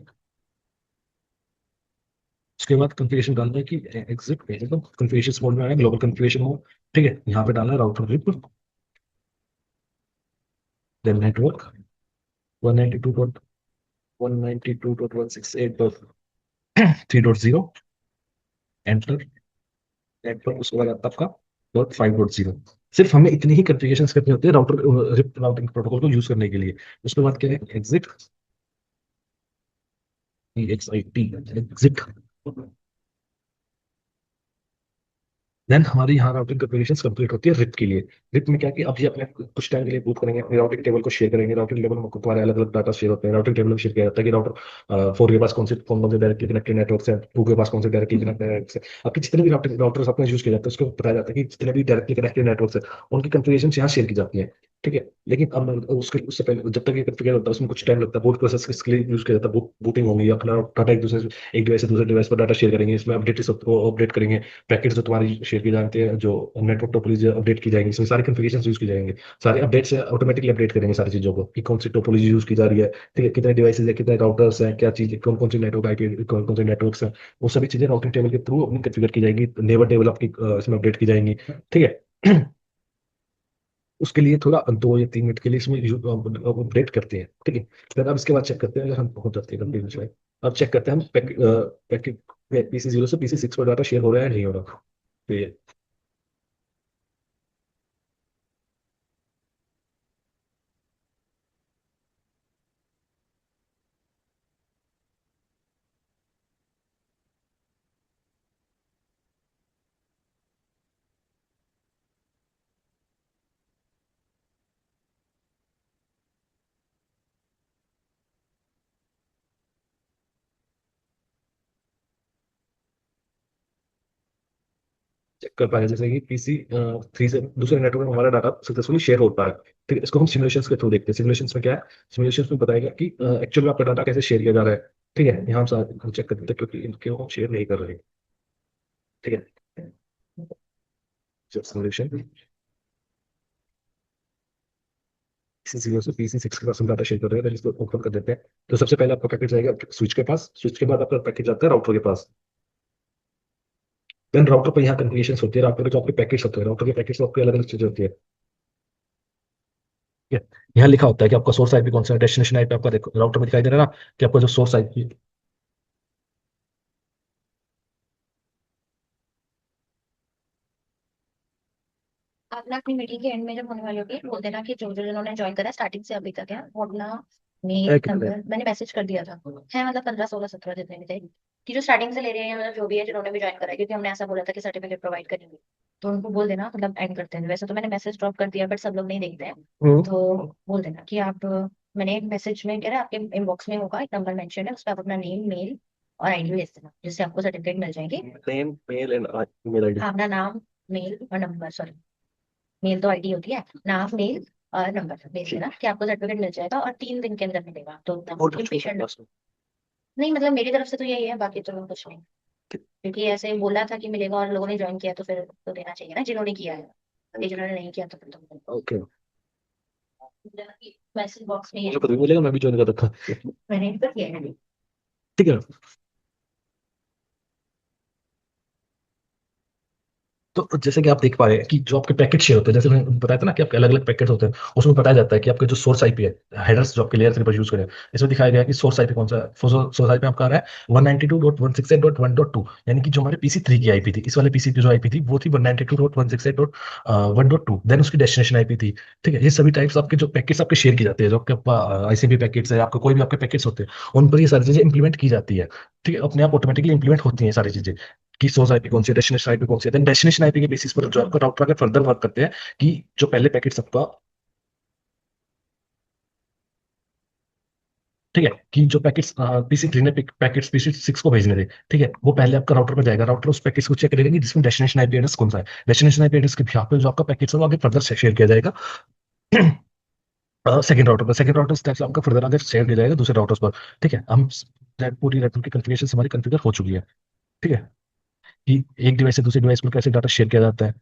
उसके बाद कॉन्फ़िगरेशन डालना है कि एग्जिट वेरिएबल कॉन्फ़िगरेशन मोड में आया, ग्लोबल कॉन्फ़िगरेशन मोड। ठीक है, यहाँ पे डालना है router RIP, then network 192.168.3.0 enter, network उसके बाद आता है आपका डॉट 5.0। सिर्फ हमें इतनी ही कॉन्फ़िगरेशन करनी होती है राउटर रिप राउटिंग प्रोटोकॉल को यूज करने के लिए। उसके बाद क्या है, एग्जिट एग्जिट, देन हमारी यहाँ राउटिंग कॉन्फ़िगरेशन कंप्लीट होती है रिप के लिए। रिप में क्या कि अब ये अपने कुछ टाइम के लिए बूट करेंगे, अपने राउटिंग टेबल को शेयर करेंगे, राउटिंग टेबल में तुम्हारे अलग अलग डाटा शेयर होते हैं, राउटिंग टेबल में शेयर किया जाता है कि राउटर 4 के पास कौन कौन से डायरेक्टली कनेक्टेड नेटवर्क है, 2 के पास कौन से डायरेक्टली कनेक्टेड नेटवर्क है। आपके जितने भी राउटर्स आपने यूज किया जाता है उसको बताया जाता है कि जितने भी डायरेक्टली कनेक्टेड नेटवर्क है उनकी कॉन्फ़िगरेशन यहाँ शेयर की जाती है। ठीक है, लेकिन अब उसके उससे पहले जब तक ये कॉन्फ़िगर होता है उसमें कुछ टाइम लगता है, बूट प्रोसेस इसके लिए यूज किया जाता है, बूटिंग होगी, अपना डाटा एक डिवाइस से दूसरे डिवाइस पर डाटा शेयर करेंगे, इसमें अपडेट करेंगे, पैकेट्स जो तुम्हारी शेयर की जाती है, जो नेटवर्क टोपोलॉजी अपडेट की जाएंगी, इसमें सारी कॉन्फ़िगरेशन यूज की जाएंगे, सारे अपडेट से ऑटोमेटिकली अपडेट करेंगे सारी चीजों को कि कौन सी टोपोलॉजी यूज की जा रही है। ठीक है, कितने डिवाइसेज है, कितने राउटर्स हैं, क्या चीज, कौन कौन सी नेटवर्क आईपी, कौन कौन से नेटवर्क्स हैं, वो सभी चीजें राउटिंग टेबल के थ्रू अपनी कॉन्फ़िगर की जाएंगी, नेबर टेबल आपकी इसमें अपडेट की जाएंगी। ठीक है, उसके लिए थोड़ा 2 या 3 मिनट के लिए इसमें अपडेट करते हैं। ठीक है, फिर अब इसके बाद चेक करते हैं अगर हम पहुंच जाते हैं कंप्लीट में। अब चेक करते हैं हम पैकेट PC 0 से PC 6 पर डाटा शेयर हो रहा है नहीं हो रहा। तो ये चेक कर पाए जैसे कि पीसी 3 से दूसरे नेटवर्क में हमारा डाटा सक्सेसफुली शेयर होता है। ठीक है, इसको हम सिमुलेशंस के थ्रू देखते हैं। सिमुलेशंस में क्या है, सिमुलेशंस में बताएगा कि एक्चुअल में आपका डाटा कैसे शेयर किया जा रहा है। ठीक है, यहाँ हम चेक करते हैं क्योंकि इनके हम शेयर नहीं कर रहे। ठीक है, जब सिमुलेशन पीसी 0 से पीसी 6 के पास हम डाटा शेयर कर रहे हैं, इसको ओपन कर देते हैं। तो सबसे पहले आपका पैकेट जाएगा स्विच के पास, स्विच के बाद आपका पैकेट जाता है राउटर के पास। देन राउटर पर यहाँ कन्फिगरेशन होती है, राउटर के जो आपके पैकेट्स होते हैं, राउटर के पैकेट्स आपके अलग अलग चीजें होती है। ठीक है, यहाँ लिखा होता है कि आपका सोर्स आईपी कौन सा है, डेस्टिनेशन आईपी आपका देखो राउटर में दिखाई दे रहा है ना, कि आपका जो सोर्स आईपी। आप ना अपनी मीटिंग के एंड में जब होने वाली होगी बोल देना कि जो जो जिन्होंने ज्वाइन करा स्टार्टिंग से अभी तक है वो अपना मेल कितने नंबर मैंने मैसेज कर दिया था है मतलब 15 16 17 जितने भी थे कि जो स्टार्टिंग से ले रहे हैं मतलब जो भी है जिन्होंने भी ज्वाइन करा है क्योंकि हमने ऐसा बोला था कि सर्टिफिकेट प्रोवाइड करेंगे। तो उनको बोल देना मतलब एंड करते हैं, वैसे तो मैंने मैसेज ड्रॉप कर दिया बट सब लोग नहीं देखते हैं। तो बोल देना कि आप मैंने एक मैसेज में कह रहा है आपके इनबॉक्स में होगा एक नंबर मेंशन है उस पर आप अपना नेम मेल और आईडी भेज देना जिससे आपको सर्टिफिकेट मिल जाएगी। Name male and email ID. हाँ, अपना नाम मेल और नंबर सॉरी मेल तो आईडी होती है, नाम मेल और नंबर भेज देना कि आपको सर्टिफिकेट मिल जाएगा और 3 दिन के अंदर मिलेगा तो और एकदम कुछ होगा इम्पेशेंट। लास्ट में? नहीं मतलब मेरी तरफ से तो यही है बाकी तो कुछ नहीं, क्योंकि ऐसे बोला था कि मिलेगा और लोगों ने ज्वाइन किया तो फिर तो देना चाहिए ना जिन्होंने किया है, बाकी जिन्होंने नहीं किया तो फिर तो ओके, मैसेज बॉक्स में ये मुझे पता भी मिलेगा, मैं भी ज्वाइन कर रखा। मैंने तो किया है। ठीक है, तो जैसे कि आप देख पा रहे हैं कि जो आपके पैकेट शेयर होते हैं, जैसे मैंने बताया था ना कि आपके अलग अलग पैकेट होते हैं, उसमें बताया जाता है कि आपके जो सोर्स आईपी है, हेडर्स जो आपके लेयर 3 पर यूज करें, इसमें दिखाया गया है कि सोर्स आईपी कौन सा है। सोर्स आईपी आपका आ रहा है 192.168.1.2, यानी कि जो हमारे पीसी 3 की आईपी थी, इस वाले पीसी की जो आईपी थी वो थी 192.168.1.2, देन उसकी डेस्टिनेशन आईपी थी। ठीक है, ये सभी टाइप्स आपके जो पैकेट्स आपके शेयर की जाती है, जो आपके आईसीपी पैकेट्स है, आपके कोई भी आपके पैकेट्स होते हैं, उन पर ये सारी चीजें इंप्लीमेंट की जाती है। ठीक है, अपने आप ऑटोमेटिकली इंप्लीमेंट होती हैं ये सारी चीजें कि सोर्स आईपी कौन सी है, डेस्टिनेशन आईपी कौन सी है। देन डेस्टिनेशन आईपी के बेसिस पर जो आपका राउटर आगे फर्दर वर्क करते हैं कि जो पहले पैकेट सबका, ठीक है, कि जो पैकेट्स पीसी 3 ने पैकेट्स पीसी 6 को भेजने थे, ठीक है, वो पहले आपका राउटर पर जाएगा, राउटर उस पैकेट्स को चेक करेगा कि जिसमें डेस्टिनेशन आईपी एड्रेस कौन सा है, डेस्टिनेशन आईपी एड्रेस के यहाँ पे जो आपका पैकेट्स है वो आगे फर्दर शेयर किया जाएगा सेकंड राउटर पर, सेकंड राउटर स्टेप से आपका फर्दर आगे शेयर किया जाएगा दूसरे राउटर्स पर। ठीक है, हम पूरी नेटवर्क की कॉन्फ़िगरेशन हमारी कॉन्फ़िगर हो चुकी है। ठीक है, कि एक डिवाइस से दूसरे डिवाइस पर कैसे डाटा शेयर किया जाता है।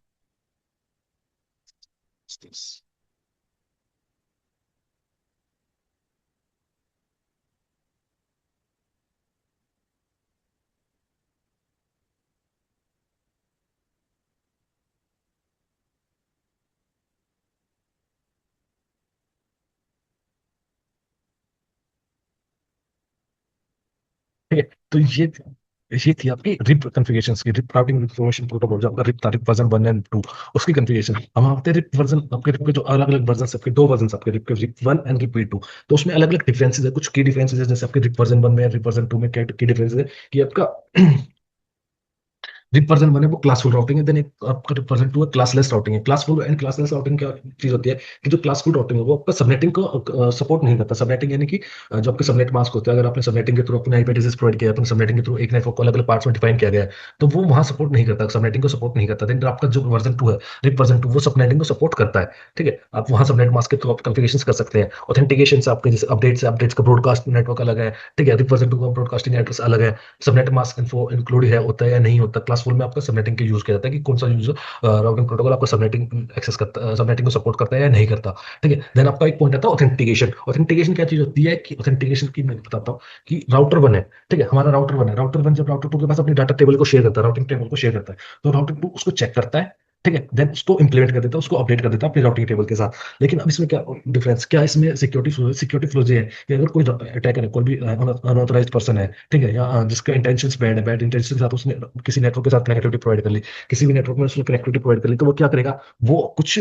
ठीक है, तो ये थी आपकी रिप कॉन्फ़िगरेशन की, रिप राउटिंग इन्फॉर्मेशन प्रोटोकॉल, जो आपका रिप था, रिप वर्जन 1 एंड 2, उसकी कॉन्फ़िगरेशन। हम आते हैं रिप वर्जन, आपके रिप के जो अलग अलग वर्जन, आपके दो वर्जन आपके रिप के, रिप 1 एंड रिप 2। तो उसमें अलग अलग डिफरेंसेस है, कुछ की डिफरेंसेस है, जैसे आपके रिप वर्जन 1 में, रिप वर्जन 2 में क्या की डिफरेंस है कि आपका रिप वर्जन 1 है वो क्लासफुल राउटिंग है, देन एक आपका रिप वर्जन 2 है क्लासलेस राउटिंग है। क्लासफुल एंड क्लासलेस राउटिंग क्या चीज होती है कि जो क्लासफुल राउटिंग है वो आपका सबनेटिंग को सपोर्ट नहीं करता। सबनेटिंग यानी कि जो आपके सबनेट मास्क होते हैं, अगर आपने सबनेटिंग के थ्रू अपने आईपी एड्रेस प्रोवाइड किया है, अपने सबनेटिंग के थ्रू एक नेटवर्क को अलग अलग पार्ट्स में डिफाइन किया गया है, तो वो वहां सपोर्ट नहीं करता, सबनेटिंग को सपोर्ट नहीं करता। देन आपका जो वर्जन 2 है, रिप वर्जन 2, वो सबनेटिंग को सपोर्ट करता है। ठीक है, आप वहां सबनेट मास्क के थ्रू आप कॉन्फ़िगरेशन कर सकते हैं। ऑथेंटिकेशन से आपके जैसे अपडेट्स है, अपडेट्स का ब्रॉडकास्ट नेटवर्क अलग है। ठीक है, रिप वर्जन 2 का ब्रॉडकास्टिंग एड्रेस अलग है। सबनेट मास्क इन्फो इंक्लूड है, होता है या नहीं होता। क्लासफुल में आपका सबनेटिंग के यूज किया जाता है कि कौन सा यूजर राउटिंग प्रोटोकॉल आपको सबनेटिंग एक्सेस करता, सबनेटिंग को सपोर्ट करता है या नहीं करता। ठीक है, देन आपका एक पॉइंट आता है ऑथेंटिकेशन। ऑथेंटिकेशन क्या चीज होती है कि ऑथेंटिकेशन की मैं बताता हूँ कि राउटर वन है, ठीक है, हमारा राउटर वन है, राउटर वन जब राउटर टू के पास अपनी डाटा टेबल को शेयर करता है, राउटिंग टेबल को शेयर करता है, तो राउटर टू उसको चेक करता है। ठीक है, देन उसको इंप्लीमेंट कर देता है, उसको अपडेट कर देता है अपनी राउटिंग टेबल के साथ। लेकिन अब इसमें क्या डिफरेंस, क्या इसमें सिक्योरिटी फ्लो ये है कि अगर कोई अटैकर है, कोई भी अनऑथराइज्ड पर्सन है, ठीक है, या जिसका इंटेंशंस बैड है, बैड इंटेंशन के साथ उसने किसी नेटवर्क के साथ कनेक्टिविटी प्रोवाइड कर ली, किसी भी नेटवर्क में उसने कनेक्टिविटी प्रोवाइड कर ली, तो वो क्या करेगा, वो कुछ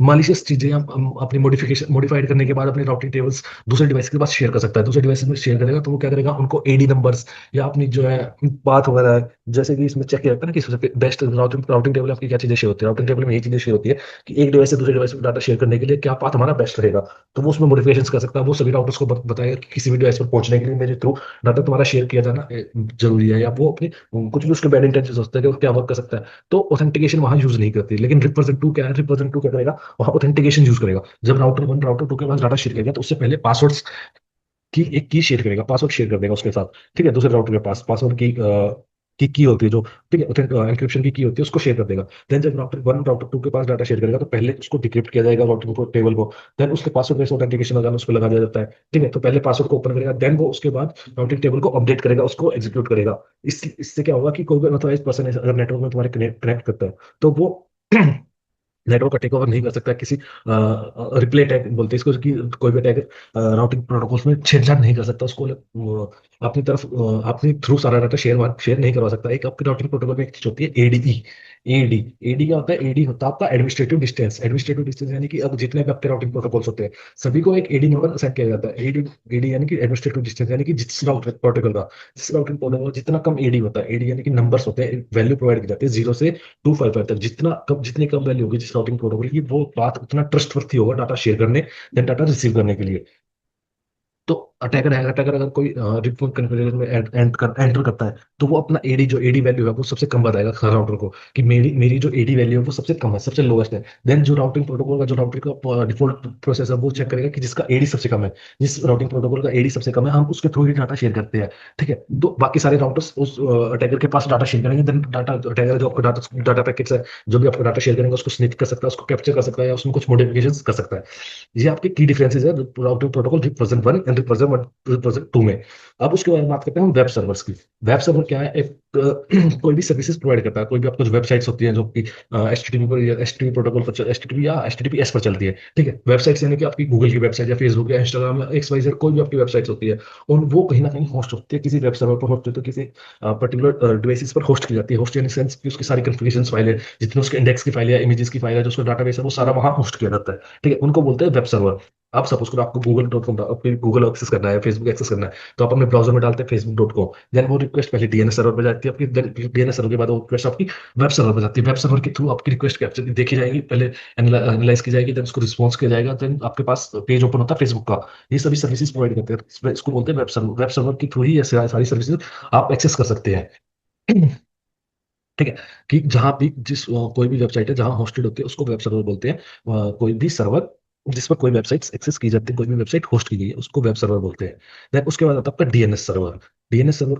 मालिशियस चीजें अपनी मॉडिफाइड करने के बाद अपनी राउटिंग टेबल्स दूसरे डिवाइस के पास शेयर कर सकता है। दूसरे डिवाइस में शेयर करेगा तो वो क्या करेगा, उनको एडी नंबर्स या अपनी जो है पाथ वगैरह, जैसे कि इसमें चेक किया जाता है ना कि सबसे बेस्ट राउटिंग राउटिंग टेबल आपकी क्या चीजें शेयर होती है, राउटिंग टेबल में यही चीजें शेयर होती है कि एक डिवाइस से दूसरे डिवाइस पर डाटा शेयर करने के लिए क्या पाथ हमारा बेस्ट रहेगा। तो वो उसमें मॉडिफिकेशंस कर सकता है, वो सभी राउटर्स को बताएगा कि किसी भी डिवाइस पर पहुंचने के लिए मेरे थ्रू डाटा तुम्हारा शेयर किया जाना जरूरी है, या वो अपने कुछ भी उसके बैड इंटेंशन होते हैं कि वो क्या वर्क कर सकता है। तो ऑथेंटिकेशन वहां यूज नहीं करती, लेकिन रिप्रेजेंट टू क्या है, रिप्रेजेंट टू क्या करेगा, वहां ऑथेंटिकेशन यूज करेगा। जब राउटर वन राउटर टू के पास डाटा शेयर करेगा तो उससे पहले पासवर्ड्स की एक की शेयर करेगा, पासवर्ड शेयर कर देगा उसके साथ, ठीक है, दूसरे राउटर के पास पासवर्ड की होती है जो, ठीक है, एंक्रिप्शन की होती है, उसको शेयर कर देगा। देन जब राउटर वन राउटर टू के पास डाटा शेयर करेगा तो पहले उसको डिक्रिप्ट किया जाएगा राउटिंग टेबल को, देन उसके पासवर्ड बेस्ड ऑथेंटिकेशन लगाना उस पर लगा दिया जाता है, ठीक है। तो पहले पासवर्ड को ओपन करेगा, देन वो उसके बाद राउटिंग टेबल को अपडेट करेगा, उसको एग्जीक्यूट करेगा। इससे क्या होगा कि कोई भी अनऑथराइज्ड पर्सन अगर नेटवर्क में तुम्हारे कनेक्ट करता है तो वो नेटवर्क का टेक ओवर नहीं कर सकता, किसी रिप्ले अटैक बोलते हैं इसको, कि कोई भी अटैकर राउटिंग प्रोटोकॉल्स में छेड़छाड़ नहीं कर सकता, उसको अपनी तरफ अपनी थ्रू सारा डाटा शेयर शेयर नहीं करवा सकता। एक आपकी राउटिंग प्रोटोकॉल में एक चीज होती है एडीई। एडी एडी क्या होता है, एडी होता है आपका एडमिनिस्ट्रेटिव डिस्टेंस। एडमिनिस्ट्रेटिव डिस्टेंस यानी कि अब जितने भी आपके राउटिंग प्रोटोकॉल्स होते हैं सभी को एक एडी नंबर असाइन किया जाता है। एडी एडी यानी कि एडमिनिस्ट्रेटिव डिस्टेंस, यानी कि जिस राउटिंग प्रोटोकॉल का जिस राउटिंग प्रोटोकॉल जितना कम एडी होता है, एडी यानी कि नंबर्स होते हैं, वैल्यू प्रोवाइड की जाती है 0 से 255 तक, जितनी कम वैल्यू होगी जिस राउटिंग प्रोटोकॉल की, वो बात उतना ट्रस्टवर्थी होगा डाटा शेयर करने देन डाटा रिसीव करने के लिए। तो अटैकर है, अटैकर अगर कोई रिपोर्ट कन्फिग्रेशन में एंटर करता है तो वो अपना एडी जो एडी वैल्यू है वो सबसे कम बताएगा राउटर को, कि मेरी मेरी जो एडी वैल्यू है वो सबसे कम है, सबसे लोएस्ट है। देन जो राउटिंग प्रोटोकॉल का जो राउटर का डिफॉल्ट प्रोसेस है वो चेक करेगा कि जिसका एडी सबसे कम है, जिस राउटिंग प्रोटोकॉल का एडी सबसे कम है हम उसके थ्रू ही डाटा शेयर करते हैं, ठीक है। तो बाकी सारे राउटर्स उस अटैकर के पास डाटा शेयर करेंगे, देन डाटा अटैकर जो आपका डाटा डाटा पैकेट्स है जो भी आपका डाटा शेयर करेंगे उसको स्निप कर सकता है, उसको कैप्चर कर सकता है या उसमें कुछ मॉडिफिकेशन कर सकता है। ये आपके की डिफरेंसेस है routing protocol represent one and represent two में। अब उसके बाद बात करते हैं हम वेब सर्वर्स की। वेब सर्वर क्या है, एक कोई भी सर्विसेज प्रोवाइड करता है, कोई भी आपको जो वेबसाइट्स होती हैं जो कि एचटीटीपी पर या एचटीटीपी प्रोटोकॉल पर एचटीटीपी या एचटीटीपीएस पर चलती है, ठीक है। वेबसाइट्स यानी कि आपकी गूगल की वेबसाइट या फेसबुक या इंस्टाग्राम या XYZ कोई भी आपकी वेबसाइट्स होती है, और वो कहीं ना कहीं होस्ट होती है किसी वेब सर्वर पर, होस्ट होती है किसी पर्टिकुलर डिवाइसेस पर होस्ट की जाती है। होस्ट इन सेंस कि उसकी सारी कन्फिगरेशन फाइल है, जितने उसके इंडेक्स की फाइल है, इमेजेस की फाइल है, जो उसका डाटाबेस है, वो सारा वहां होस्ट किया जाता है, ठीक है। उनको बोलते हैं वेब सर्वर। अब सपोज करो आपको गूगल.com आपको गूगल एक्सेस करना है, फेसबुक एक्सेस करना है, तो आप अपने ब्राउजर में डालते हैं facebook.com, देन वो रिक्वेस्ट पहले डीएनएस सर्वर पे जाती है आपकी, देन डीएनएस सर्वर के बाद वो रिक्वेस्ट आपकी वेब सर्वर पे जाती है। वेब सर्वर के थ्रू आपकी रिक्वेस्ट कैप्चर देखी जाएगी, पहले एनालाइज की जाएगी, देन उसको रिस्पॉन्स किया जाएगा, देन आपके पास पेज ओपन होता है फेसबुक का। ये सभी सर्विसेज प्रोवाइड करते हैं, इसको बोलते हैं वेब सर्वर। वेब सर्वर के थ्रू ही ये सारी सर्विसेज आप एक्सेस कर सकते हैं, ठीक है। कि जहां भी कोई भी वेबसाइट है जहां होस्टेड होती है उसको वेब सर्वर बोलते हैं। कोई भी सर्वर जिस पर कोई वेबसाइट्स एक्सेस की जाती है, कोई भी वेबसाइट होस्ट की गई है, उसको वेब सर्वर बोलते हैं। देन उसके बाद आता है आपका डीएनएस सर्वर। डीएनएस सर्वर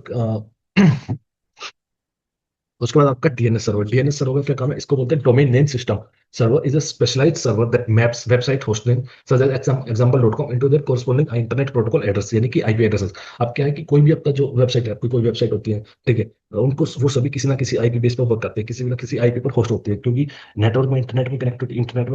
उसके बाद आपका डीएनएस सर्वर। डीएनएस सर्वर का क्या काम है, इसको बोलते हैं domain name system server. Is a specialized server that maps website hosting such as example.com into their corresponding internet protocol address, यानी कि आईपी एड्रेसेस। अब क्या है कि कोई भी आपका जो वेबसाइट है, आपकी कोई वेबसाइट होती है, ठीक है, उनको वो सभी किसी ना किसी आईपी बेस पर वर्क करते हैं, किसी ना किसी आईपी पर होस्ट होते हैं, क्योंकि नेटवर्क में इंटरनेट में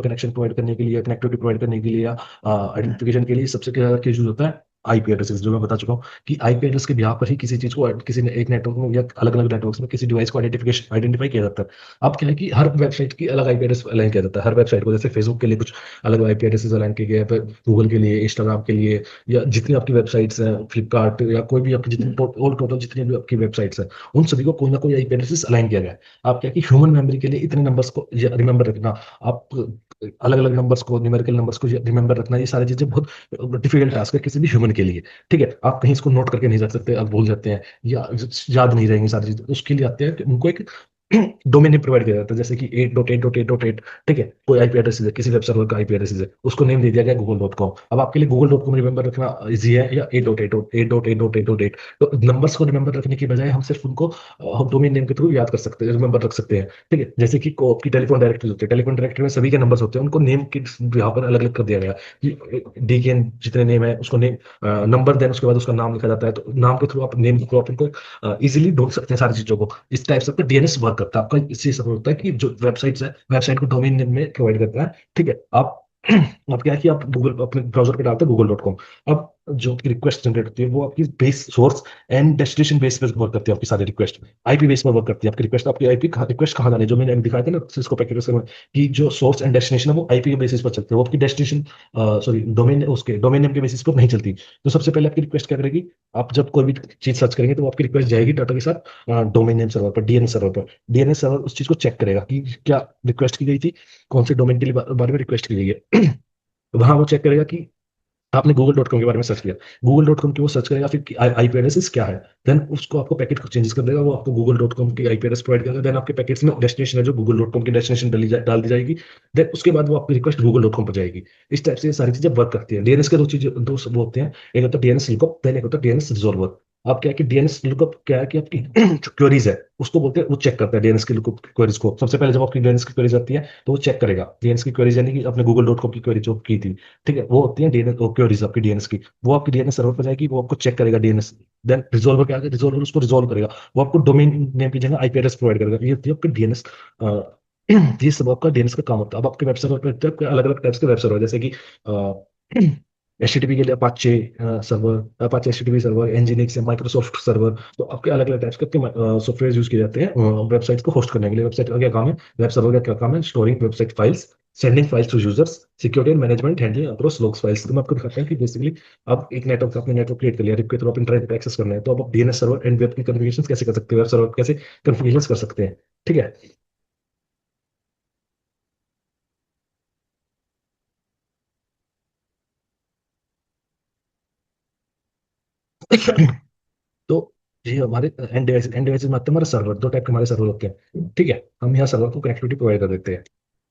कनेक्शन प्रोवाइड करने के लिए, कनेक्टिविटी प्रोवाइड करने के लिए या आइडेंटिफिकेशन के लिए सबसे ज्यादा यूज होता है आईपी एड्रेसेस, जो मैं बता चुका हूँ कि आईपी एड्रेस के बिहार पर ही किसी चीज को किसी ने एक नेटवर्क में या अलग अलग नेटवर्क्स में किसी डिवाइस को आइडेंटिफाई किया जाता है। अब क्या है कि हर वेबसाइट की अलग आईपी एड्रेस अलाइन किया जाता है, हर वेबसाइट को, जैसे फेसबुक के लिए कुछ अलग आईपी एड्रेसेस अलाइन किए गए हैं, गूगल के लिए, इंस्टाग्राम के लिए, या जितनी आपकी वेबसाइट्स हैं, फ्लिपकार्ट या कोई भी आपकी जितनी ऑल टोटल जितनी भी आपकी वेबसाइट्स हैं, उन सभी को कोई ना कोई आईपी एड्रेसेस अलाइन किया गया है। आप क्या है कि ह्यूमन मेमोरी के लिए इतने नंबर्स को रिमेंबर रखना, आप अलग अलग नंबर्स को, न्यूमेरिकल नंबर्स को रिमेंबर रखना, ये सारी चीजें बहुत डिफिकल्ट टास्क है किसी भी ह्यूमन के लिए, ठीक है। आप कहीं इसको नोट करके नहीं रख सकते, आप भूल जाते हैं या याद नहीं रहेंगी सारी चीजें, उसके लिए आते हैं कि उनको एक डोमेन नेम प्रोवाइड किया जाता है, जैसे कि 8.8.8.8, ठीक है, कोई आईपी एड्रेस है, किसी वेब सर्वर का आईपी एड्रेस है, उसको नेम दे दिया गया google.com। अब आपके लिए google.com रिमेंबर रखना इजी है, या 8.8.8.8.8.8। तो नंबर्स को रिमेंबर रखने की बजाय हम सिर्फ उनको हम डोमेन नेम के थ्रू याद कर सकते हैं, रिमेंबर रख सकते हैं, ठीक है। जैसे कि आपकी टेलीफोन डायरेक्टरी होती है, टेलीफोन डायरेक्टरी में सभी के नंबर्स होते हैं, उनको नेम के यहाँ पर अलग अलग कर दिया गया कि डी के जितने नेम है उसको नेम नंबर, देन उसके बाद उसका नाम लिखा जाता है, तो नाम के थ्रू आप नेम को आप इनको इजीली ढूंढ सकते हैं सारी चीजों को। इस टाइप से आपका डीएनएस वर्क करता है। आपका इससे सब होता है कि जो वेबसाइट्स है, वेबसाइट को डोमेन नेम में प्रोवाइड करता है, ठीक है। आप अब क्या है कि आप गूगल अपने ब्राउजर पे डालते हैं google.com। अब जो आपकी रिक्वेस्ट जनरेट होती है वो आपकी base source and destination base पे वर्क करती है। आपकी सारी रिक्वेस्ट आईपी बेस पर वर्क करती है। आपकी रिक्वेस्ट, आपकी आईपी रिक्वेस्ट कहाँ जानी है, जो मैंने अभी दिखाया था ना सिस्को पैकेट कि जो सोर्स एंड डेस्टिनेशन है वो आईपी के बेसिस पर चलती है, वो आपकी डेस्टिनेशन सॉरी डोमेन उसके डोमेन नेम के बेसिस पर नहीं चलती। तो सबसे पहले आपकी रिक्वेस्ट क्या करेगी, आप जब कोई भी चीज सर्च करेंगे तो वो आपकी रिक्वेस्ट जाएगी डाटा के साथ डोमेन नेम सर्वर पर, डीएनएस सर्वर पर। डीएनएस सर्वर उस चीज को चेक करेगा कि क्या रिक्वेस्ट की गई थी, कौन से डोमेन के लिए बारे में रिक्वेस्ट की गई है। वहां वो चेक करेगा कि आपने google.com के बारे में सर्च किया, google.com की वो सर्च करेगा फिर आईपी एड्रेस क्या है। देन उसको आपको पैकेट को चेंजेस कर देगा, वो आपको google.com की आईपी एड्रेस प्रोवाइड करेगा। देन आपके पैकेट्स में डेस्टिनेशन है जो google.com की डेस्टिनेशन डाल दी जाएगी। देन उसके बाद वो आपकी रिक्वेस्ट google.com पर जाएगी। इस टाइप से ये सारी चीजें वर्क करती है। डीएनएस के दो चीजें, दो सब होते हैं, एक होता है डीएनएस लुकअप, देन एक होता है डीएनएस रिजॉल्वर। आप क्या है कि डीएनएस लुकअप क्या है कि आपकी जो क्वेरीज है उसको बोलते हैं, वो चेक करता है डीएनएस की लुकअप क्वेरीज को। सबसे पहले जब आपकी डीएनएस की क्वेरीज आती है तो वो चेक करेगा डीएनएस की क्वेरीज, यानी कि आपने google.com की क्वेरी जो की थी, ठीक है, वो होती है डीएनएस क्वेरीज आपकी डीएनएस की। वो आपकी डीएनएस सर्वर पर जाएगी, वो आपको चेक करेगा डीएनएस। देन रिजॉल्वर क्या है, रिजॉल्वर उसको रिजॉल्व करेगा, वो आपको डोमेन नेम की जगह आईपी एड्रेस प्रोवाइड करेगा। ये होती है आपकी डीएनएस। ये सब आपका डीएनएस का काम होता है। अब आपके वेब सर्वर पर अलग अलग टाइप्स के वेब सर्वर, जैसे कि एचटीटीपी के लिए Apache server, Apache HTTP server, nginx, Microsoft server. तो आपके अलग अलग टाइप्स के सॉफ्टवेयर यूज किए जाते हैं वेबसाइट्स को होस्ट करने के लिए। वेबसाइट का क्या काम है, वेब सर्वर का क्या काम है, storing website files, sending files to users, security and management, handling across logs files. तो मैं आपको दिखाता हूँ कि बेसिकली आप एक नेटवर्क, आपने नेटवर्क क्रिएट कर लिया, रिप के थ्रू आप इंटरनेट पे एक्सेस करना है, तो आप डीएनएस सर्वर एंड वेब की कन्फिगरेशन कैसे कर सकते हैं, वेब सर्वर कैसे कन्फिगरेशन कर सकते हैं, ठीक है। तो ये हमारे एंड डिवाइसेस में आते हैं हमारे सर्वर। दो टाइप के हमारे सर्वर होते हैं, ठीक है। हम यहाँ सर्वर को कनेक्टिविटी प्रोवाइड कर देते हैं।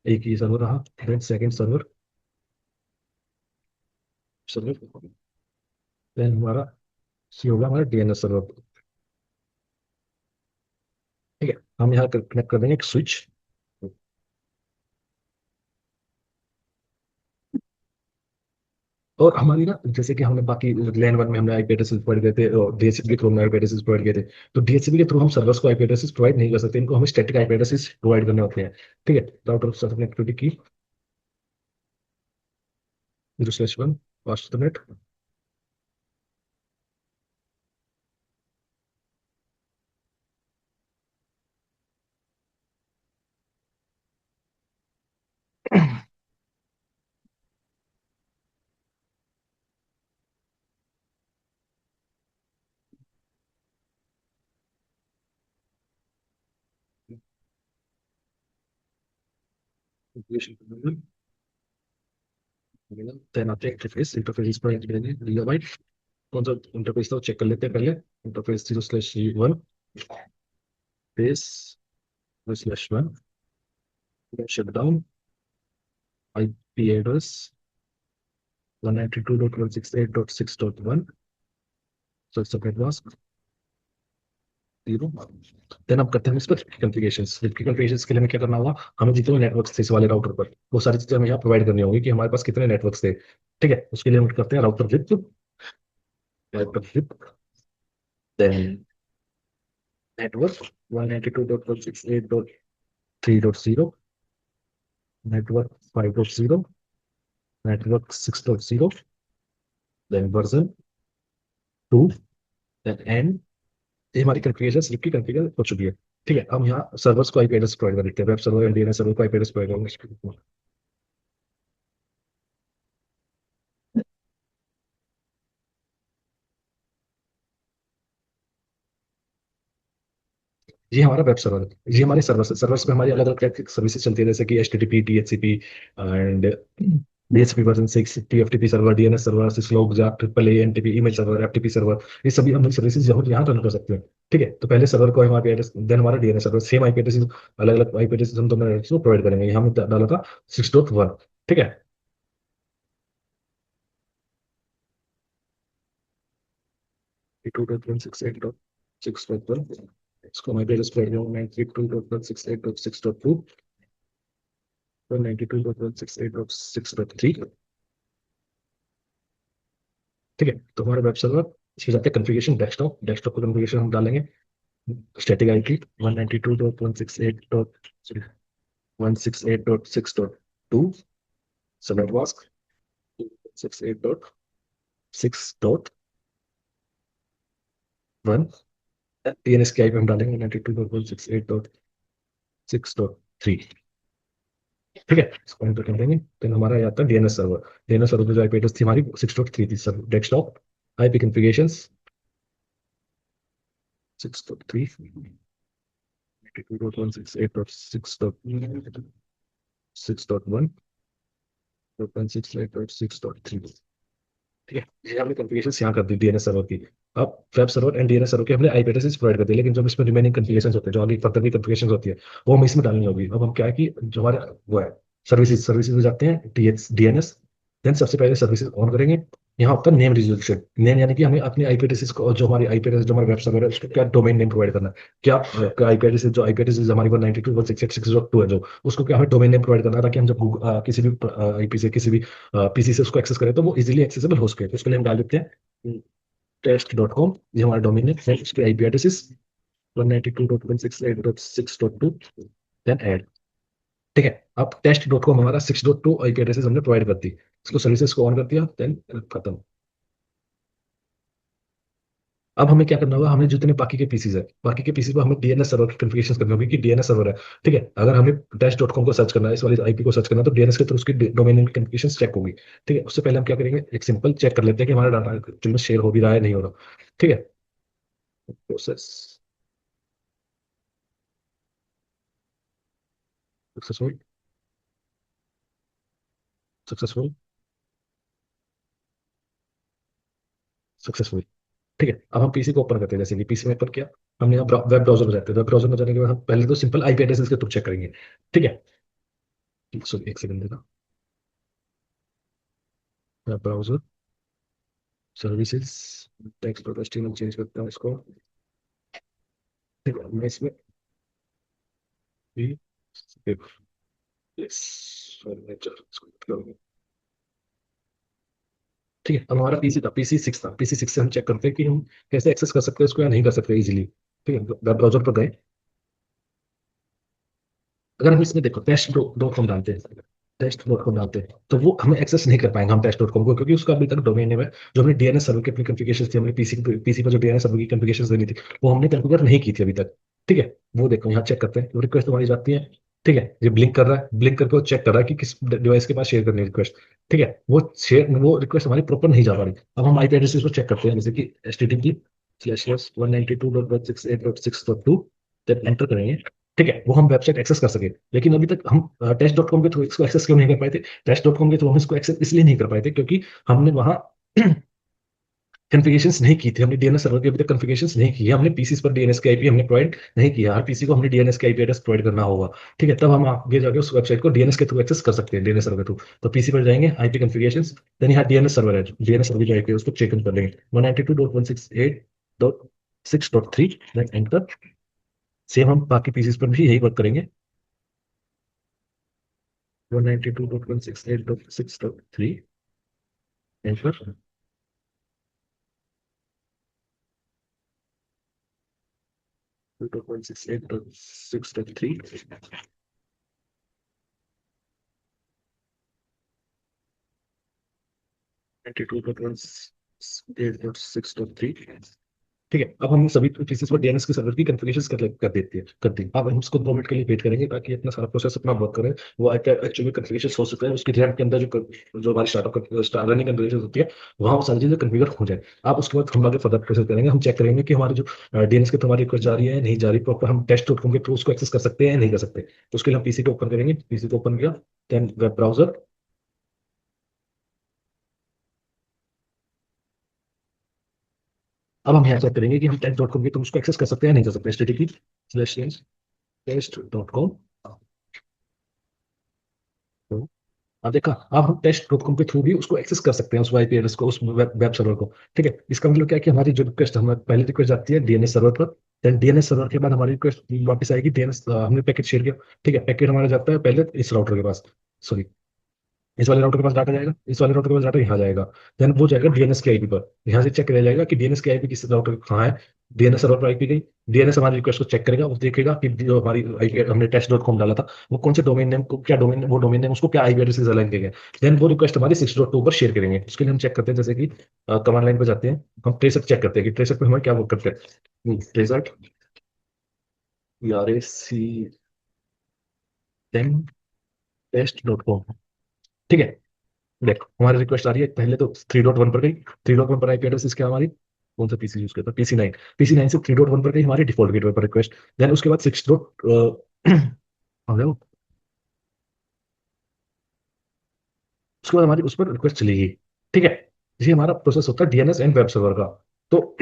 एक ये सर्वर रहा, then second server, server then हमारा ये होगा हमारा डीएनएस सर्वर, ठीक है। हम यहाँ कनेक्ट कर देंगे एक स्विच। और हमारी ना, जैसे कि हमने बाकी लैन वन में हमने आईपी एड्रेसेस प्रोवाइड किए थे और डीएचसीपी के थ्रू हमने आईपी एड्रेसेस प्रोवाइड किए थे। तो डीएचसीपी के थ्रू हम सर्वर्स को आईपी एड्रेसेस प्रोवाइड नहीं कर सकते, इनको हमें स्टैटिक आईपी एड्रेसेस प्रोवाइड करने होते हैं, ठीक है। राउटर ऑफ कनेक्टिविटी की 0/1 फास्ट नेट। देन आते हैं इंटरफेस। इंटरफेस पर गीगाबाइट कौन सा इंटरफेस था वो चेक कर लेते हैं पहले। Interface 0/1 base 0/1 shut down IP address 192.168.6.1 search subnet mask 0। Then आप करते हैं इस पर कॉन्फ़िगरेशंस। की कॉन्फ़िगरेशंस के लिए हमें क्या करना होगा, हमें जितने नेटवर्क थे इस वाले राउटर पर वो सारी चीजें हमें यहाँ प्रोवाइड करनी होगी कि हमारे पास कितने नेटवर्क थे, ठीक है। उसके लिए हम करते हैं router RIP then network 192.168.3.0, network 5.0, network 6.0, then version 2, then end. ये हमारी कॉन्फ़िगरेशन स्लिप की कॉन्फ़िगर हो चुकी है, ठीक है। हम यहाँ सर्वर्स को आईपी एड्रेस प्रोवाइड कर देते हैं, web server and DNS server को आईपी एड्रेस प्रोवाइड करेंगे। ये हमारा वेब सर्वर है, ये हमारे सर्वर्स सर्वर्स पे हमारी अलग अलग टाइप की सर्विसेज चलती है, जैसे कि HTTP, DHCP and DHCP version 6, TFTP server, DNS server, syslog, जाप, triple A, NTP, image server, FTP server. ये सभी हम सर्विसेज यहाँ रन कर सकते हैं, ठीक है। तो पहले सर्वर को हमारे एड्रेस, देन हमारा DNS server, same IP address, अलग अलग आईपी एड्रेस हम दोनों एड्रेस को प्रोवाइड करेंगे। यहाँ हमने डाला था 6.1, ठीक है। 2.168.6.1, इसको हमारे एड्रेस प्रोवाइड करेंगे 92.168.6.2, 92.168.6.3, ठीक है। तो हमारा वेब सर्वर इसके जाते हैं कॉन्फ़िगरेशन डेस्कटॉप। डेस्कटॉप का कॉन्फ़िगरेशन हम डालेंगे static IP 192.168.6.2 subnet mask 168.6.1 6.1 DNS की आईपी हम डालेंगे 92.168.6.3। ठीक है, इसको एंटर कर देंगे। देन हमारा यहाँ आता है डीएनएस सर्वर पे जो आईपी एड्रेस थी हमारी 6.3 थी सर। डेस्कटॉप आईपी कॉन्फ़िगरेशंस 6.3 92.168.6.1 ठीक है, ये हमने कॉन्फ़िगरेशन यहाँ कर दी डीएनएस सर्वर की। अब web server and DNS server के हमने आईपी एड्रेसेस प्रोवाइड कर दिए, लेकिन जो इसमें रिमेनिंग कॉन्फ़िगरेशन होते हैं, जो आगे फर्दर की कॉन्फ़िगरेशन होती है, वो हमें इसमें डालनी होगी। अब हम क्या है कि जो हमारा वो है सर्विसेज में जाते हैं, डीएनएस। देन सबसे पहले सर्विसेज ऑन करेंगे। यहाँ होता है नेम रिजोल्यूशन। नेम यानी कि हमें अपने आईपी एड्रेसेस को, जो हमारी आईपी एड्रेस जो हमारा वेब सर्वर है, उसको क्या डोमेन नेम प्रोवाइड करना है। क्या आईपी एड्रेस जो आईपी एड्रेस हमारी 192.168.6.2 है, जो उसको क्या हमें डोमेन नेम प्रोवाइड करना है, ताकि हम जब किसी भी आईपी से किसी भी पीसी से उसको एक्सेस करें तो वो इजीली एक्सेसिबल हो सके। तो उसके लिए हम डाल देते हैं test.com, ये हमारा डोमेन है। फिर उसके आईपी एड्रेसेस 192.168.6.2 देन ऐड। ठीक है, अब test.com हमारा 6.2 आईपी एड्रेसेस हमने प्रोवाइड कर दी, इसको सर्विसेज को ऑन कर दिया, देन खत्म। अब हमें क्या करना होगा, हमें जितने बाकी के पीसीज है, बाकी के पीसीज पर हमें डीएनएस सर्वर की कॉन्फ़िगरेशन करनी होगी कि डीएनएस सर्वर है। ठीक है, अगर हमें dash.com को सर्च करना है, इस वाली आईपी को सर्च करना है, तो डीएनएस के थ्रू उसकी डोमेन नेम की कॉन्फ़िगरेशन चेक होगी। ठीक है, उससे पहले हम क्या करेंगे, एक सिंपल चेक कर लेते हैं कि हमारा डाटा एक्चुअली में शेयर हो भी रहा है नहीं हो रहा। ठीक है, प्रोसेस सक्सेसफुल, सक्सेसफुल, सक्सेसफुल। ठीक है, अब हम पीसी को ओपन करते हैं। जैसे कि पीसी में ओपन किया, हमने यहाँ वेब ब्राउजर में जाते हैं। वेब ब्राउजर में जाने के बाद हम पहले तो सिंपल आईपी एड्रेस के थ्रू चेक करेंगे। ठीक है, सॉरी एक सेकंड देना। वेब ब्राउजर सर्विसेज टेक्स्ट और एचटीएमएल चेंज करता हूँ इसको। ठीक है, मैं इसमें भी यस फर्नीचर इसको करूँगा। ठीक है, अब हमारा पीसी था, पीसी 6 था। पीसी 6 से हम चेक करते हैं कि हम कैसे एक्सेस कर सकते हैं इसको या नहीं कर सकते इजीली। ठीक है, वेब ब्राउजर पर गए। अगर हम इसमें देखो टेस्ट.com डालते हैं, टेस्ट.com डालते हैं, तो वो हमें एक्सेस नहीं कर पाएंगे हम टेस्ट.com को, क्योंकि उसका अभी तक डोमेन नेम है। जो हमने डीएनएस सर्वर की अपनी कॉन्फ़िगरेशन थी, हमने पीसी पर जो डीएनएस सर्वर की कॉन्फ़िगरेशन देनी थी, वो हमने कॉन्फ़िगर नहीं की थी अभी तक। ठीक है, वो देखो यहाँ चेक करते हैं, वो रिक्वेस्ट हमारी जाती है। ठीक है, ये ब्लिंक कर रहा है, ब्लिंक करके वो चेक कर रहा है कि किस डिवाइस के पास शेयर करनी है रिक्वेस्ट। ठीक है, वो रिक्वेस्ट हमारी प्रॉपर नहीं जा पा रही। अब हम आईपी एड्रेस को चेक करते हैं, जैसे कि http://192.168.6.2 जब एंटर करेंगे। ठीक है, वो हम वेबसाइट एक्सेस कर सके। लेकिन अभी तक हम टेस्ट.com के थ्रू इसको एक्सेस क्यों नहीं कर पाए थे। टेस्ट.com के थ्रू हम इसको एक्सेस इसलिए नहीं कर पाए थे क्योंकि हमने वहाँ कॉन्फ़िगरेशंस नहीं की थी। हमने डीएनएस सर्वर की अभी तक कॉन्फ़िगरेशंस नहीं की है। हमने पीसीस पर डीएनएस की आईपी हमने प्रोवाइड नहीं किया। हर पीसी को हमने डीएनएस की आईपी एड्रेस प्रोवाइड करना होगा। ठीक है, तब हम आगे जाके उस वेबसाइट को डीएनएस के थ्रू एक्सेस कर सकते हैं, डीएनएस सर्वर के थ्रू। तो पीसी पर जाएंगे, आईपी कॉन्फ़िगरेशंस, देन यहाँ डीएनएस सर्वर है, डीएनएस सर्वर की आईपी उसको चेक कर लेंगे 192.168.6.3 देन एंटर। सेम हम बाकी पीसीस पर भी यही वर्क करेंगे। 192.168.6.3 एंटर। 2.68.6.3 92.168.6.3। ठीक है, अब हम सभी पीसीस पर डीएनएस के सर्वर की कॉन्फ़िगरेशंस कर देती है, कर दी। अब हम इसको 2 मिनट के लिए वेट करेंगे ताकि इतना सारा प्रोसेस अपना वर्क करे। वो एक्चुअली कॉन्फ़िगरेशन हो सकता है उसकी रैम के अंदर, जो हमारी स्टार्ट रनिंग कॉन्फ़िगरेशन होती है, वहाँ वो सारी चीजें कॉन्फ़िगर हो जाए। आप उसके बाद हम आगे फर्दर प्रोसेस करेंगे। हम चेक करेंगे कि हमारी जो डीएनएस के थ्रू हमारी रिक्वेस्ट जा रही है नहीं जा रही, प्रॉपर हम टेस्ट.com के थ्रू उसको एक्सेस कर सकते हैं या नहीं कर सकते। तो उसके लिए हम पीसी को ओपन करेंगे। पीसी को ओपन किया, देन वेब ब्राउजर। अब हम यहाँ चेक करेंगे कि हम टेस्ट.com के थ्रू उसको एक्सेस कर सकते हैं या नहीं कर सकते। http://test.com। अब देखा, अब हम टेस्ट.com के थ्रू भी उसको एक्सेस कर सकते हैं, उस आईपी एड्रेस को, उस वेब सर्वर को। ठीक है, इसका मतलब क्या है कि हमारी जो रिक्वेस्ट, हमारी पहले रिक्वेस्ट जाती है डीएनएस सर्वर पर। देन डीएनएस सर्वर के बाद हमारी रिक्वेस्ट वापस आएगी डीएनएस, हमने पैकेट शेयर किया। ठीक है, पैकेट हमारा जाता है पहले इस राउटर के पास, सॉरी इस वाले राउटर के पास डाटा जाएगा, इस वाले राउटर के पास डाटा यहाँ जाएगा। देन वो जाएगा डीएनएस की आईपी पर, यहाँ से चेक किया जाएगा कि डीएनएस की आईपी किस राउटर कहाँ है। डीएनएस सर्वर पर आईपी गई, डीएनएस हमारी रिक्वेस्ट को चेक करेगा, वो देखेगा कि जो हमारी आईपी हमने टेस्ट.com डाला था वो कौन से डोमेन नेम को, क्या डोमेन, वो डोमेन नेम उसको क्या आईपी एड्रेस अलाइन किए गए, देन वो रिक्वेस्ट हमारी 6.2 पर शेयर करेंगे। उसके लिए हम चेक करते हैं, जैसे कि कमांड लाइन पर जाते हैं, हम ट्रेसर चेक करते हैं कि ट्रेसर पे हमें क्या वर्क करते हैं। ट्रेसर RAC टेस्ट.com, ठीक है। देखो हमारी रिक्वेस्ट आ रही है, पहले तो 3.1 पर गई, 3.1 पर आईपी एड्रेस क्या हमारी, कौन सा पीसी यूज करता है, PC9, PC9 से 3.1 पर गई हमारी डिफॉल्ट गेटवे पर रिक्वेस्ट। देन उसके बाद 6 आ गया वो। उसके बाद हमारी उस पर रिक्वेस्ट चलेगी, ठीक है। ये हमारा प्रोसेस होता है डीएनएस एंड वेब सर्वर का। तो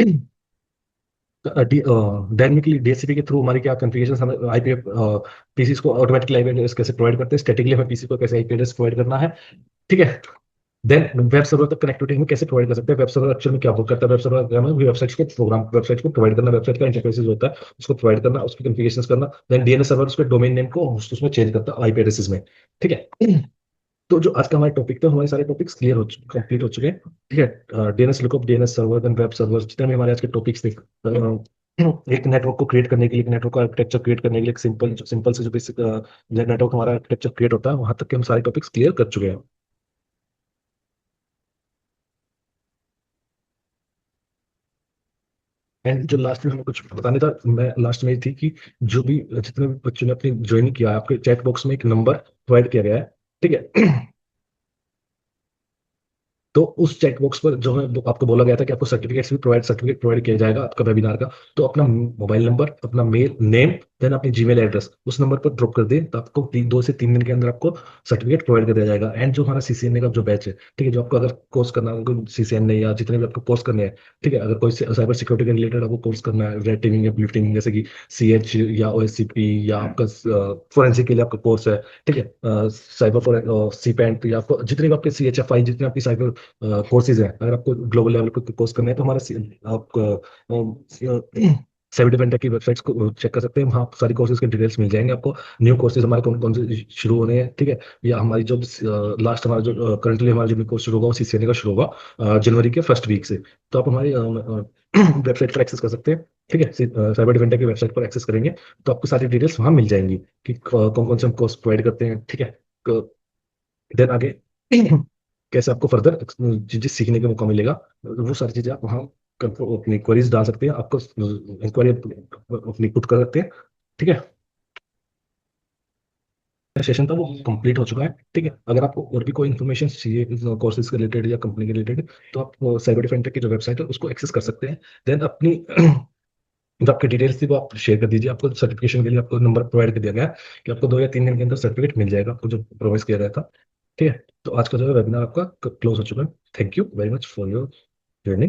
डायनेमिकली डीएचसीपी के थ्रू हमारी क्या कॉन्फ़िगरेशन, हमें आईपी पीसी को ऑटोमेटिकली आईपी एड्रेस कैसे प्रोवाइड करते हैं, स्टैटिकली हमें पीसी को कैसे आईपी एड्रेस प्रोवाइड करना है, ठीक है। देन वेब सर्वर तक कनेक्टिविटी हम कैसे प्रोवाइड कर सकते हैं, वेब सर्वर एक्चुअल में क्या वर्क करता है, वेब सर्वर हमें वेबसाइट्स को प्रोग्राम, वेबसाइट्स को प्रोवाइड करना, वेबसाइट का इंटरफेसेस होता है उसको प्रोवाइड करना, उसकी कॉन्फ़िगरेशंस करना। देन डीएनएस सर्वर उसके डोमेन नेम को उसमें चेंज करता है आईपी एड्रेसेस में, ठीक है। तो जो आज का हमारा टॉपिक था, हमारे सारे टॉपिक्स क्लियर हो कंप्लीट हो चुके हैं, ठीक है। DNS lookup, DNS server, then web server, जितने भी हमारे आज के टॉपिक्स थे, एक नेटवर्क को क्रिएट करने के लिए, एक नेटवर्क का आर्किटेक्चर क्रिएट करने के लिए, एक सिंपल से जो बेसिक नेटवर्क हमारा आर्किटेक्चर क्रिएट होता है, वहां तक के हम सारे टॉपिक्स क्लियर कर चुके हैं। एंड जो लास्ट में हमें कुछ बताने था, मैं लास्ट में ये थी कि जो भी जितने भी बच्चों ने अपनी ज्वाइनिंग किया है, आपके चैट बॉक्स में एक नंबर प्रोवाइड किया गया है, ठीक है। तो उस चेक बॉक्स पर जो है आपको बोला गया था कि आपको सर्टिफिकेट प्रोवाइड किया जाएगा आपका वेबिनार का। तो अपना मोबाइल नंबर, अपना मेल नेम, देन अपनी जीमेल एड्रेस उस नंबर पर ड्रॉप कर दें, तो आपको 2 से 3 दिन के अंदर आपको सर्टिफिकेट प्रोवाइड कर दिया जाएगा। एंड जो हमारा सीसीएनए का जो बैच है, ठीक है, जो आपको अगर कोर्स करना है सीसीएनए या जितने भी आपको कोर्स करने हैं, ठीक है, अगर कोई साइबर सिक्योरिटी के रिलेटेड आपको कोर्स करना है, रेड टीमिंग या ब्लू टीमिंग, जैसे कि CH या OSCP, या आपका फोरेंसिक के लिए आपका कोर्स है, ठीक है, साइबर CPANT, या आपको जितने भी आपके CHFI, जितने आपकी साइबर कोर्सेज हैं, अगर आपको ग्लोबल लेवल पे कोर्स करना है, तो हमारा आप सेवन डिफेंटर की वेबसाइट्स को चेक कर सकते हैं, वहाँ आप सारी कोर्सेज के डिटेल्स मिल जाएंगे आपको। न्यू कोर्सेज हमारे कौन कौन से शुरू होने हैं, ठीक है, या हमारी जो लास्ट हमारा जो करंटली हमारा जो कोर्स शुरू होगा वो CCNA का शुरू होगा जनवरी के फर्स्ट वीक से। तो आप हमारी वेबसाइट पर एक्सेस कर सकते हैं, ठीक है। साइबर डिफेंडर की वेबसाइट पर एक्सेस करेंगे तो आपको सारी डिटेल्स वहाँ मिल जाएंगी कि कौन कौन से हम कोर्स प्रोवाइड करते हैं, ठीक है। देन आगे कैसे आपको फर्दर चीजें सीखने का मौका मिलेगा, वो सारी चीजें आप वहाँ अपनी क्वेरीज डाल सकते हैं, आपको इंक्वायरी अपनी पुट कर सकते हैं, ठीक है। सेशन था वो कंप्लीट हो चुका है, ठीक है। अगर आपको और भी कोई इन्फॉर्मेशन चाहिए कोर्सेज के रिलेटेड या कंपनी के रिलेटेड, तो आप साइबर डिफेंटर की जो वेबसाइट है उसको एक्सेस कर सकते हैं। देन अपनी जो आपकी डिटेल्स थी वो आप शेयर कर दीजिए। आपको सर्टिफिकेशन के लिए आपको नंबर प्रोवाइड कर दिया गया है कि आपको 2 या 3 दिन के अंदर सर्टिफिकेट मिल जाएगा, आपको जो प्रोवाइड किया गया था, ठीक है। तो आज का जो है वेबिनार आपका क्लोज हो चुका है। Thank you very much for your journey.